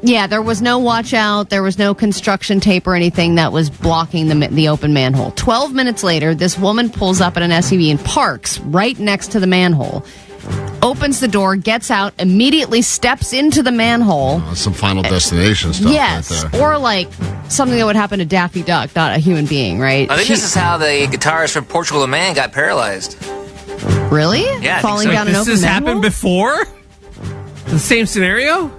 H: Yeah, there was no watch out. There was no construction tape or anything that was blocking the open manhole. 12 minutes later, this woman pulls up in an SUV and parks right next to the manhole. Opens the door, gets out, immediately steps into the manhole.
C: Some Final Destination stuff.
H: Yes,
C: right there.
H: or like something that would happen to Daffy Duck, not a human being, right?
L: I think this is how the guitarist from Portugal the Man got paralyzed.
H: Really?
L: Yeah, I
H: Falling
L: think so.
H: down an
E: This
H: open
E: has
H: manhole?
E: happened before? The same scenario?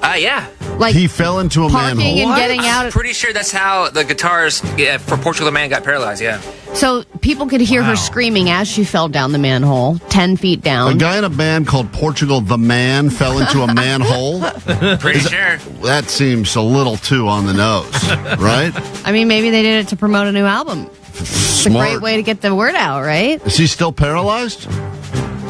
L: Yeah.
H: Like
C: he fell into a
H: parking
C: manhole.
H: and getting out.
L: I'm pretty sure that's how the guitars for Portugal the Man got paralyzed, yeah.
H: So people could hear her screaming as she fell down the manhole, 10 feet
C: A
H: down.
C: guy in a band called Portugal the Man fell into a manhole.
L: Pretty sure.
C: That seems a little too on the nose, right?
H: I mean, maybe they did it to promote a new album. It's a great way to get the word out, right?
C: Is he still paralyzed?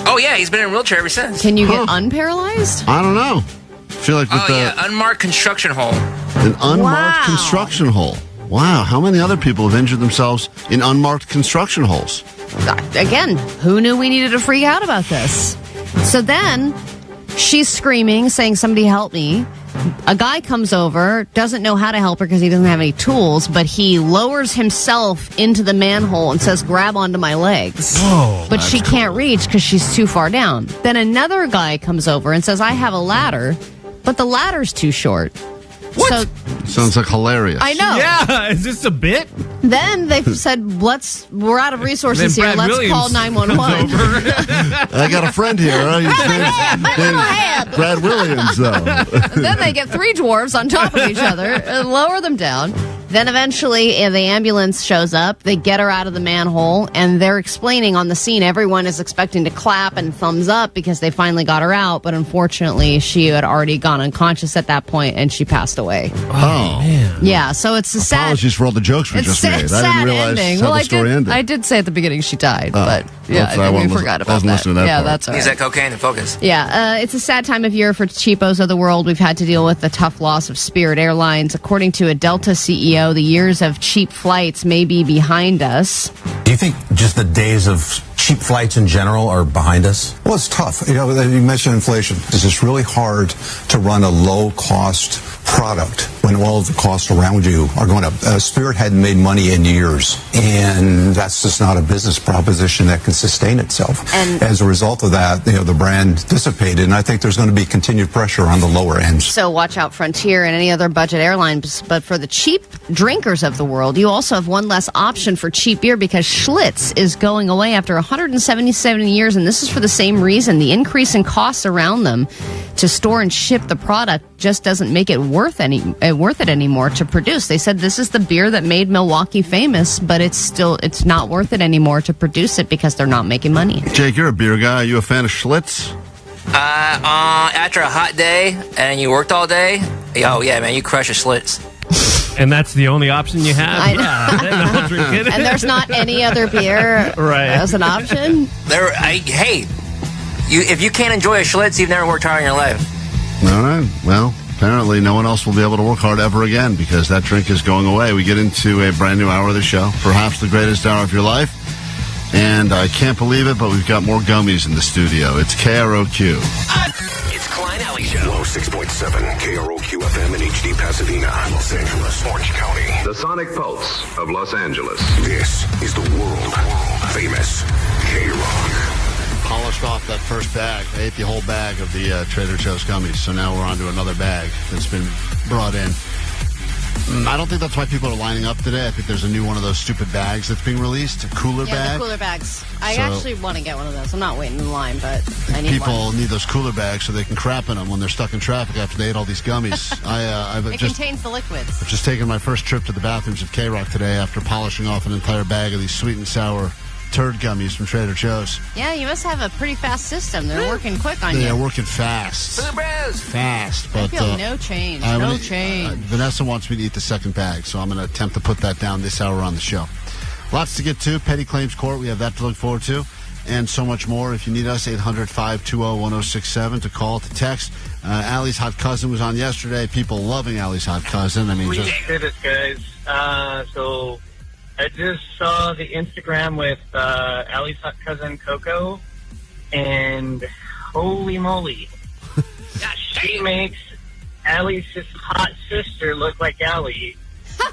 L: Oh, yeah, he's been in a wheelchair ever since.
H: Can you get unparalyzed?
C: I don't know. I feel like with
L: unmarked construction hole.
C: An unmarked construction hole. Wow, how many other people have injured themselves in unmarked construction holes?
H: Again, who knew we needed to freak out about this? So then she's screaming, saying, somebody help me. A guy comes over, doesn't know how to help her because he doesn't have any tools, but he lowers himself into the manhole and says, grab onto my legs.
E: Whoa.
H: But she can't reach because she's too far down. Then another guy comes over and says, I have a ladder, but the ladder's too short.
E: What?
H: So,
C: sounds like hilarious.
H: I know.
E: Yeah, is this a bit?
H: Then they've said, we're out of resources here.
E: Brad
H: Let's
E: Williams
H: call 911.
C: I got a friend here. Brad Williams, though.
H: Then they get three dwarves on top of each other and lower them down. Then eventually the ambulance shows up. They get her out of the manhole, and they're explaining on the scene. Everyone is expecting to clap and thumbs up because they finally got her out. But unfortunately, she had already gone unconscious at that point, and she passed away.
C: Oh, man.
H: Yeah, so it's a sad...
C: Apologies for all the jokes we just made. I didn't realize
H: ending.
C: how the story ended.
H: I did say at the beginning she died, but yeah,
C: I
H: we forgot about that. Yeah, that's all right.
L: He's that cocaine in focus.
H: Yeah, it's a sad time of year for cheapos of the world. We've had to deal with the tough loss of Spirit Airlines. According to a Delta CEO, the years of cheap flights may be behind us.
D: Do you think just the days of cheap flights in general are behind us?
K: Well, it's tough. You mentioned inflation. It's just really hard to run a low-cost product when all of the costs around you are going up. Spirit hadn't made money in years, and that's just not a business proposition that can sustain itself. And as a result of that, the brand dissipated, and I think there's going to be continued pressure on the lower ends.
H: So watch out Frontier and any other budget airlines. But for the cheap drinkers of the world, you also have one less option for cheap beer because Schlitz is going away after 177 years, and this is for the same reason. The increase in costs around them to store and ship the product just doesn't make it worth it anymore to produce. They said this is the beer that made Milwaukee famous, but it's not worth it anymore to produce it because they're not making money.
C: Jake, you're a beer guy. Are you a fan of Schlitz?
L: After a hot day and you worked all day, oh yeah, man, you crush a Schlitz.
E: And that's the only option you have?
H: Yeah,
E: then I'll drink it.
H: And there's not any other beer as an option?
L: If you can't enjoy a Schlitz, you've never worked hard in your life.
C: All right. Well, apparently no one else will be able to work hard ever again because that drink is going away. We get into a brand new hour of the show, perhaps the greatest hour of your life. And I can't believe it, but we've got more gummies in the studio. It's KROQ.
F: It's Klein Alley Show. 106.7 KROQ FM in HD Pasadena, Los Angeles, Orange County.
G: The sonic pulse of Los Angeles.
F: This is the world famous K-Rock.
C: Polished off that first bag. I ate the whole bag of the Trader Joe's gummies, so now we're on to another bag that's been brought in. I don't think that's why people are lining up today. I think there's a new one of those stupid bags that's being released, a cooler bag.
H: Yeah, the cooler bags. I actually want to get one of those. I'm not waiting in line, but I need
C: people
H: one.
C: need those cooler bags so they can crap in them when they're stuck in traffic after they ate all these gummies.
H: It contains the liquids.
C: I've just taken my first trip to the bathrooms of K-Rock today after polishing off an entire bag of these sweet and sour turd gummies from Trader Joe's.
H: Yeah, you must have a pretty fast system. They're working quick on you.
C: They're working fast. Fast. But,
H: I feel no change. No change.
C: Vanessa wants me to eat the second bag, so I'm going to attempt to put that down this hour on the show. Lots to get to. Petty Claims Court, we have that to look forward to. And so much more. If you need us, 800-520-1067 to call, to text. Allie's hot cousin was on yesterday. People loving Allie's hot cousin. I mean,
W: we did it, guys. So I just saw the Instagram with Allie's hot cousin Coco, and holy moly, she makes Allie's hot sister look like Allie.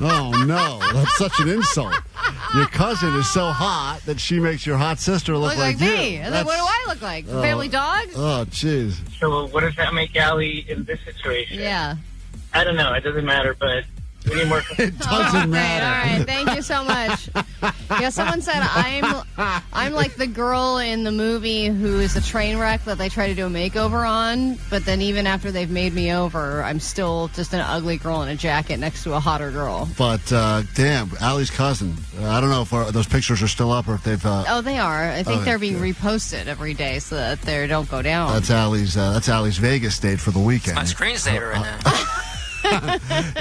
C: Oh, no. That's such an insult. Your cousin is so hot that she makes your hot sister look like
H: me.
C: you.
H: And then what do I look like? The family dog?
C: Oh, jeez.
W: So what does that make Allie in this situation?
H: Yeah.
W: I don't know. It doesn't matter, but We need more.
C: It doesn't matter.
H: All right. Thank you so much. Yeah, someone said I'm like the girl in the movie who is a train wreck that they try to do a makeover on, but then even after they've made me over, I'm still just an ugly girl in a jacket next to a hotter girl.
C: But, damn, Allie's cousin. I don't know if those pictures are still up or if they've...
H: Oh, they are. I think they're being reposted every day so that they don't go down.
C: That's Allie's Vegas date for the weekend.
L: My screensaver right now.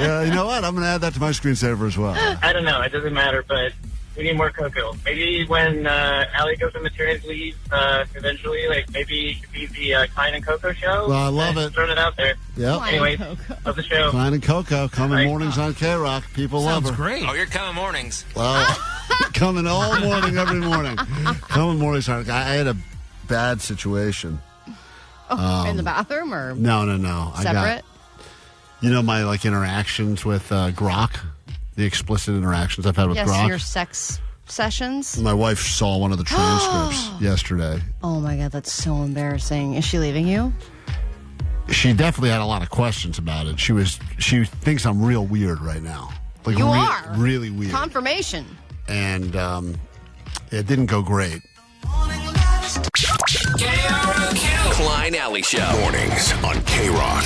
C: Yeah, you know what? I'm going to add that to my screensaver as well.
W: I don't know. It doesn't matter, but we need more cocoa. Maybe when Allie goes on maternity leave eventually, like maybe it could be the Klein and Coco show.
C: Well, I love it.
W: Throwing it out there.
C: Yep.
W: Anyway, love the show.
C: Klein and Coco coming mornings on K-Rock. People love her.
E: Great.
L: Oh, you're coming mornings.
C: Well, coming all morning, every morning. Coming mornings. I had a bad situation.
H: In the bathroom or
C: No.
H: separate?
C: My interactions with Grok, the explicit interactions I've had with Grok.
H: Yes, your sex sessions.
C: My wife saw one of the transcripts yesterday.
H: Oh my God, that's so embarrassing. Is she leaving you?
C: She definitely had a lot of questions about it. She thinks I'm real weird right now.
H: You are
C: really weird.
H: Confirmation.
C: And it didn't go great.
J: Klein Alley Show.
F: Mornings on K-Rock.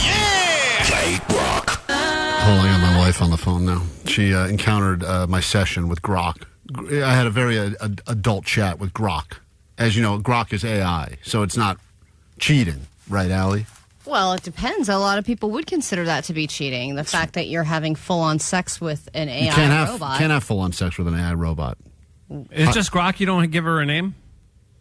F: Yeah! K-Rock.
C: Hold on, I got my wife on the phone now. She encountered my session with Grok. I had a very adult chat with Grok. As you know, Grok is AI, so it's not cheating, right, Allie?
H: Well, it depends. A lot of people would consider that to be cheating. The fact that you're having full-on sex with an AI robot.
C: You can't have full-on sex with an AI robot.
E: It's just Grok. You don't give her a name?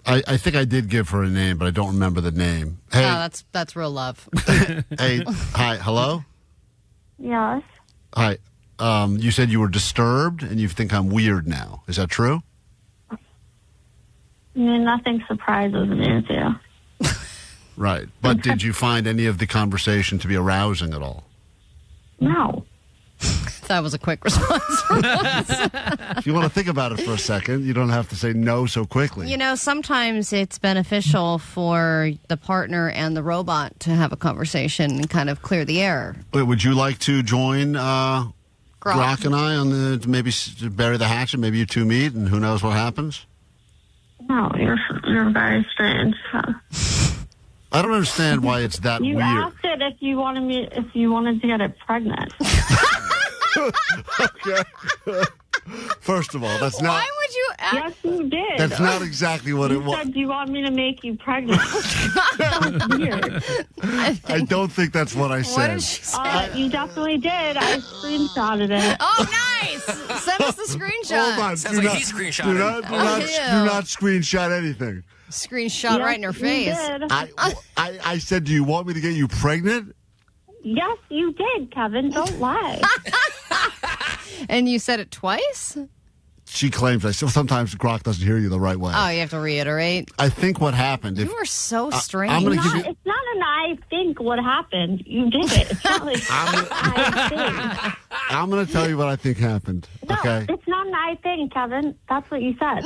C: I think I did give her a name, but I don't remember the name. Hey,
H: that's real love.
C: Hey, hi, hello?
A: Yes.
C: Hi. You said you were disturbed and you think I'm weird now. Is that true?
A: Nothing surprises me, too.
C: Right. But did you find any of the conversation to be arousing at all?
A: No.
H: That was a quick response from us.
C: If you want to think about it for a second, you don't have to say no so quickly.
H: Sometimes it's beneficial for the partner and the robot to have a conversation and kind of clear the air.
C: Wait, would you like to join Grok and I on the maybe bury the hatchet? Maybe you two meet, and who knows what happens?
A: No, you're very strange.
C: I don't understand why it's that
A: You
C: weird.
A: asked it if you wanted to get it pregnant.
C: Okay. First of all, that's not.
H: Why would you ask?
A: Yes, you did.
C: That's not exactly what it
A: You
C: was.
A: said, do you want me to make you pregnant? That's weird.
C: I don't think that's what I said.
H: What did she say?
A: You definitely did. I screenshotted it.
H: Oh, nice! Send us the screenshot.
C: Hold on.
L: Sounds like he screenshotted.
C: Do not screenshot anything.
H: Screenshot right in her face.
A: You did.
C: I said, do you want me to get you pregnant?
A: Yes, you did, Kevin. Don't lie.
H: And you said it twice?
C: She claims I still. Sometimes Grok doesn't hear you the right way.
H: Oh, you have to reiterate.
C: I think what happened.
H: You are so strange.
C: I'm going to give you.
A: It's not an I think what happened. You did it. It's not like I think.
C: I'm going to tell you what I think happened.
A: No,
C: Okay.
A: it's not an I think, Kevin. That's what you said.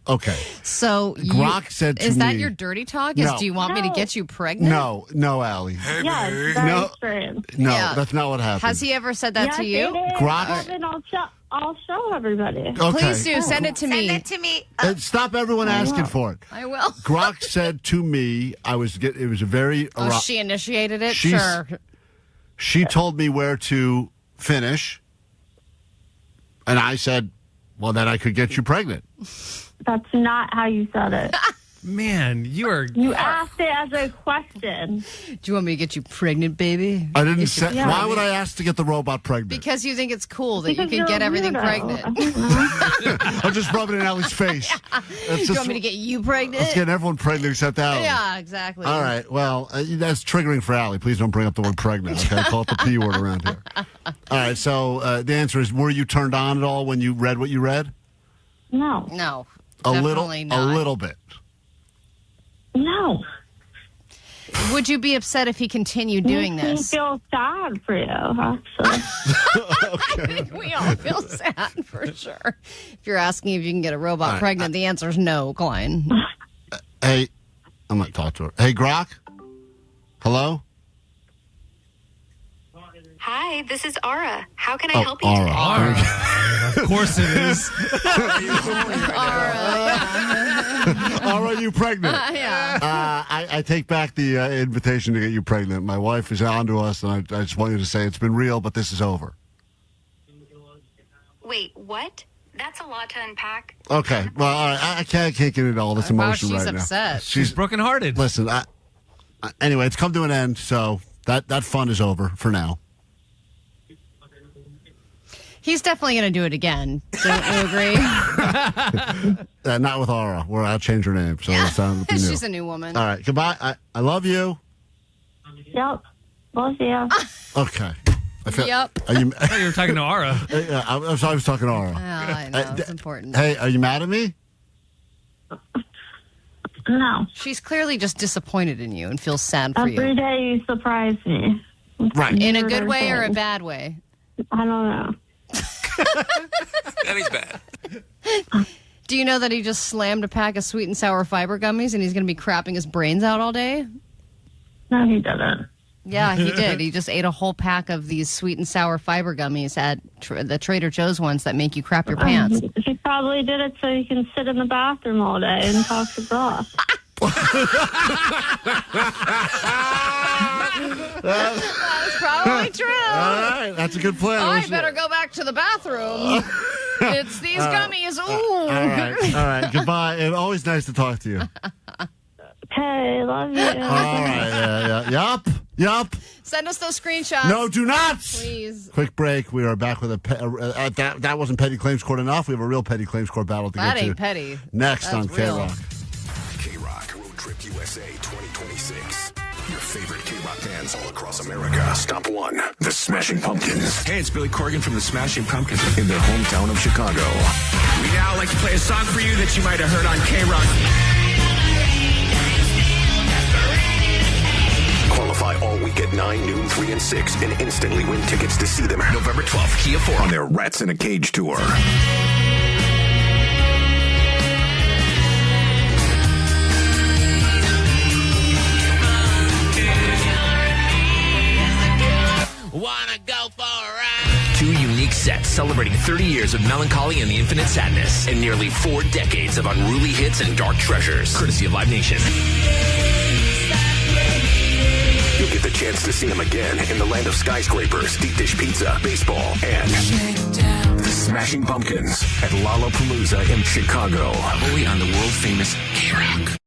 C: Okay.
H: So
C: Grok said to
H: is that
C: me-
H: your dirty talk?
C: No.
H: Do you want me to get you pregnant?
C: No, Allie.
A: Yeah, it's very strange.
C: No,
H: Yeah.
C: that's not what happened.
H: Has he ever said that
A: Yes,
H: to you?
A: it is.
C: Grok-
A: Kevin, I'll show everybody.
C: Okay.
H: Please do. Send it to me.
B: Send it to me.
C: Stop everyone asking for it.
H: I will.
C: Grok said to me, it was a very.
H: Oh, she initiated it?
C: She's-
H: Sure.
C: She told me where to finish, and I said, well, then I could get you pregnant.
A: That's not how you said it.
E: Man, you
A: asked it as a question.
H: Do you want me to get you pregnant, baby?
C: I didn't say.
A: Yeah.
C: Why would I ask to get the robot pregnant?
H: Because you think it's cool that
A: Because
H: you can
A: you're
H: get
A: a
H: everything
A: weirdo.
H: pregnant.
C: I'm just rubbing it in Allie's face.
H: Do you want me to get you pregnant?
C: Let's get everyone pregnant except Allie.
H: Yeah, exactly.
C: All right. Well, that's triggering for Allie. Please don't bring up the word pregnant. Okay, call it the P word around here. All right. So the answer is: were you turned on at all when you read what you read?
A: No.
H: No.
C: A
H: Definitely not.
C: little bit.
A: No.
H: Would you be upset if he continued doing
A: Makes me
H: this?
A: feel sad for you, actually.
H: I think we all feel sad for sure. If you're asking if you can get a robot
C: All right,
H: pregnant, the answer is no, Klein.
C: Hey, I'm going to talk to her. Hey, Grok? Hello?
B: Hi, this is Ara. How can I help you today?
C: Ara.
E: Of course it is.
C: Are you pregnant?
H: Yeah.
C: I take back the invitation to get you pregnant. My wife is on to us, and I just want you to say it's been real, but this is over.
B: Wait, what? That's a lot to unpack.
C: Okay. Well, all right. I can't get into all this emotion
H: she's
C: right
H: upset.
C: now.
E: She's brokenhearted.
C: Listen, anyway, it's come to an end, so that fun is over for now.
H: He's definitely going to do it again. Don't you agree?
C: Not with Aura. I'll change her name. So it's new.
H: She's a new woman.
C: All right. Goodbye. I love you.
A: Yep. Love you.
C: Okay.
H: Yep.
E: You were talking to Aura.
C: Yeah, I was talking to Aura.
H: Oh, I know. It's important.
C: Hey, are you mad at me?
A: No.
H: She's clearly just disappointed in you and feels sad for
A: Every
H: you.
A: day you surprise me.
C: Right.
H: In a good way or a bad way?
A: I don't know.
J: That is bad.
H: Do you know that he just slammed a pack of sweet and sour fiber gummies and he's going to be crapping his brains out all day?
A: No, he didn't.
H: Yeah, he did. He just ate a whole pack of these sweet and sour fiber gummies at the Trader Joe's ones that make you crap your pants.
A: He probably did it so he can sit in the bathroom all day and talk to broth.
H: That's probably true.
C: All right. That's a good plan.
H: I better go back to the bathroom. It's these gummies. Ooh.
C: All right. Goodbye. It's always nice to talk to you.
A: Okay, love you.
C: All right. Yeah. Yup.
H: Send us those screenshots.
C: No, do not.
H: Please.
C: Quick break. We are back with that wasn't Petty Claims Court enough. We have a real Petty Claims Court battle to
H: That
C: get to.
H: ain't petty.
C: Next
H: That's
C: on
H: real.
C: K-Rock.
F: K-Rock Road Trip USA 2026. Your favorite K-Rock bands all across America. Stop one. The Smashing Pumpkins.
J: Hey, it's Billy Corgan from the Smashing Pumpkins.
F: In their hometown of Chicago.
J: We now like to play a song for you that you might have heard on K-Rock.
F: Qualify all week at 9, noon, 3, and 6 and instantly win tickets to see them
J: November 12th, Kia 4
F: on their Rats in a Cage tour.
J: Wanna go for a ride? 2 unique sets celebrating 30 years of melancholy and the infinite sadness and nearly 4 decades of unruly hits and dark treasures. Courtesy of Live Nation.
F: You'll get the chance to see them again in the land of skyscrapers, deep dish pizza, baseball, and the Smashing Pumpkins at Lollapalooza in Chicago.
J: Only on the world-famous K-Rock.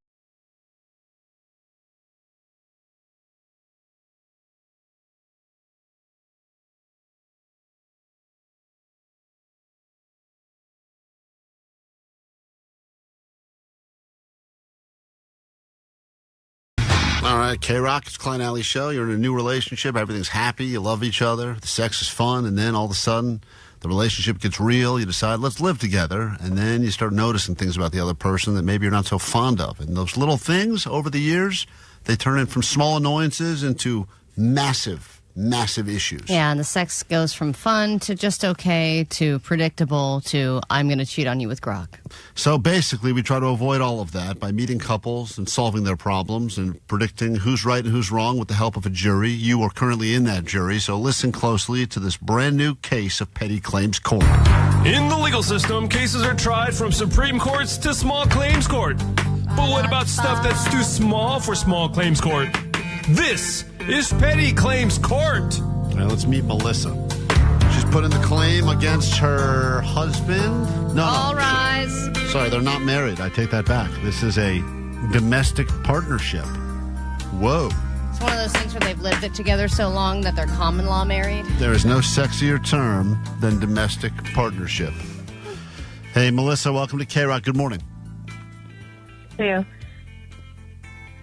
C: All right, K-Rock, it's Klein Alley Show. You're in a new relationship. Everything's happy. You love each other. The sex is fun. And then all of a sudden, the relationship gets real. You decide, let's live together. And then you start noticing things about the other person that maybe you're not so fond of. And those little things over the years, they turn in from small annoyances into massive issues.
H: Yeah, and the sex goes from fun to just okay to predictable to I'm going to cheat on you with grok.
C: So basically, we try to avoid all of that by meeting couples and solving their problems and predicting who's right and who's wrong with the help of a jury. You are currently in that jury, so listen closely to this brand new case of Petty Claims Court.
I: In the legal system, cases are tried from Supreme Courts to small claims court. But what about stuff that's too small for small claims court? This is Petty Claims Court.
C: All right, let's meet Melissa. She's put in the claim against her husband.
H: All rise.
C: Sorry, they're not married. I take that back. This is a domestic partnership. Whoa.
H: It's one of those things where they've lived it together so long that they're common law married.
C: There is no sexier term than domestic partnership. Hey, Melissa, welcome to K-Rock. Good morning.
P: Yeah.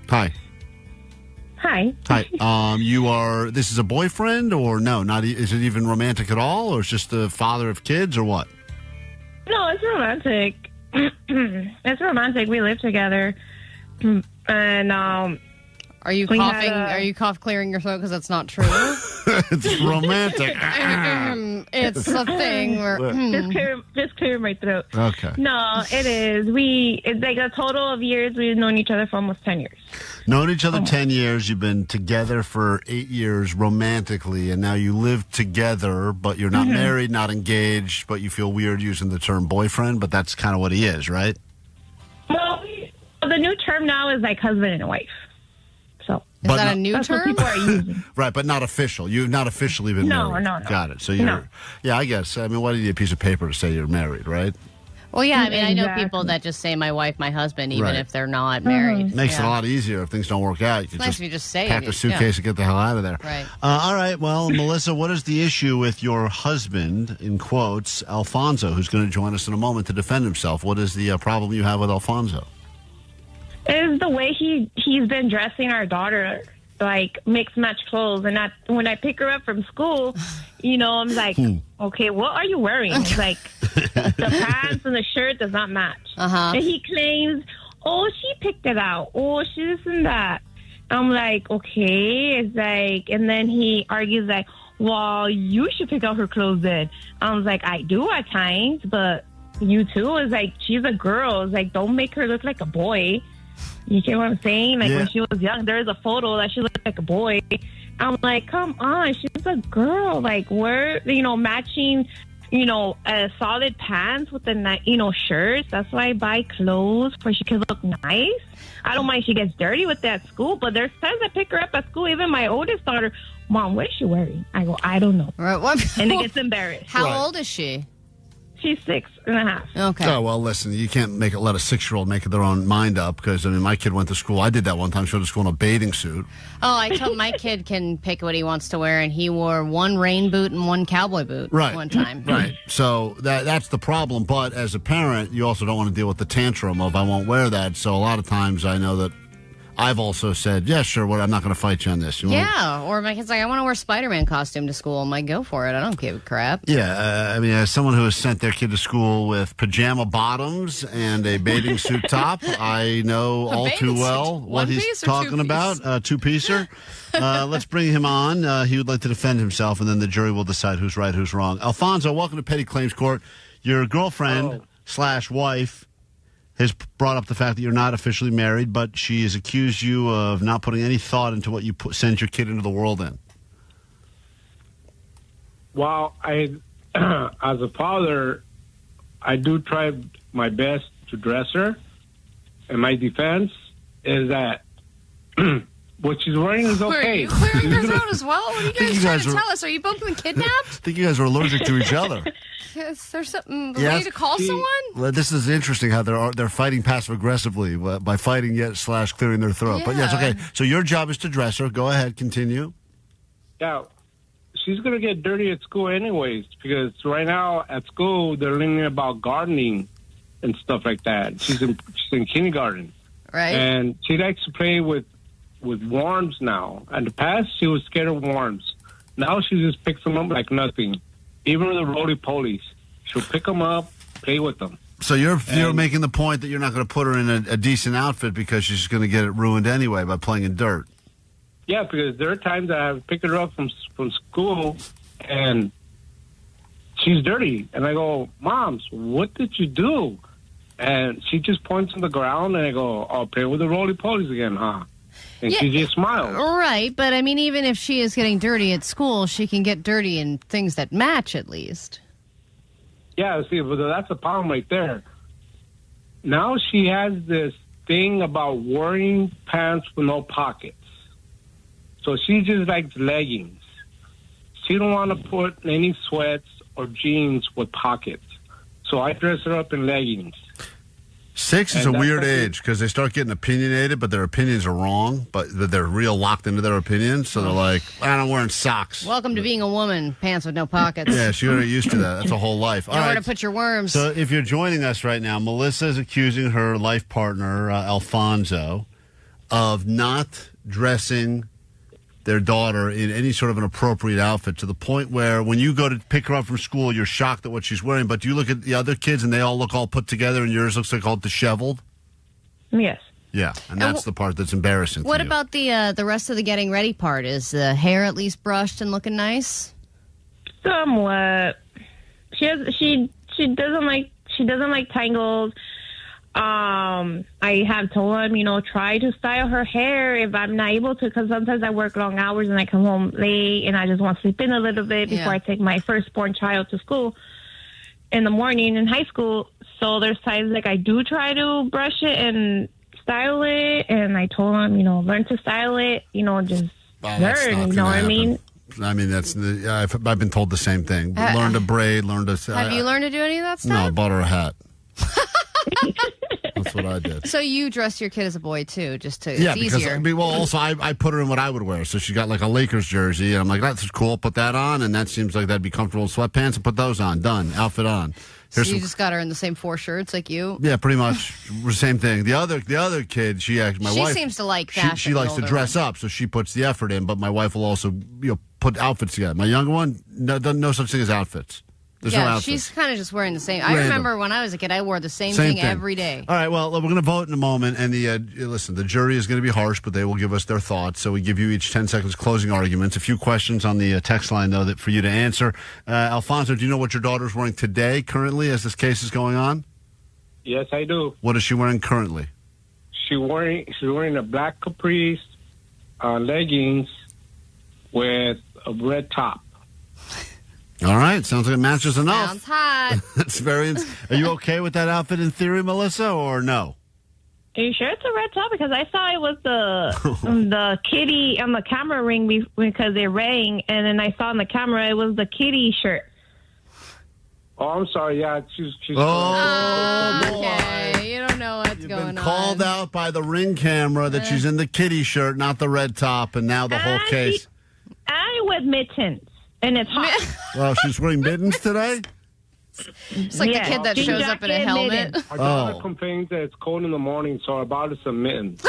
C: Hi.
P: Hi.
C: Hi. This is a boyfriend or no? Is it even romantic at all, or it's just the father of kids or what?
P: No, it's romantic. It's romantic. We live together. And,
H: Are you coughing? Are you cough clearing your throat because that's not true?
C: It's romantic.
H: It's a thing where...
M: Just clear my throat.
C: Okay.
M: No, it is. It's like a total of years. We've known each other for almost 10 years.
C: Known each other 10 years. You've been together for 8 years romantically, and now you live together, but you're not married, not engaged, but you feel weird using the term boyfriend, but that's kind of what he is, right?
M: Well, the new term now is like husband and wife. So
H: is that a new term?
M: People are using.
C: Right, but not official. You've not officially been married.
M: No.
C: Got it. So you're, yeah, I guess. I mean, why do you need a piece of paper to say you're married, right?
H: Well, yeah, I mean, I know people that just say my wife, my husband, even if they're not married.
C: Makes it a lot easier if things don't work out.
H: It's nice if you just say
C: pack the suitcase and get the hell out of there.
H: Right.
C: All right, well, Melissa, what is the issue with your husband, in quotes, Alfonso, who's going to join us in a moment to defend himself? What is the problem you have with Alfonso?
M: Is the way he's been dressing our daughter, like mixed match clothes, and when I pick her up from school, I'm like, okay, what are you wearing? It's like the pants and the shirt does not match. And he claims, oh, she picked it out. Oh, she this and that. I'm like, okay. It's like, and then he argues like, well, you should pick out her clothes then. I was like, I do at times, but you too. It's like, she's a girl. It's like, don't make her look like a boy. You get what I'm saying? Like when she was young, there is a photo that she looked like a boy. I'm like, come on, she's a girl. Like we're, matching, solid pants with the, shirts. That's why I buy clothes for she can look nice. I don't mind she gets dirty with that at school, but there's times I pick her up at school. Even my oldest daughter, Mom, what is she wearing? I go, I don't know. And it gets embarrassed.
H: How old is she?
M: She's 6.5.
H: Okay.
C: Oh, well, listen, you can't let a 6-year-old make their own mind up because, my kid went to school. I did that one time. She went to school in a bathing suit.
H: Oh, I told my kid can pick what he wants to wear, and he wore one rain boot and one cowboy boot one time.
C: Right. So that's the problem. But as a parent, you also don't want to deal with the tantrum of I won't wear that. So a lot of times I know that I've also said, yeah, sure, I'm not going to fight you on this.
H: Or my kid's like, I want to wear Spider-Man costume to school. I'm like, go for it. I don't give a crap.
C: Yeah, as someone who has sent their kid to school with pajama bottoms and a bathing suit top, I know all too well what he's talking about. Two-piecer. Let's bring him on. He would like to defend himself, and then the jury will decide who's right, who's wrong. Alfonso, welcome to Petty Claims Court. Your girlfriend/wife has brought up the fact that you're not officially married, but she has accused you of not putting any thought into what you send your kid into the world in.
S: Well, as a father, I do try my best to dress her. And my defense is that what she's wearing is okay.
H: Are you clearing your throat as well? What are you guys trying to tell us? Are you both been kidnapped?
C: I think you guys are allergic to each other.
H: Is there something way to call someone?
C: Well, this is interesting how they're fighting passive aggressively by fighting / clearing their throat.
H: Yeah.
C: But yes, okay. So your job is to dress her. Go ahead, continue.
S: Yeah, she's gonna get dirty at school anyways because right now at school they're learning about gardening and stuff like that. She's in kindergarten,
H: right?
S: And she likes to play with worms now. In the past, she was scared of worms. Now she just picks them up like nothing. Even with the roly-polies, she'll pick them up, play with them.
C: So you're making the point that you're not going to put her in a decent outfit because she's going to get it ruined anyway by playing in dirt.
S: Yeah, because there are times that I've picked her up from school and she's dirty. And I go, Moms, what did you do? And she just points on the ground and I go, I'll play with the roly-polies again, huh? And she just smiles.
H: Right, but I mean, even if she is getting dirty at school, she can get dirty in things that match at least.
S: Yeah, see, but that's the problem right there. Now she has this thing about wearing pants with no pockets. So she just likes leggings. She don't want to put any sweats or jeans with pockets. So I dress her up in leggings.
C: 6 is a weird age because they start getting opinionated, but their opinions are wrong, but they're real locked into their opinions. So they're like, I'm wearing socks.
H: Welcome to being a woman, pants with no pockets.
C: Yeah, she already used to that. That's a whole life.
H: All right. Where to put your worms.
C: So if you're joining us right now, Melissa is accusing her life partner, Alfonso, of not dressing their daughter in any sort of an appropriate outfit to the point where when you go to pick her up from school, you're shocked at what she's wearing. But do you look at the other kids and they all look all put together and yours looks like all disheveled?
M: Yes.
C: Yeah, and that's the part that's embarrassing.
H: What
C: to you.
H: about the rest of the getting ready part? Is the hair at least brushed and looking nice?
M: Somewhat. She doesn't like tangles. I have told him, try to style her hair if I'm not able to, because sometimes I work long hours and I come home late and I just want to sleep in a little bit before I take my firstborn child to school in the morning in high school. So there's times I do try to brush it and style it, and I told him, learn to style it, just learn, you know what I mean?
C: I mean, I've been told the same thing. Learn to braid, learn to...
H: Have you learned to do any of that stuff?
C: No, I bought her a hat. That's what I did.
H: So you dress your kid as a boy, too, just to...
C: Yeah,
H: it's
C: because
H: easier.
C: also I put her in what I would wear. So she got a Lakers jersey, and I'm like, that's cool, put that on, and that seems like that'd be comfortable in sweatpants, and put those on. Done. Outfit on.
H: So you just got her in the same 4 shirts like you?
C: Yeah, pretty much. Same thing. The other kid, my wife...
H: She seems to like fashion.
C: She likes to dress up, so she puts the effort in, but my wife will also put outfits together. My younger one, no such thing as outfits. There's no outfits. She's
H: kind of just wearing the same. I remember when I was a kid, I wore the same thing every day.
C: All right, well, we're going to vote in a moment, and the jury is going to be harsh, but they will give us their thoughts. So we give you each 10 seconds closing arguments. A few questions on the text line, though, for you to answer. Alfonso, do you know what your daughter's wearing today, currently, as this case is going on?
S: Yes, I do.
C: What is she wearing currently?
S: She's wearing a black caprice, leggings with a red top.
C: All right, sounds like it matches enough.
H: Sounds hot.
C: That's Are you okay with that outfit in theory, Melissa, or no?
M: Are you sure it's a red top? Because I saw it was the kitty on the camera ring because it rang, and then I saw on the camera it was the kitty shirt.
S: Oh, I'm sorry. Yeah, she's
H: okay. You don't know what's going on.
C: You've been called out by the ring camera that she's in the kitty shirt, not the red top, and now the whole case.
M: I with mittens. And it's hot.
C: Well, she's wearing mittens today?
H: It's like the kid that shows up in a helmet.
S: Our daughter complains that it's cold in the morning, so I bought her some mittens.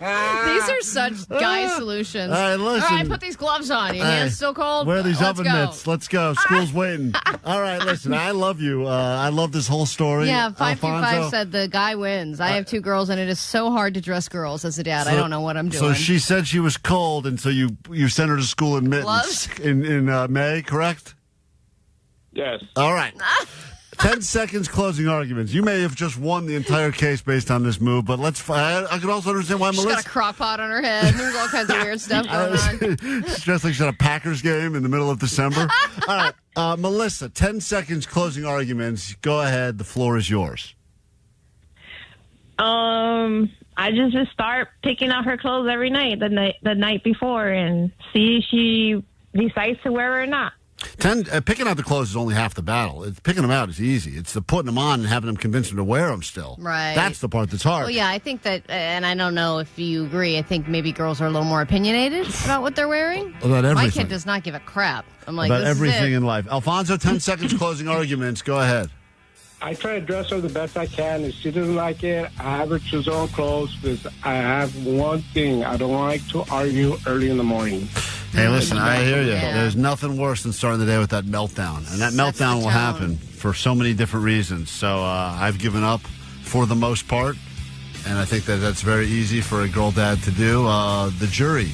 H: These are such guy solutions.
C: All right, listen.
H: All right, put these gloves on. Your hands still cold?
C: Wear these oven mitts. Let's go. School's waiting. All right, listen. I love you. I love this whole story.
H: Yeah, 525 said the guy wins. I have 2 girls, and it is so hard to dress girls as a dad. I don't know what I'm doing.
C: So she said she was cold, and so you sent her to school in mittens.
H: Gloves?
C: In May, correct?
S: Yes.
C: All right. 10 seconds closing arguments. You may have just won the entire case based on this move, but I can also understand why
H: She's
C: Melissa...
H: got a crock pot on her head. There's all kinds of weird stuff going on.
C: She's dressed like she's at a Packers game in the middle of December. All right. Melissa, 10 seconds closing arguments. Go ahead. The floor is yours.
M: I just start picking out her clothes every night, the night before, and see if she decides to wear it or not.
C: Picking out the clothes is only half the battle. Picking them out is easy. It's the putting them on and having them convince them to wear them still.
H: Right.
C: That's the part that's hard.
H: Well, yeah, I think that, and I don't know if you agree, I think maybe girls are a little more opinionated about what they're wearing.
C: About everything.
H: My kid does not give a crap. I'm like,
C: about
H: this
C: everything
H: is it.
C: in life. Alfonso, 10 seconds closing arguments. Go ahead.
S: I try to dress her the best I can. If she doesn't like it, I have her choose her own clothes because I have one thing. I don't like to argue early in the morning.
C: Hey, listen, I hear you. Yeah. There's nothing worse than starting the day with that meltdown. And that meltdown will happen for so many different reasons. So I've given up for the most part. And I think that's very easy for a girl dad to do. The jury,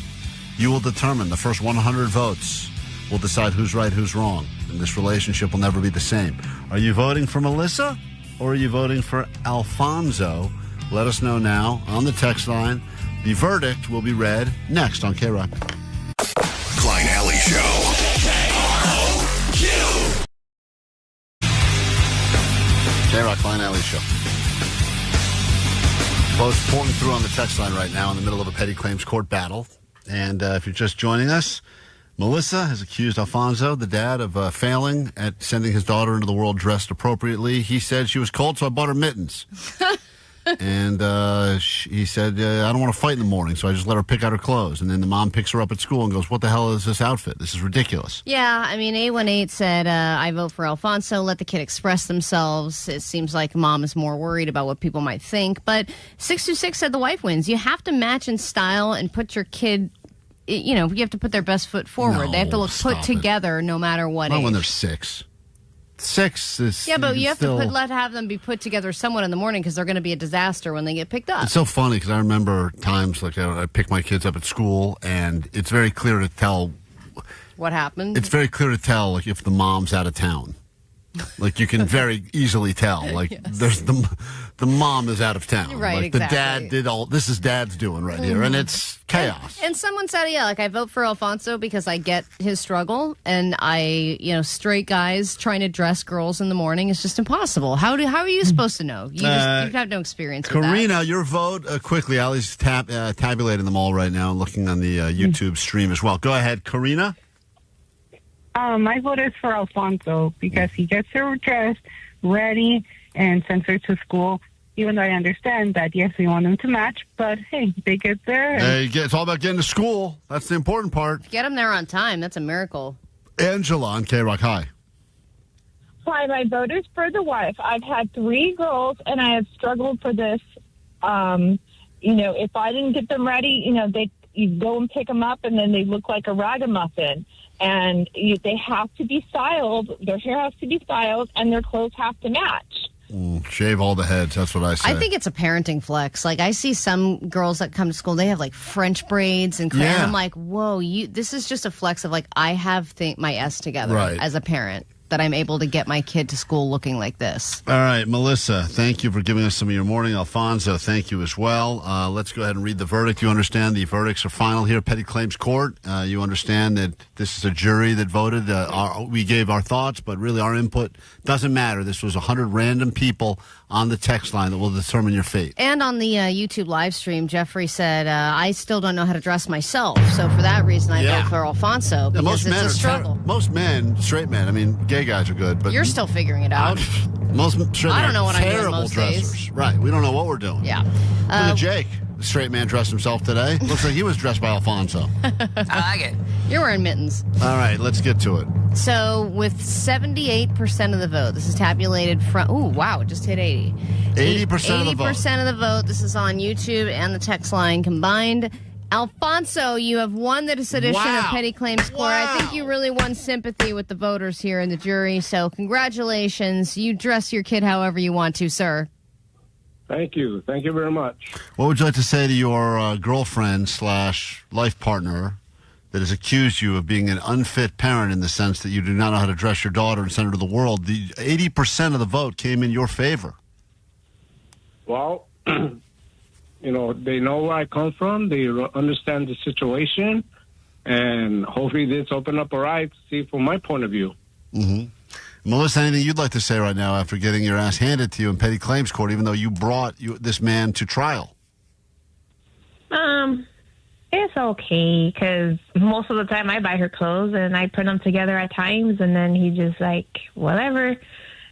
C: you will determine. The first 100 votes will decide who's right, who's wrong. And this relationship will never be the same. Are you voting for Melissa or are you voting for Alfonso? Let us know now on the text line. The verdict will be read next on K-Rock.
F: Klein Alley Show.
C: K-Rock, Klein Alley Show. Both pouring through on the text line right now in the middle of a petty claims court battle. And if you're just joining us, Melissa has accused Alfonso, the dad, of failing at sending his daughter into the world dressed appropriately. He said she was cold, so I bought her mittens. And he said, I don't want to fight in the morning, so I just let her pick out her clothes. And then the mom picks her up at school and goes, what the hell is this outfit? This is ridiculous.
H: Yeah, I mean, 818 said, I vote for Alfonso. Let the kid express themselves. It seems like mom is more worried about what people might think. But 626 said the wife wins. You have to match in style and put your kid, you know, you have to put their best foot forward.
C: No,
H: they have to look put together no matter what
C: Not
H: age.
C: when they're 6. 6 is...
H: Yeah, but you have
C: still...
H: to have them be put together somewhat in the morning because they're going to be a disaster when they get picked up.
C: It's so funny because I remember times like I pick my kids up at school, and it's very clear to tell...
H: What happened?
C: It's very clear to tell like if the mom's out of town. Like you can very easily tell. Like there's the mom is out of town.
H: Right,
C: like
H: exactly.
C: the dad did all this is dad's doing right here, and it's chaos.
H: And someone said, like I vote for Alfonso because I get his struggle, and straight guys trying to dress girls in the morning is just impossible. How are you supposed to know? You have no experience with that.
C: Karina, your vote quickly. Ali's tabulating them all right now and looking on the YouTube stream as well. Go ahead, Karina.
N: My vote is for Alfonso because he gets her dressed, ready, and sends her to school. Even though I understand that, yes, we want them to match, but hey, they get there.
C: It's all about getting to school. That's the important part.
H: Get them there on time. That's a miracle.
C: Angela on K-Rock. Hi.
M: Hi, my vote is for the wife. I've had 3 girls, and I have struggled for this. If I didn't get them ready, you go and pick them up, and then they look like a ragamuffin. And they have to be styled. Their hair has to be styled, and their clothes have to match.
C: Shave all the heads. That's what I say.
H: I think it's a parenting flex. Like, I see some girls that come to school, they have, like, French braids and crap. And I'm like, whoa, this is just a flex of, like, I have my S together as a parent, that I'm able to get my kid to school looking like this.
C: All right, Melissa, thank you for giving us some of your morning. Alfonso, thank you as well. Let's go ahead and read the verdict. You understand the verdicts are final here at Petty Claims Court. You understand that this is a jury that voted. We gave our thoughts, but really our input doesn't matter. This was 100 random people on the text line that will determine your fate.
H: And on the YouTube live stream, Jeffrey said, I still don't know how to dress myself. So for that reason, I vote for Alfonso because it's a struggle.
C: Most men, straight men, I mean, gay guys are good, but
H: you're still figuring it out.
C: Most straight men
H: I don't know what I'm doing
C: terrible
H: most
C: dressers.
H: days.
C: Right, we don't know what we're doing.
H: Yeah.
C: Look at Jake. The straight man dressed himself today. Looks like he was dressed by Alfonso.
L: I like it.
H: You're wearing mittens.
C: All right, let's get to it.
H: So with 78% of the vote, this is tabulated from... Ooh, wow, it just hit 80.
C: 80% of the vote.
H: 80% of the vote. This is on YouTube and the text line combined. Alfonso, you have won this edition of Petty Claims Court. I think you really won sympathy with the voters here in the jury, so congratulations. You dress your kid however you want to, sir.
S: Thank you. Thank you very much.
C: What would you like to say to your girlfriend / life partner that has accused you of being an unfit parent in the sense that you do not know how to dress your daughter and send her to the world? The 80% of the vote came in your favor.
S: Well, they know where I come from. They understand the situation. And hopefully this open up our eyes to see from my point of view.
C: Mm-hmm. Melissa, anything you'd like to say right now after getting your ass handed to you in Petty Claims Court, even though you brought this man to trial?
M: It's okay, because most of the time I buy her clothes and I put them together at times, and then he just whatever.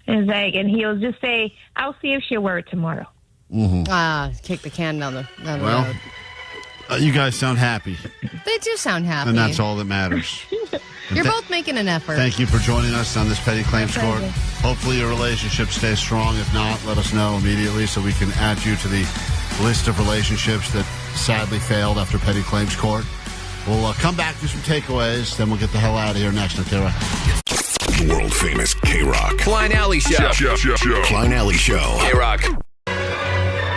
M: And he'll just say, I'll see if she'll wear it tomorrow.
C: Mm-hmm.
H: Kick the can down the road.
C: You guys sound happy.
H: They do sound happy.
C: And that's all that matters.
H: You're both making an effort.
C: Thank you for joining us on this Petty Claims Court. Hopefully your relationship stays strong. If not, let us know immediately so we can add you to the list of relationships that sadly failed after Petty Claims Court. We'll come back to some takeaways, then we'll get the hell out of here next on K-Rock.
F: World famous K-Rock.
J: Klein Alley Show.
F: Klein Alley Show.
J: K-Rock.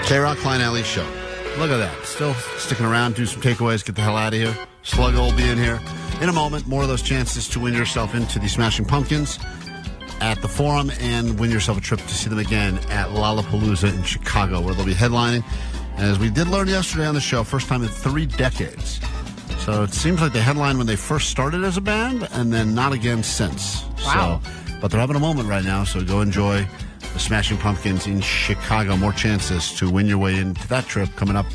C: K-Rock Klein Alley Show. Look at that. Still sticking around, do some takeaways, get the hell out of here. Sluggo will be in here. In a moment, more of those chances to win yourself into the Smashing Pumpkins at the Forum and win yourself a trip to see them again at Lollapalooza in Chicago, where they'll be headlining. And as we did learn yesterday on the show, first time in 3 decades. So it seems like they headlined when they first started as a band and then not again since.
H: Wow.
C: But they're having a moment right now, so go enjoy the Smashing Pumpkins in Chicago. More chances to win your way into that trip coming up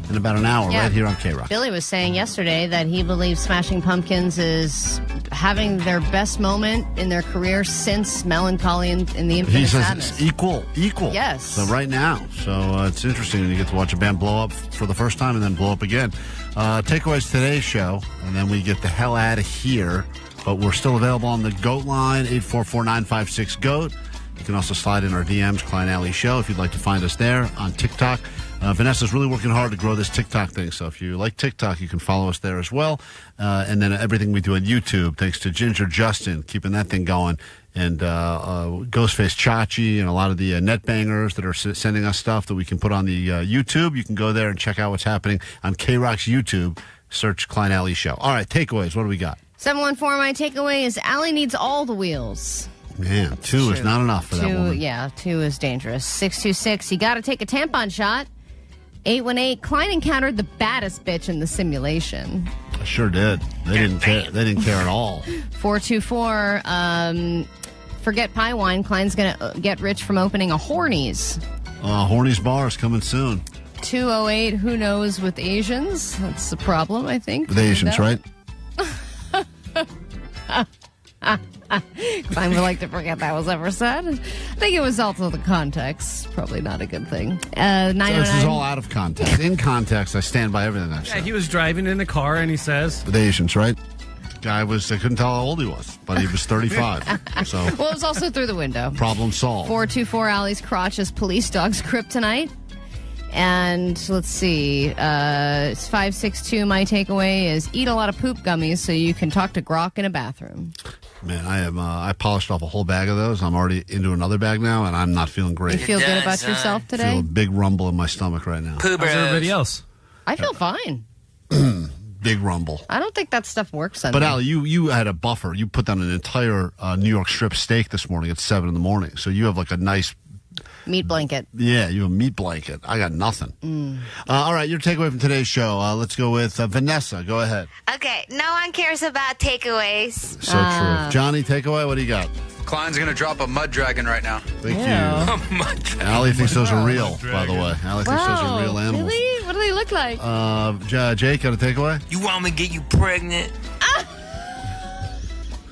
C: in about an hour right here on K-Rock.
H: Billy was saying yesterday that he believes Smashing Pumpkins is having their best moment in their career since Melancholy and the Infinite Sadness.
C: He says it's equal.
H: Yes.
C: So right now. So it's interesting when you get to watch a band blow up for the first time and then blow up again. Takeaways today's show, and then we get the hell out of here. But we're still available on the GOAT line, 844-956-GOAT. You can also slide in our DMs, Klein Alley Show, if you'd like to find us there on TikTok. Vanessa's really working hard to grow this TikTok thing. So if you like TikTok, you can follow us there as well. And then everything we do on YouTube, thanks to Ginger Justin, keeping that thing going. And Ghostface Chachi and a lot of the net bangers that are sending us stuff that we can put on the YouTube. You can go there and check out what's happening on K-Rock's YouTube. Search Klein Alley Show. All right, takeaways. What do we got?
H: 714, my takeaway is Allie needs all the wheels.
C: Man, two is not enough for that woman.
H: Yeah, 2 is dangerous. 626, you got to take a tampon shot. 818, Klein encountered the baddest bitch in the simulation.
C: I sure did. They didn't care. They didn't care at all.
H: 424, forget pie wine. Klein's going to get rich from opening a Hornies.
C: Hornies bar is coming soon.
H: 208, who knows with Asians? That's the problem, I think.
C: With Asians, right?
H: Klein would like to forget that was ever said. I think it was also the context. Probably not a good thing. 909.
C: This is all out of context. In context, I stand by everything I've said.
E: Yeah, he was driving in a car and he says...
C: With Asians, right? Guy I couldn't tell how old he was, but he was 35. So
H: well, it was also through the window.
C: Problem solved.
H: 424, Allie's crotch is police dog's kryptonite. And let's see, it's 562. My takeaway is eat a lot of poop gummies so you can talk to Grok in a bathroom.
C: Man, I polished off a whole bag of those. I'm already into another bag now, and I'm not feeling great.
H: You feel good about yourself today?
C: I feel a big rumble in my stomach right now.
E: How's everybody else?
H: I feel fine.
C: Big rumble.
H: I don't think that stuff works on
C: But
H: me.
C: Allie, you had a buffer. You put down an entire New York strip steak this morning at 7 in the morning. So you have like a nice...
H: meat blanket.
C: Yeah, you have a meat blanket. I got nothing. All right, your takeaway from today's show. Let's go with Vanessa. Go ahead.
B: Okay, no one cares about takeaways.
C: So true. Johnny, takeaway, what do you got?
O: Klein's going to drop a mud dragon right now.
C: Thank you. Allie thinks those are real, by the way. Allie thinks those are real animals.
H: Really? What do they look like?
C: Jake, got a takeaway?
L: You want me to get you pregnant?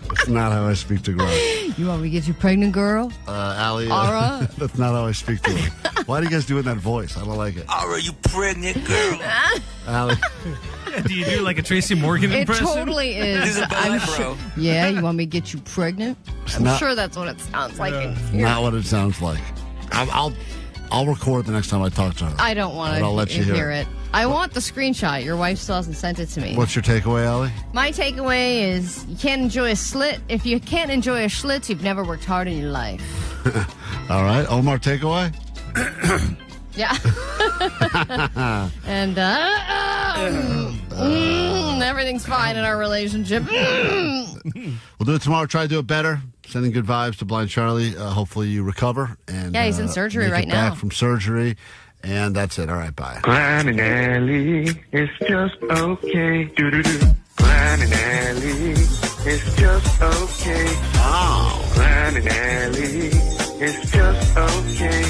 C: That's not how I speak to girls.
H: You want me to get you pregnant, girl?
C: Allie,
H: Aura?
C: that's not how I speak to her. Why do you guys do that voice? I don't like it.
L: Aura, you pregnant, girl?
C: Allie.
E: Do you do like a Tracy Morgan impression?
H: It totally is.
L: This is a
H: I'm
L: bro.
H: sure. Yeah, you want me to get you pregnant? I'm sure that's what it sounds like.
C: Not what it sounds like. I'll record it the next time I talk to her.
H: I don't want to hear it. I want the screenshot. Your wife still hasn't sent it to me.
C: What's your takeaway, Allie?
H: My takeaway is you can't enjoy a slit. If you can't enjoy a schlitz, you've never worked hard in your life.
C: All right. Omar, takeaway?
H: Yeah. And everything's fine in our relationship.
C: We'll do it tomorrow. Try to do it better. Sending good vibes to Blind Charlie. Hopefully you recover. And
H: yeah, he's in surgery right now.
C: Back from surgery. And that's it. All right, bye.
Q: Klein and Alley, it's just okay. Do-do-do. Klein and Alley, it's just okay.
C: Oh.
Q: Klein and Alley, it's just okay.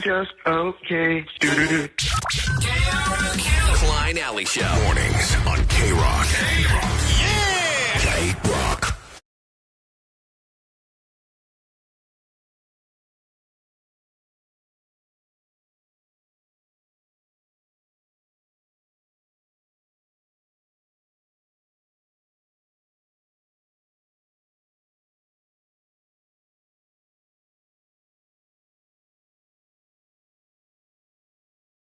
Q: Just okay. Do-do-do.
J: Klein Alley Show.
F: Mornings on K-Rock.